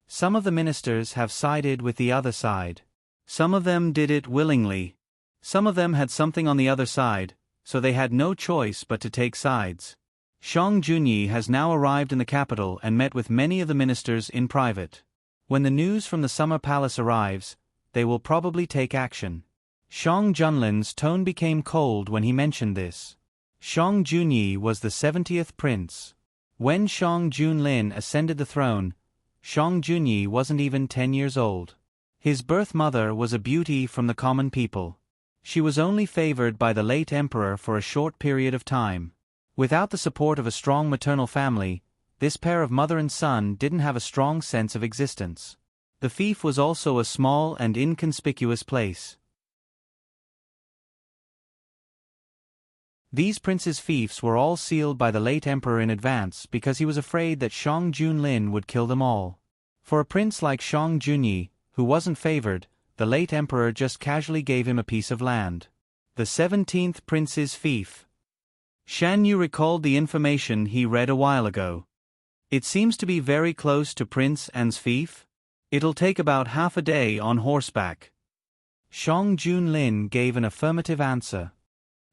Some of the ministers have sided with the other side. Some of them did it willingly. Some of them had something on the other side, so they had no choice but to take sides. Shang Junyi has now arrived in the capital and met with many of the ministers in private. When the news from the Summer Palace arrives, they will probably take action. Shang Junlin's tone became cold when he mentioned this. Shang Junyi was the 70th prince. When Shang Junlin ascended the throne, Shang Junyi wasn't even 10 years old. His birth mother was a beauty from the common people. She was only favored by the late emperor for a short period of time. Without the support of a strong maternal family, this pair of mother and son didn't have a strong sense of existence. The fief was also a small and inconspicuous place. These princes' fiefs were all sealed by the late emperor in advance because he was afraid that Shang Junlin would kill them all. For a prince like Shang Junyi, who wasn't favored, the late emperor just casually gave him a piece of land. The 17th prince's fief. Shan Yu recalled the information he read a while ago. It seems to be very close to Prince An's fief. It'll take about half a day on horseback. Shang Junlin gave an affirmative answer.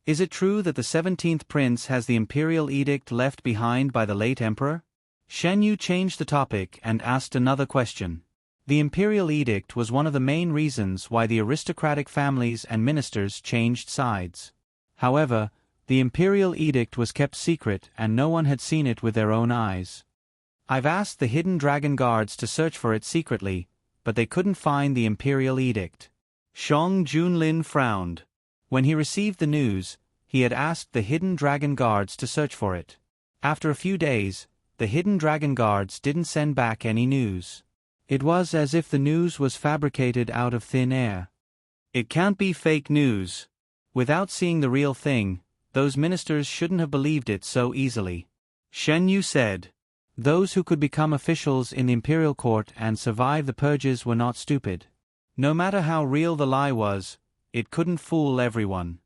Is it true that the 17th prince has the imperial edict left behind by the late emperor? Shan Yu changed the topic and asked another question. The imperial edict was one of the main reasons why the aristocratic families and ministers changed sides. However, the imperial edict was kept secret and no one had seen it with their own eyes. I've asked the hidden dragon guards to search for it secretly, but they couldn't find the imperial edict. Shang Junlin frowned. When he received the news, he had asked the hidden dragon guards to search for it. After a few days, the hidden dragon guards didn't send back any news. It was as if the news was fabricated out of thin air. It can't be fake news. Without seeing the real thing, those ministers shouldn't have believed it so easily. Shen Yu said. Those who could become officials in the imperial court and survive the purges were not stupid. No matter how real the lie was, it couldn't fool everyone.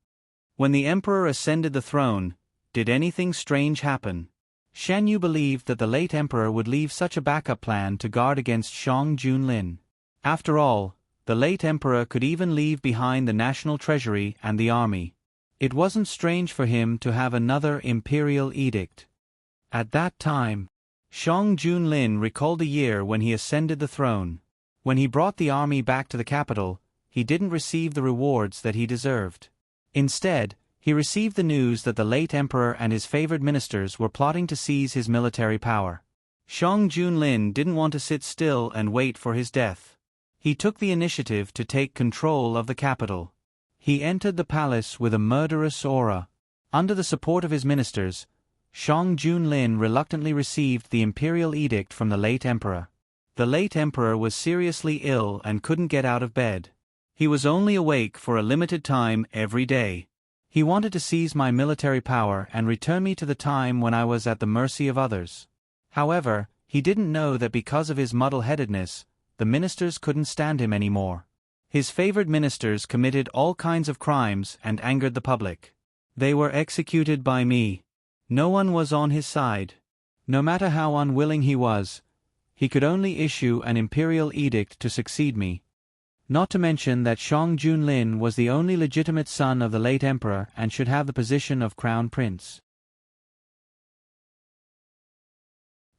When the emperor ascended the throne, did anything strange happen? Shan Yu believed that the late emperor would leave such a backup plan to guard against Shang Junlin. After all, the late emperor could even leave behind the national treasury and the army. It wasn't strange for him to have another imperial edict. At that time, Shang Junlin recalled a year when he ascended the throne. When he brought the army back to the capital, he didn't receive the rewards that he deserved. Instead, he received the news that the late emperor and his favored ministers were plotting to seize his military power. Shang Junlin didn't want to sit still and wait for his death. He took the initiative to take control of the capital. He entered the palace with a murderous aura. Under the support of his ministers, Shang Junlin reluctantly received the imperial edict from the late emperor. The late emperor was seriously ill and couldn't get out of bed. He was only awake for a limited time every day. He wanted to seize my military power and return me to the time when I was at the mercy of others. However, he didn't know that because of his muddle-headedness, the ministers couldn't stand him anymore. His favored ministers committed all kinds of crimes and angered the public. They were executed by me. No one was on his side. No matter how unwilling he was, he could only issue an imperial edict to succeed me. Not to mention that Shang Junlin was the only legitimate son of the late emperor and should have the position of crown prince.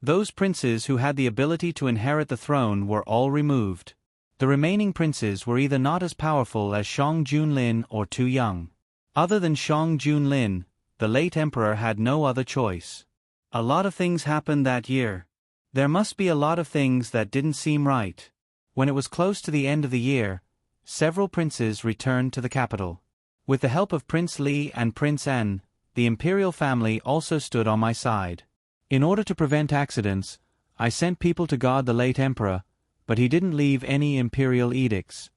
Those princes who had the ability to inherit the throne were all removed. The remaining princes were either not as powerful as Shang Junlin or too young. Other than Shang Junlin, the late emperor had no other choice. A lot of things happened that year. There must be a lot of things that didn't seem right. When it was close to the end of the year, several princes returned to the capital. With the help of Prince Li and Prince An, the imperial family also stood on my side. In order to prevent accidents, I sent people to guard the late emperor, but he didn't leave any imperial edicts.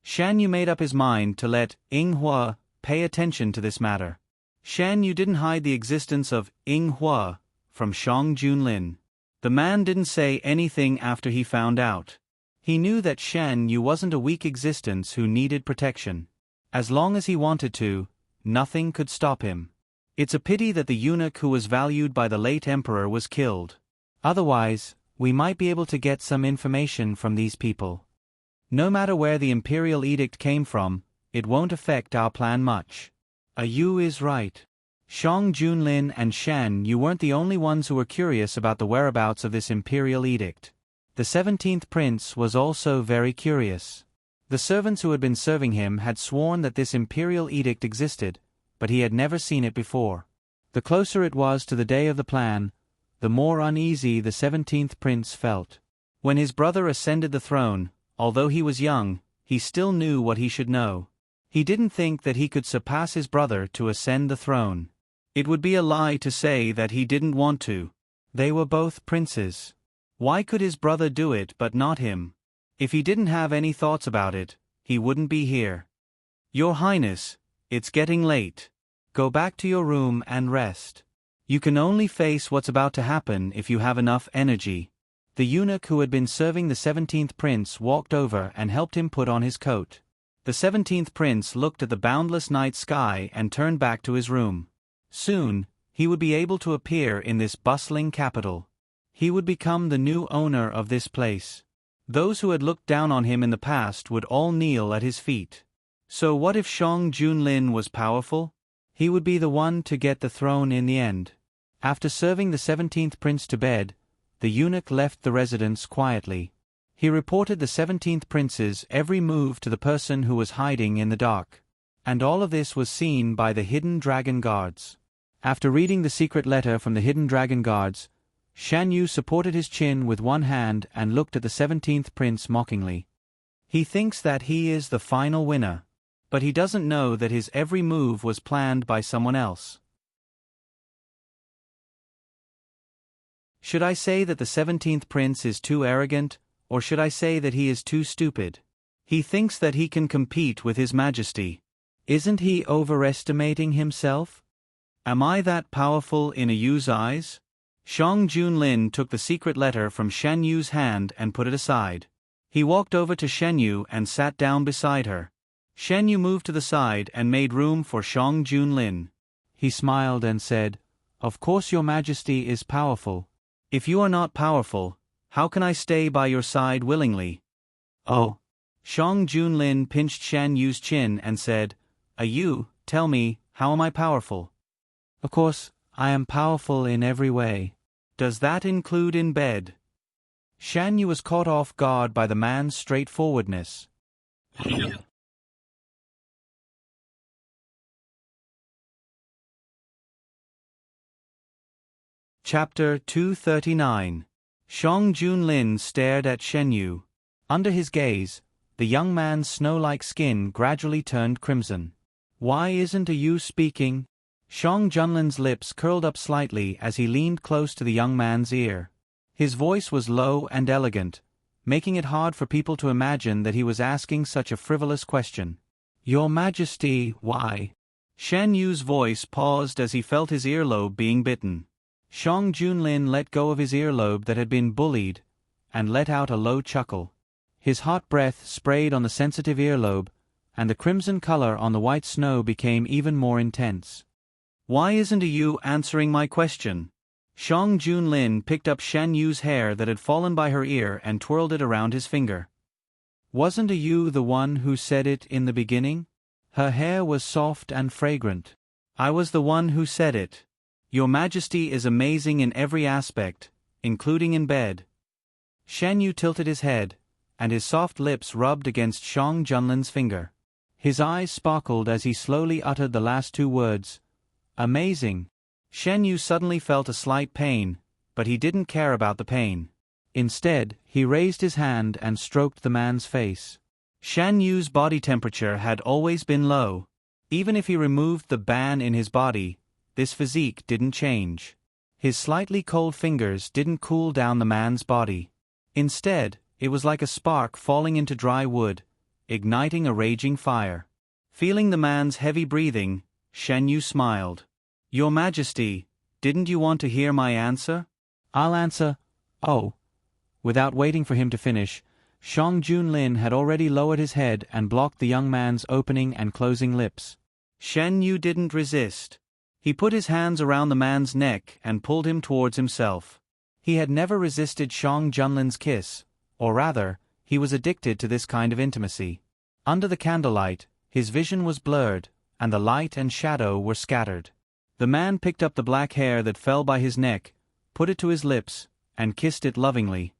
Shan Yu made up his mind to let Ying Hua pay attention to this matter. Shan Yu didn't hide the existence of Ying Hua from Shang Junlin. The man didn't say anything after he found out. He knew that Shan Yu wasn't a weak existence who needed protection. As long as he wanted to, nothing could stop him. It's a pity that the eunuch who was valued by the late emperor was killed. Otherwise, we might be able to get some information from these people. No matter where the imperial edict came from, it won't affect our plan much. Yu is right. Shang Junlin and Shan Yu weren't the only ones who were curious about the whereabouts of this imperial edict. The 17th prince was also very curious. The servants who had been serving him had sworn that this imperial edict existed, but he had never seen it before. The closer it was to the day of the plan, the more uneasy the 17th prince felt. When his brother ascended the throne, although he was young, he still knew what he should know. He didn't think that he could surpass his brother to ascend the throne. It would be a lie to say that he didn't want to. They were both princes. Why could his brother do it but not him? If he didn't have any thoughts about it, he wouldn't be here. Your Highness, it's getting late. Go back to your room and rest. You can only face what's about to happen if you have enough energy. The eunuch who had been serving the 17th prince walked over and helped him put on his coat. The 17th prince looked at the boundless night sky and turned back to his room. Soon, he would be able to appear in this bustling capital. He would become the new owner of this place. Those who had looked down on him in the past would all kneel at his feet. So what if Shang Junlin was powerful? He would be the one to get the throne in the end. After serving the 17th prince to bed, the eunuch left the residence quietly. He reported the 17th prince's every move to the person who was hiding in the dark. And all of this was seen by the hidden dragon guards. After reading the secret letter from the hidden dragon guards, Shan Yu supported his chin with one hand and looked at the 17th prince mockingly. He thinks that he is the final winner, but he doesn't know that his every move was planned by someone else. Should I say that the 17th prince is too arrogant, or should I say that he is too stupid? He thinks that he can compete with His Majesty. Isn't he overestimating himself? Am I that powerful in Yu's eyes? Shang Junlin took the secret letter from Shan Yu's hand and put it aside. He walked over to Shan Yu and sat down beside her. Shan Yu moved to the side and made room for Shang Junlin. He smiled and said, "Of course your Majesty is powerful. If you are not powerful, how can I stay by your side willingly?" "Oh." Shang Junlin pinched Shan Yu's chin and said, "Yu, tell me, how am I powerful?" "Of course, I am powerful in every way." "Does that include in bed?" Shan Yu was caught off guard by the man's straightforwardness. Chapter 239. Shang Junlin stared at Shan Yu. Under his gaze, the young man's snow-like skin gradually turned crimson. "Why isn't Yu speaking?" Shang Junlin's lips curled up slightly as he leaned close to the young man's ear. His voice was low and elegant, making it hard for people to imagine that he was asking such a frivolous question. "Your Majesty, why?" Shan Yu's voice paused as he felt his earlobe being bitten. Shang Junlin let go of his earlobe that had been bullied, and let out a low chuckle. His hot breath sprayed on the sensitive earlobe, and the crimson color on the white snow became even more intense. "Why isn't Yu answering my question?" Shang Junlin picked up Shan Yu's hair that had fallen by her ear and twirled it around his finger. "Wasn't Yu the one who said it in the beginning? Her hair was soft and fragrant. I was the one who said it. Your Majesty is amazing in every aspect, including in bed." Shan Yu tilted his head, and his soft lips rubbed against Shang Junlin's finger. His eyes sparkled as he slowly uttered the last two words. "Amazing." Shan Yu suddenly felt a slight pain, but he didn't care about the pain. Instead, he raised his hand and stroked the man's face. Shan Yu's body temperature had always been low. Even if he removed the ban in his body, this physique didn't change. His slightly cold fingers didn't cool down the man's body. Instead, it was like a spark falling into dry wood, igniting a raging fire. Feeling the man's heavy breathing, Shan Yu smiled. "Your Majesty, didn't you want to hear my answer? I'll answer. Oh. Without waiting for him to finish, Shang Junlin had already lowered his head and blocked the young man's opening and closing lips. Shen Yu didn't resist. He put his hands around the man's neck and pulled him towards himself. He had never resisted Shang Junlin's kiss, or rather, he was addicted to this kind of intimacy. Under the candlelight, his vision was blurred, and the light and shadow were scattered. The man picked up the black hair that fell by his neck, put it to his lips, and kissed it lovingly.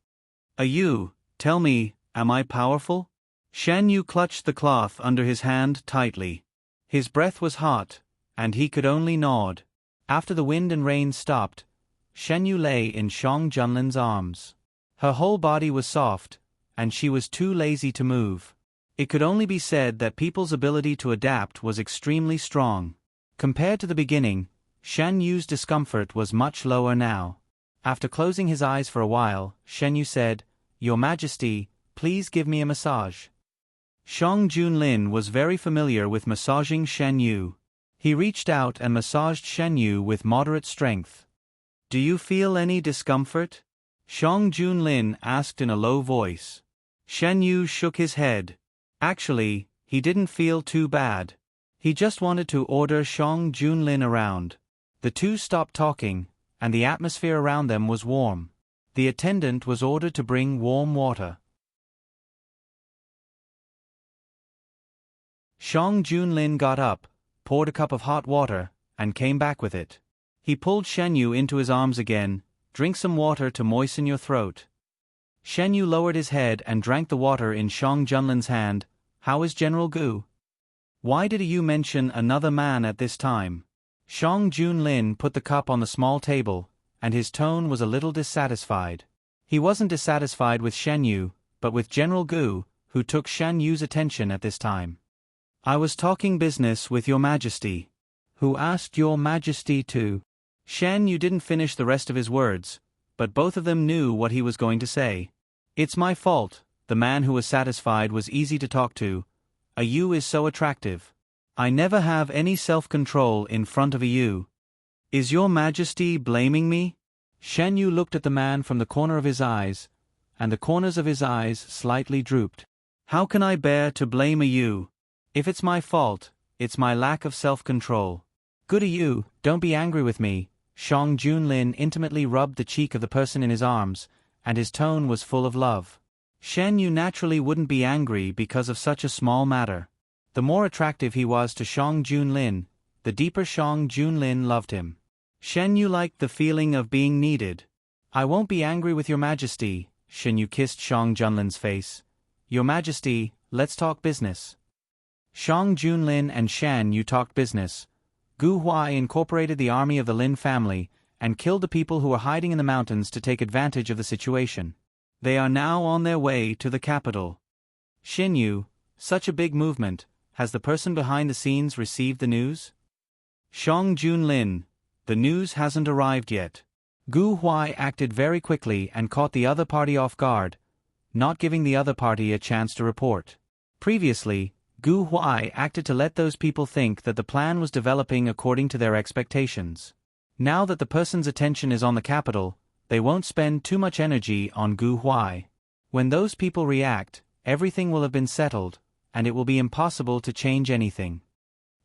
You, tell me, am I powerful? Shen Yu clutched the cloth under his hand tightly. His breath was hot, and he could only nod. After the wind and rain stopped, Shen Yu lay in Shang Junlin's arms. Her whole body was soft, and she was too lazy to move. It could only be said that people's ability to adapt was extremely strong. Compared to the beginning, Shen Yu's discomfort was much lower now. After closing his eyes for a while, Shen Yu said, "Your Majesty, please give me a massage." Shang Junlin was very familiar with massaging Shen Yu. He reached out and massaged Shen Yu with moderate strength. "Do you feel any discomfort?" Shang Junlin asked in a low voice. Shen Yu shook his head. Actually, he didn't feel too bad. He just wanted to order Shang Junlin around. The two stopped talking, and the atmosphere around them was warm. The attendant was ordered to bring warm water. Shang Junlin got up, poured a cup of hot water, and came back with it. He pulled Shen Yu into his arms again. "Drink some water to moisten your throat." Shen Yu lowered his head and drank the water in Shang Junlin's hand. "How is General Gu?" "Why did you mention another man at this time?" Shang Junlin put the cup on the small table, and his tone was a little dissatisfied. He wasn't dissatisfied with Shen Yu, but with General Gu, who took Shen Yu's attention at this time. "I was talking business with Your Majesty." "Who asked Your Majesty to?" Shen Yu didn't finish the rest of his words, but both of them knew what he was going to say. "It's my fault." The man who was satisfied was easy to talk to. "You is so attractive. I never have any self-control in front of you. Is Your Majesty blaming me?" Shen Yu looked at the man from the corner of his eyes, and the corners of his eyes slightly drooped. "How can I bear to blame you? If it's my fault, it's my lack of self-control." "Good you, don't be angry with me." Shang Junlin intimately rubbed the cheek of the person in his arms, and his tone was full of love. Shen Yu naturally wouldn't be angry because of such a small matter. The more attractive he was to Shang Junlin, the deeper Shang Junlin loved him. Shen Yu liked the feeling of being needed. "I won't be angry with Your Majesty." Shen Yu kissed Shang Junlin's face. "Your Majesty, let's talk business." Shang Junlin and Shen Yu talked business. Gu Huai incorporated the army of the Lin family, and killed the people who were hiding in the mountains to take advantage of the situation. They are now on their way to the capital. Shen Yu, such a big movement. Has the person behind the scenes received the news? Shang Junlin, the news hasn't arrived yet. Gu Huai acted very quickly and caught the other party off guard, not giving the other party a chance to report. Previously, Gu Huai acted to let those people think that the plan was developing according to their expectations. Now that the person's attention is on the capital, they won't spend too much energy on Gu Huai. When those people react, everything will have been settled, and it will be impossible to change anything.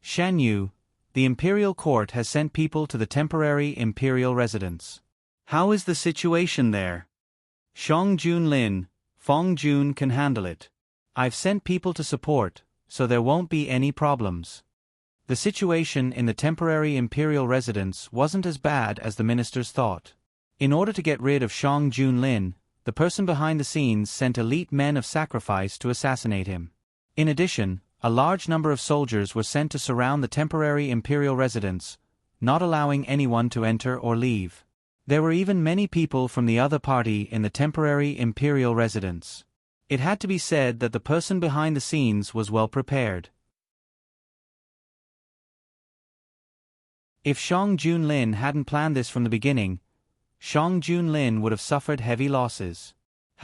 Shen Yu, the imperial court has sent people to the temporary imperial residence. How is the situation there? Shang Junlin, Feng Jun can handle it. I've sent people to support, so there won't be any problems. The situation in the temporary imperial residence wasn't as bad as the ministers thought. In order to get rid of Shang Junlin, the person behind the scenes sent elite men of sacrifice to assassinate him. In addition, a large number of soldiers were sent to surround the temporary imperial residence, not allowing anyone to enter or leave. There were even many people from the other party in the temporary imperial residence. It had to be said that the person behind the scenes was well prepared. If Shang Junlin hadn't planned this from the beginning, Shang Junlin would have suffered heavy losses.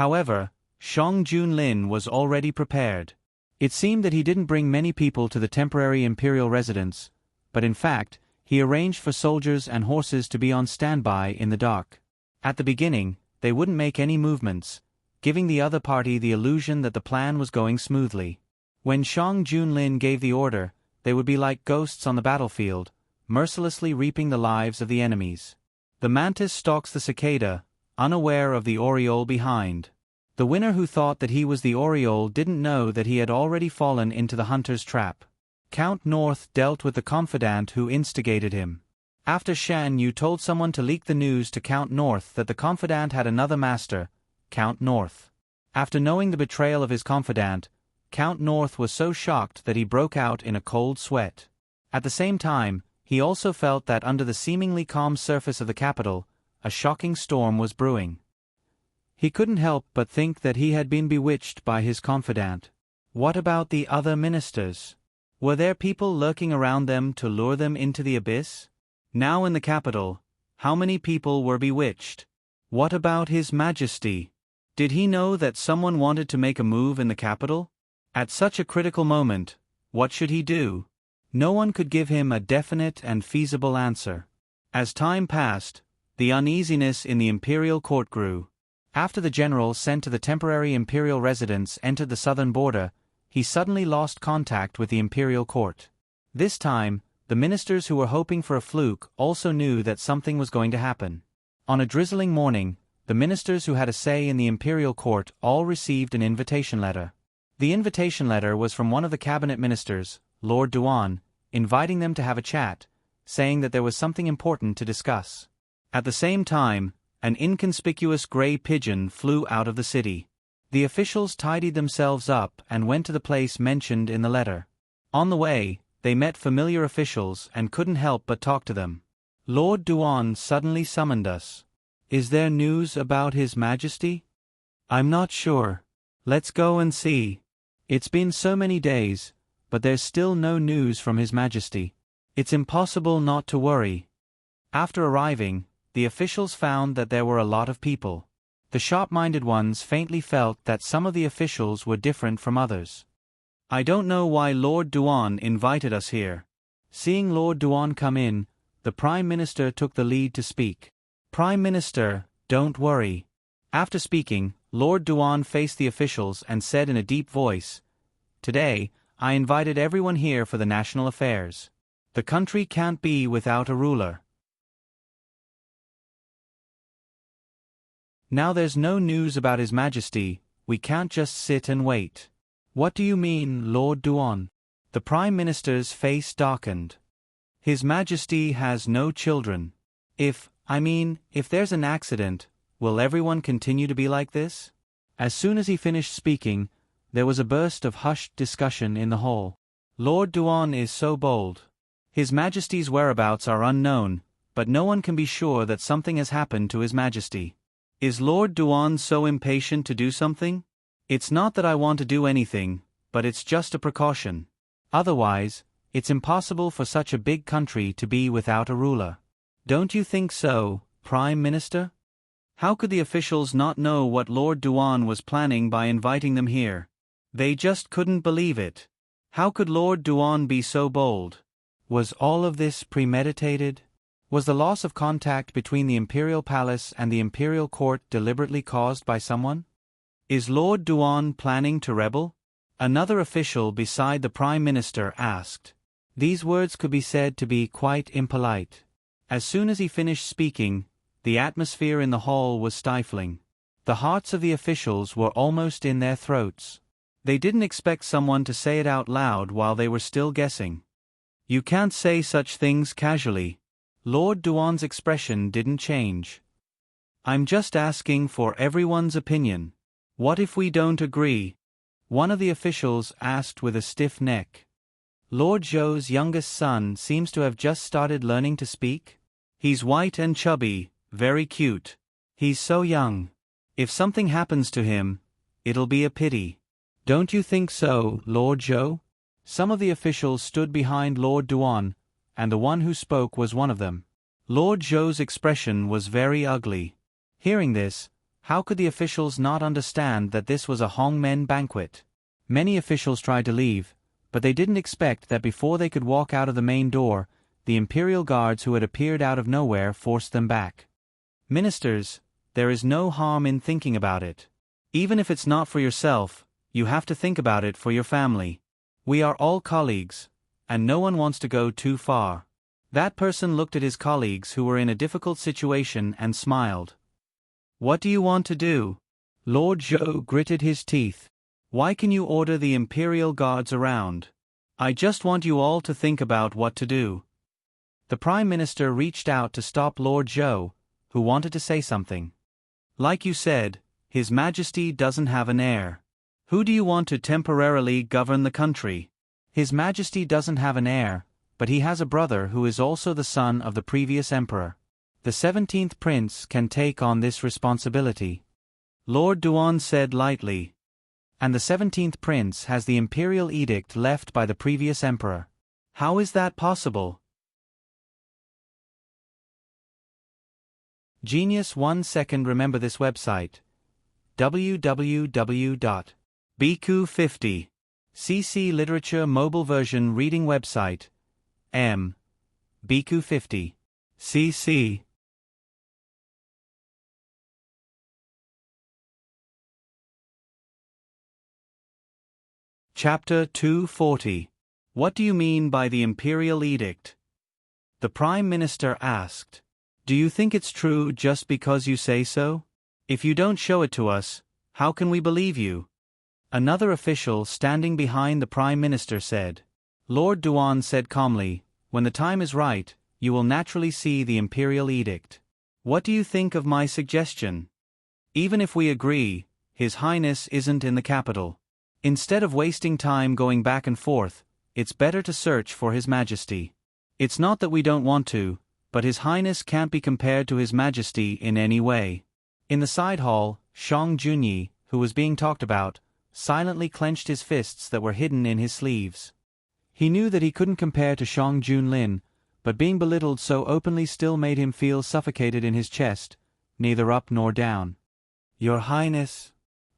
However, Shang Junlin was already prepared. It seemed that he didn't bring many people to the temporary imperial residence, but in fact, He arranged for soldiers and horses to be on standby in the dark. At the beginning, they wouldn't make any movements, giving the other party the illusion that the plan was going smoothly. When Shang Junlin gave the order, they would be like ghosts on the battlefield, mercilessly reaping the lives of the enemies. The mantis stalks the cicada, unaware of the oriole behind. The winner who thought that he was the oriole didn't know that he had already fallen into the hunter's trap. Count North dealt with the confidant who instigated him. After Shan Yu told someone to leak the news to Count North that the confidant had another master, Count North. After knowing the betrayal of his confidant, Count North was so shocked that he broke out in a cold sweat. At the same time, he also felt that under the seemingly calm surface of the capital, a shocking storm was brewing. He couldn't help but think that he had been bewitched by his confidant. What about the other ministers? Were there people lurking around them to lure them into the abyss? Now in the capital, how many people were bewitched? What about His Majesty? Did he know that someone wanted to make a move in the capital? At such a critical moment, what should he do? No one could give him a definite and feasible answer. As time passed, the uneasiness in the imperial court grew. After the general sent to the temporary imperial residence entered the southern border, he suddenly lost contact with the imperial court. This time, the ministers who were hoping for a fluke also knew that something was going to happen. On a drizzling morning, the ministers who had a say in the imperial court all received an invitation letter. The invitation letter was from one of the cabinet ministers, Lord Duan, inviting them to have a chat, saying that there was something important to discuss. At the same time, an inconspicuous gray pigeon flew out of the city. The officials tidied themselves up and went to the place mentioned in the letter. On the way, they met familiar officials and couldn't help but talk to them. Lord Duan suddenly summoned us. Is there news about His Majesty? I'm not sure. Let's go and see. It's been so many days, but there's still no news from His Majesty. It's impossible not to worry. After arriving, the officials found that there were a lot of people. The sharp-minded ones faintly felt that some of the officials were different from others. I don't know why Lord Duan invited us here. Seeing Lord Duan come in, the Prime Minister took the lead to speak. Prime Minister, don't worry. After speaking, Lord Duan faced the officials and said in a deep voice, Today, I invited everyone here for the national affairs. The country can't be without a ruler. Now there's no news about His Majesty, we can't just sit and wait. What do you mean, Lord Duan? The Prime Minister's face darkened. His Majesty has no children. If there's an accident, will everyone continue to be like this? As soon as he finished speaking, there was a burst of hushed discussion in the hall. Lord Duan is so bold. His Majesty's whereabouts are unknown, but no one can be sure that something has happened to His Majesty. Is Lord Duan so impatient to do something? It's not that I want to do anything, but it's just a precaution. Otherwise, it's impossible for such a big country to be without a ruler. Don't you think so, Prime Minister? How could the officials not know what Lord Duan was planning by inviting them here? They just couldn't believe it. How could Lord Duan be so bold? Was all of this premeditated? Was the loss of contact between the imperial palace and the imperial court deliberately caused by someone? Is Lord Duan planning to rebel? Another official beside the Prime Minister asked. These words could be said to be quite impolite. As soon as he finished speaking, the atmosphere in the hall was stifling. The hearts of the officials were almost in their throats. They didn't expect someone to say it out loud while they were still guessing. You can't say such things casually. Lord Duan's expression didn't change. I'm just asking for everyone's opinion. What if we don't agree? One of the officials asked with a stiff neck. Lord Zhou's youngest son seems to have just started learning to speak. He's white and chubby, very cute. He's so young. If something happens to him, it'll be a pity. Don't you think so, Lord Zhou? Some of the officials stood behind Lord Duan, and the one who spoke was one of them. Lord Zhou's expression was very ugly. Hearing this, how could the officials not understand that this was a Hongmen banquet? Many officials tried to leave, but they didn't expect that before they could walk out of the main door, the imperial guards who had appeared out of nowhere forced them back. Ministers, there is no harm in thinking about it. Even if it's not for yourself, you have to think about it for your family. We are all colleagues, and no one wants to go too far. That person looked at his colleagues who were in a difficult situation and smiled. What do you want to do? Lord Zhou gritted his teeth. Why can you order the imperial guards around? I just want you all to think about what to do. The Prime Minister reached out to stop Lord Zhou, who wanted to say something. Like you said, His Majesty doesn't have an heir. Who do you want to temporarily govern the country? His Majesty doesn't have an heir, but he has a brother who is also the son of the previous emperor. The 17th prince can take on this responsibility. Lord Duan said lightly. And the 17th prince has the imperial edict left by the previous emperor. How is that possible? Genius 1 second. Remember this website. www.bq50. CC Literature Mobile Version Reading Website. bq50. CC. Chapter 240. What do you mean by the imperial edict? The Prime Minister asked. Do you think it's true just because you say so? If you don't show it to us, how can we believe you? Another official standing behind the Prime Minister said. Lord Duan said calmly, when the time is right, you will naturally see the imperial edict. What do you think of my suggestion? Even if we agree, His Highness isn't in the capital. Instead of wasting time going back and forth, it's better to search for His Majesty. It's not that we don't want to, but His Highness can't be compared to His Majesty in any way. In the side hall, Shang Junyi, who was being talked about, silently clenched his fists that were hidden in his sleeves. He knew that he couldn't compare to Shang Junlin, but being belittled so openly still made him feel suffocated in his chest, neither up nor down. Your Highness,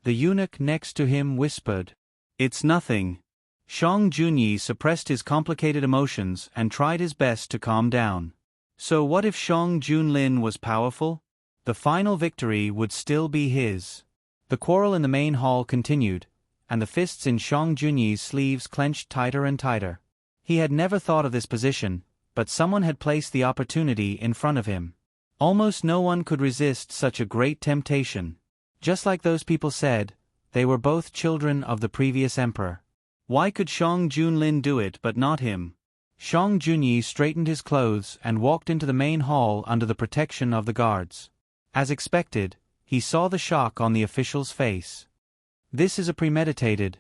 the eunuch next to him whispered. It's nothing. Shang Junyi suppressed his complicated emotions and tried his best to calm down. So what if Shang Junlin was powerful? The final victory would still be his. The quarrel in the main hall continued, and the fists in Shang Junyi's sleeves clenched tighter and tighter. He had never thought of this position, but someone had placed the opportunity in front of him. Almost no one could resist such a great temptation. Just like those people said, they were both children of the previous emperor. Why could Shang Junlin do it but not him? Shang Junyi straightened his clothes and walked into the main hall under the protection of the guards. As expected, he saw the shock on the official's face. This is a premeditated.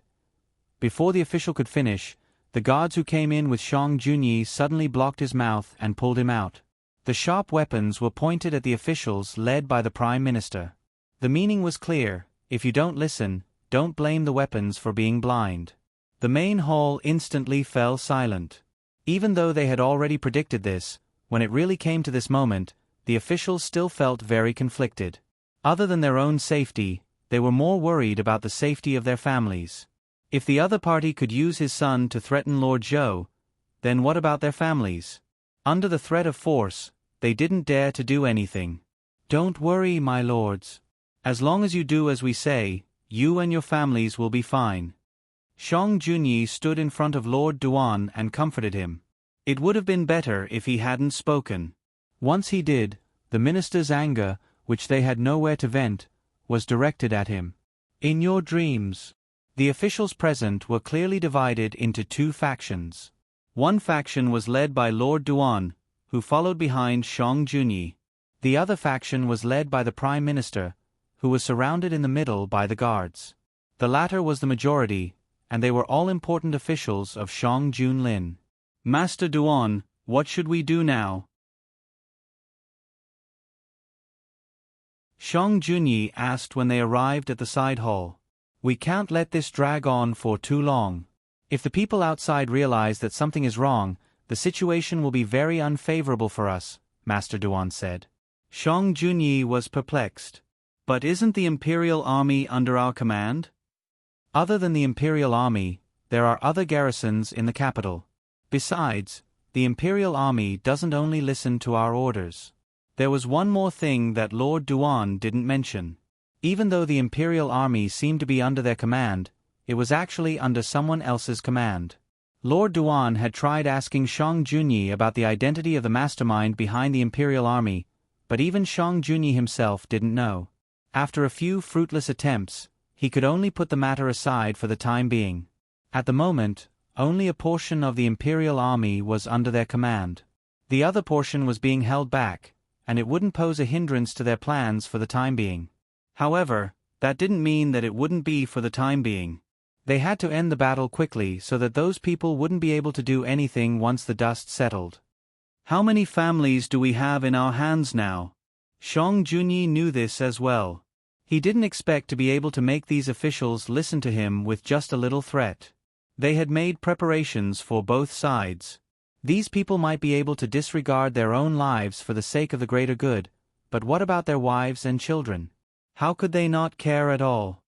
Before the official could finish, the guards who came in with Shang Junyi suddenly blocked his mouth and pulled him out. The sharp weapons were pointed at the officials led by the Prime Minister. The meaning was clear: if you don't listen, don't blame the weapons for being blind. The main hall instantly fell silent. Even though they had already predicted this, when it really came to this moment, the officials still felt very conflicted. Other than their own safety, they were more worried about the safety of their families. If the other party could use his son to threaten Lord Zhou, then what about their families? Under the threat of force, they didn't dare to do anything. Don't worry, my lords. As long as you do as we say, you and your families will be fine. Shang Junyi stood in front of Lord Duan and comforted him. It would have been better if he hadn't spoken. Once he did, the minister's anger, which they had nowhere to vent, was directed at him. In your dreams. The officials present were clearly divided into two factions. One faction was led by Lord Duan, who followed behind Shang Junyi. The other faction was led by the Prime Minister, who was surrounded in the middle by the guards. The latter was the majority, and they were all important officials of Shang Junlin. Master Duan, what should we do now? Shang Junyi asked when they arrived at the side hall. We can't let this drag on for too long. If the people outside realize that something is wrong, the situation will be very unfavorable for us, Master Duan said. Shang Junyi was perplexed. But isn't the Imperial Army under our command? Other than the Imperial Army, there are other garrisons in the capital. Besides, the Imperial Army doesn't only listen to our orders. There was one more thing that Lord Duan didn't mention. Even though the Imperial Army seemed to be under their command, it was actually under someone else's command. Lord Duan had tried asking Shang Junyi about the identity of the mastermind behind the Imperial Army, but even Shang Junyi himself didn't know. After a few fruitless attempts, he could only put the matter aside for the time being. At the moment, only a portion of the Imperial Army was under their command. The other portion was being held back, and it wouldn't pose a hindrance to their plans for the time being. However, that didn't mean that it wouldn't be for the time being. They had to end the battle quickly so that those people wouldn't be able to do anything once the dust settled. How many families do we have in our hands now? Shang Junyi knew this as well. He didn't expect to be able to make these officials listen to him with just a little threat. They had made preparations for both sides. These people might be able to disregard their own lives for the sake of the greater good, but what about their wives and children? How could they not care at all?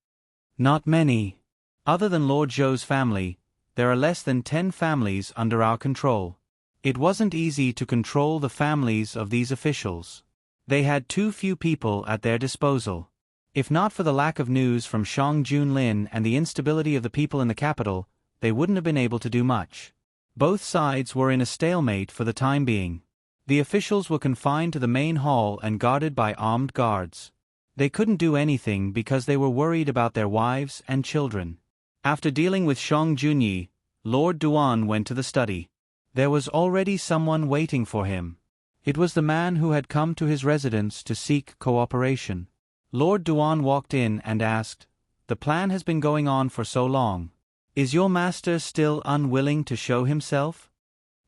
Not many. Other than Lord Zhou's family, there are less than 10 families under our control. It wasn't easy to control the families of these officials. They had too few people at their disposal. If not for the lack of news from Shang Junlin and the instability of the people in the capital, they wouldn't have been able to do much. Both sides were in a stalemate for the time being. The officials were confined to the main hall and guarded by armed guards. They couldn't do anything because they were worried about their wives and children. After dealing with Shang Junyi, Lord Duan went to the study. There was already someone waiting for him. It was the man who had come to his residence to seek cooperation. Lord Duan walked in and asked, "The plan has been going on for so long. Is your master still unwilling to show himself?"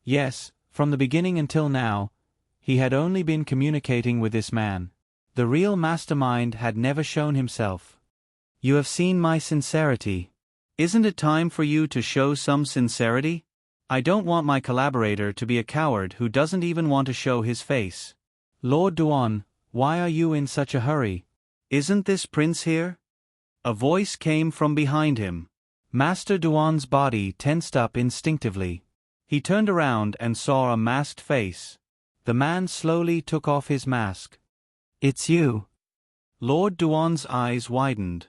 Yes, from the beginning until now, he had only been communicating with this man. The real mastermind had never shown himself. "You have seen my sincerity. Isn't it time for you to show some sincerity? I don't want my collaborator to be a coward who doesn't even want to show his face." "Lord Duan, why are you in such a hurry? Isn't this prince here?" A voice came from behind him. Master Duan's body tensed up instinctively. He turned around and saw a masked face. The man slowly took off his mask. "It's you." Lord Duan's eyes widened.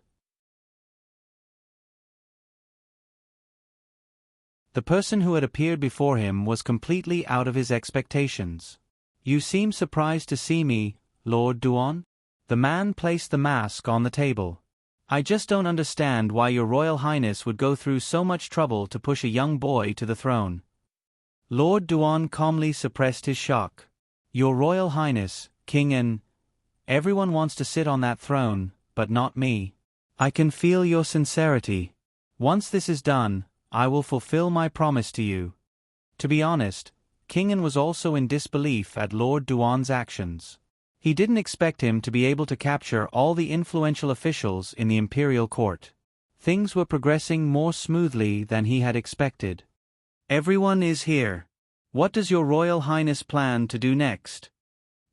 The person who had appeared before him was completely out of his expectations. "You seem surprised to see me, Lord Duan?" The man placed the mask on the table. "I just don't understand why your Royal Highness would go through so much trouble to push a young boy to the throne." Lord Duan calmly suppressed his shock. "Your Royal Highness, King An, everyone wants to sit on that throne, but not me. I can feel your sincerity. Once this is done, I will fulfill my promise to you." To be honest, King An was also in disbelief at Lord Duan's actions. He didn't expect him to be able to capture all the influential officials in the imperial court. Things were progressing more smoothly than he had expected. "Everyone is here. What does your Royal Highness plan to do next?"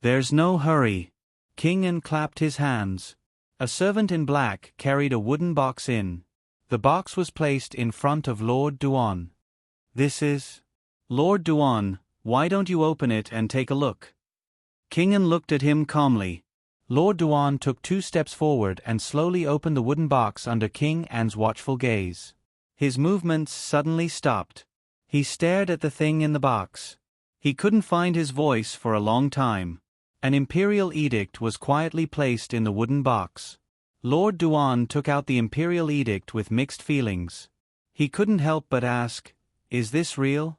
"There's no hurry." King An clapped his hands. A servant in black carried a wooden box in. The box was placed in front of Lord Duan. "This is..." "Lord Duan, why don't you open it and take a look?" King An looked at him calmly. Lord Duan took 2 steps forward and slowly opened the wooden box under King An's watchful gaze. His movements suddenly stopped. He stared at the thing in the box. He couldn't find his voice for a long time. An imperial edict was quietly placed in the wooden box. Lord Duan took out the imperial edict with mixed feelings. He couldn't help but ask, "Is this real?"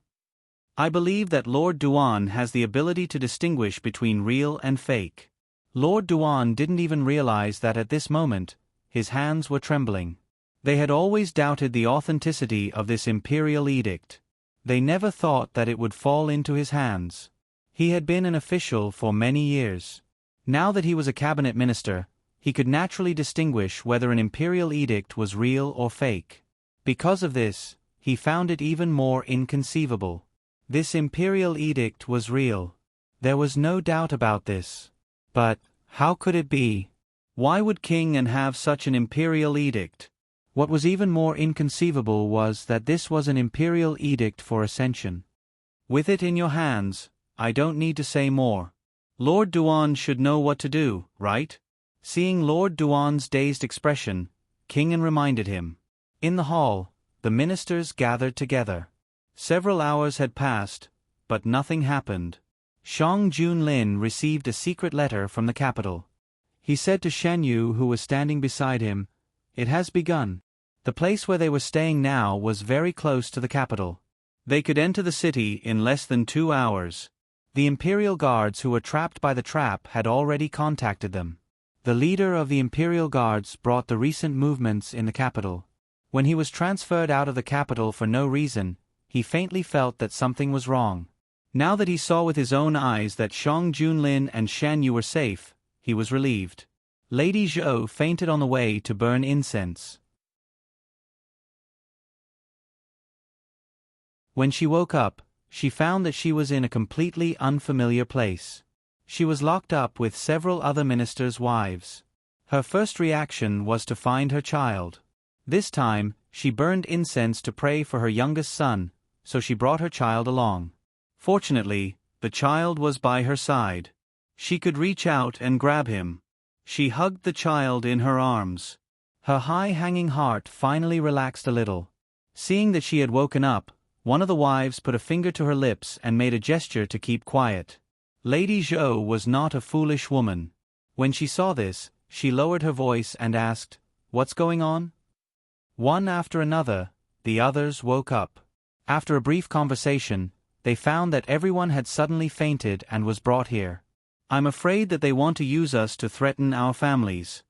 I believe that Lord Duan has the ability to distinguish between real and fake. Lord Duan didn't even realize that at this moment, his hands were trembling. They had always doubted the authenticity of this imperial edict. They never thought that it would fall into his hands. He had been an official for many years. Now that he was a cabinet minister, he could naturally distinguish whether an imperial edict was real or fake. Because of this, he found it even more inconceivable. This imperial edict was real. There was no doubt about this. But, how could it be? Why would King An have such an imperial edict? What was even more inconceivable was that this was an imperial edict for ascension. With it in your hands, I don't need to say more. Lord Duan should know what to do, right? Seeing Lord Duan's dazed expression, Kingen reminded him. In the hall, the ministers gathered together. Several hours had passed, but nothing happened. Shang Junlin received a secret letter from the capital. He said to Shen Yu, who was standing beside him, "It has begun." The place where they were staying now was very close to the capital. They could enter the city in less than 2 hours. The Imperial Guards who were trapped by the trap had already contacted them. The leader of the Imperial Guards brought the recent movements in the capital. When he was transferred out of the capital for no reason, he faintly felt that something was wrong. Now that he saw with his own eyes that Shang Junlin and Shan Yu were safe, he was relieved. Lady Zhou fainted on the way to burn incense. When she woke up, she found that she was in a completely unfamiliar place. She was locked up with several other ministers' wives. Her first reaction was to find her child. This time, she burned incense to pray for her youngest son, so she brought her child along. Fortunately, the child was by her side. She could reach out and grab him. She hugged the child in her arms. Her high-hanging heart finally relaxed a little. Seeing that she had woken up, one of the wives put a finger to her lips and made a gesture to keep quiet. Lady Zhou was not a foolish woman. When she saw this, she lowered her voice and asked, "What's going on?" One after another, the others woke up. After a brief conversation, they found that everyone had suddenly fainted and was brought here. "I'm afraid that they want to use us to threaten our families."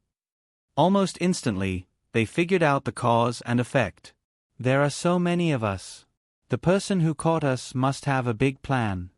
Almost instantly, they figured out the cause and effect. "There are so many of us. The person who caught us must have a big plan."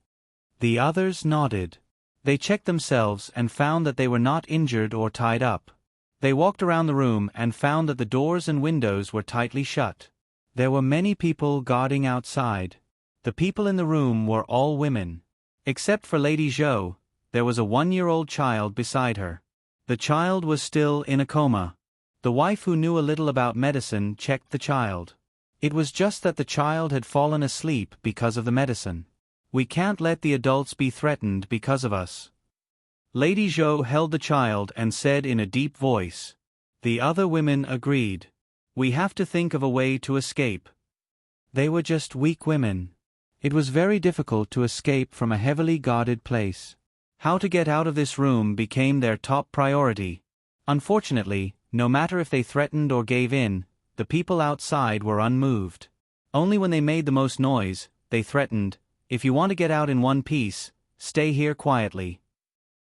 The others nodded. They checked themselves and found that they were not injured or tied up. They walked around the room and found that the doors and windows were tightly shut. There were many people guarding outside. The people in the room were all women. Except for Lady Zhou, there was a 1-year-old child beside her. The child was still in a coma. The wife who knew a little about medicine checked the child. It was just that the child had fallen asleep because of the medicine. "We can't let the adults be threatened because of us." Lady Zhou held the child and said in a deep voice. The other women agreed. "We have to think of a way to escape." They were just weak women. It was very difficult to escape from a heavily guarded place. How to get out of this room became their top priority. Unfortunately, no matter if they threatened or gave in, the people outside were unmoved. Only when they made the most noise, they threatened, "If you want to get out in one piece, stay here quietly."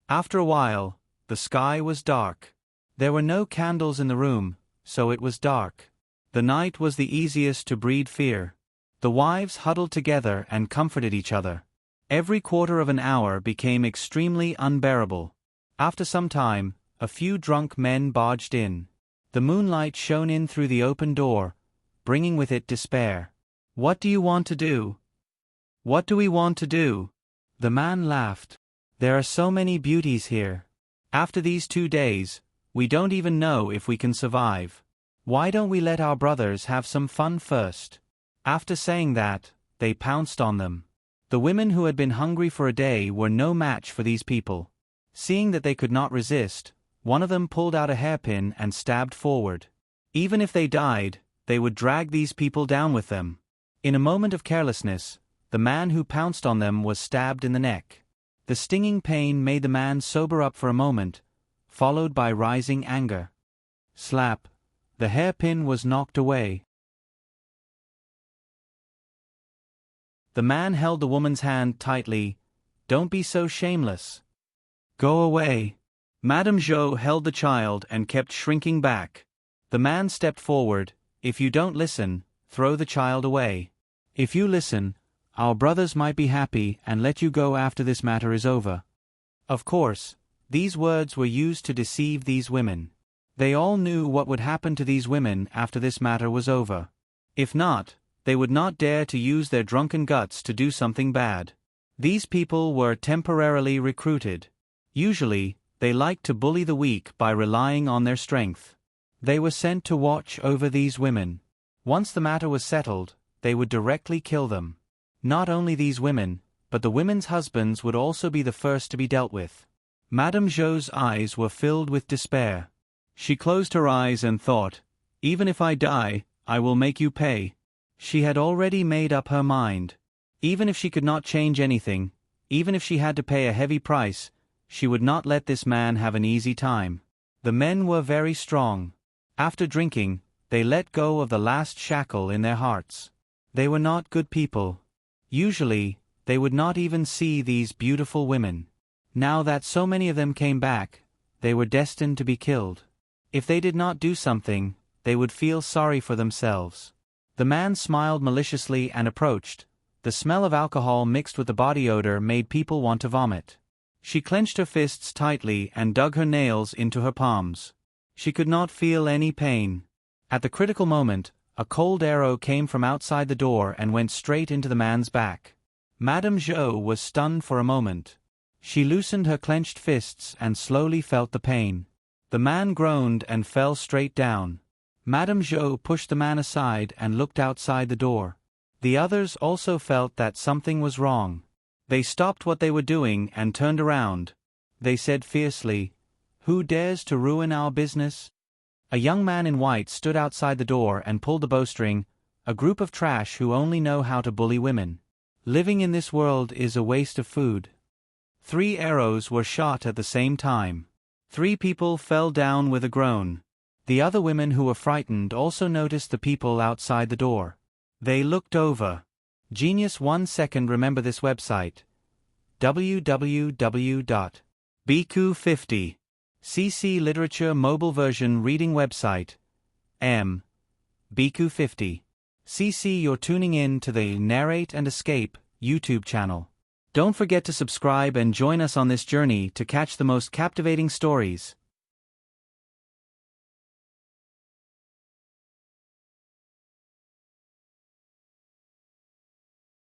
After a while, the sky was dark. There were no candles in the room, so it was dark. The night was the easiest to breed fear. The wives huddled together and comforted each other. Every quarter of an hour became extremely unbearable. After some time, a few drunk men barged in. The moonlight shone in through the open door, bringing with it despair. "What do you want to do? What do we want to do?" The man laughed. "There are so many beauties here. After these 2 days, we don't even know if we can survive. Why don't we let our brothers have some fun first?" After saying that, they pounced on them. The women who had been hungry for a day were no match for these people. Seeing that they could not resist, one of them pulled out a hairpin and stabbed forward. Even if they died, they would drag these people down with them. In a moment of carelessness, the man who pounced on them was stabbed in the neck. The stinging pain made the man sober up for a moment, followed by rising anger. Slap! The hairpin was knocked away. The man held the woman's hand tightly. "Don't be so shameless. Go away." Madame Zhou held the child and kept shrinking back. The man stepped forward. "If you don't listen, throw the child away. If you listen, our brothers might be happy and let you go after this matter is over." Of course, these words were used to deceive these women. They all knew what would happen to these women after this matter was over. If not, they would not dare to use their drunken guts to do something bad. These people were temporarily recruited. Usually, they liked to bully the weak by relying on their strength. They were sent to watch over these women. Once the matter was settled, they would directly kill them. Not only these women, but the women's husbands would also be the first to be dealt with. Madame Zhou's eyes were filled with despair. She closed her eyes and thought, "Even if I die, I will make you pay." She had already made up her mind. Even if she could not change anything, even if she had to pay a heavy price, she would not let this man have an easy time. The men were very strong. After drinking, they let go of the last shackle in their hearts. They were not good people. Usually, they would not even see these beautiful women. Now that so many of them came back, they were destined to be killed. If they did not do something, they would feel sorry for themselves. The man smiled maliciously and approached. The smell of alcohol mixed with the body odor made people want to vomit. She clenched her fists tightly and dug her nails into her palms. She could not feel any pain. At the critical moment, a cold arrow came from outside the door and went straight into the man's back. Madame Zhou was stunned for a moment. She loosened her clenched fists and slowly felt the pain. The man groaned and fell straight down. Madame Zhou pushed the man aside and looked outside the door. The others also felt that something was wrong. They stopped what they were doing and turned around. They said fiercely, "Who dares to ruin our business?" A young man in white stood outside the door and pulled the bowstring, a group of trash who only know how to bully women. Living in this world is a waste of food. 3 arrows were shot at the same time. 3 people fell down with a groan. The other women who were frightened also noticed the people outside the door. They looked over. Genius 1 second. Remember this website. www.bq50. CC Literature Mobile Version Reading Website. bq50. CC. You're tuning in to the Narrate and Escape YouTube channel. Don't forget to subscribe and join us on this journey to catch the most captivating stories.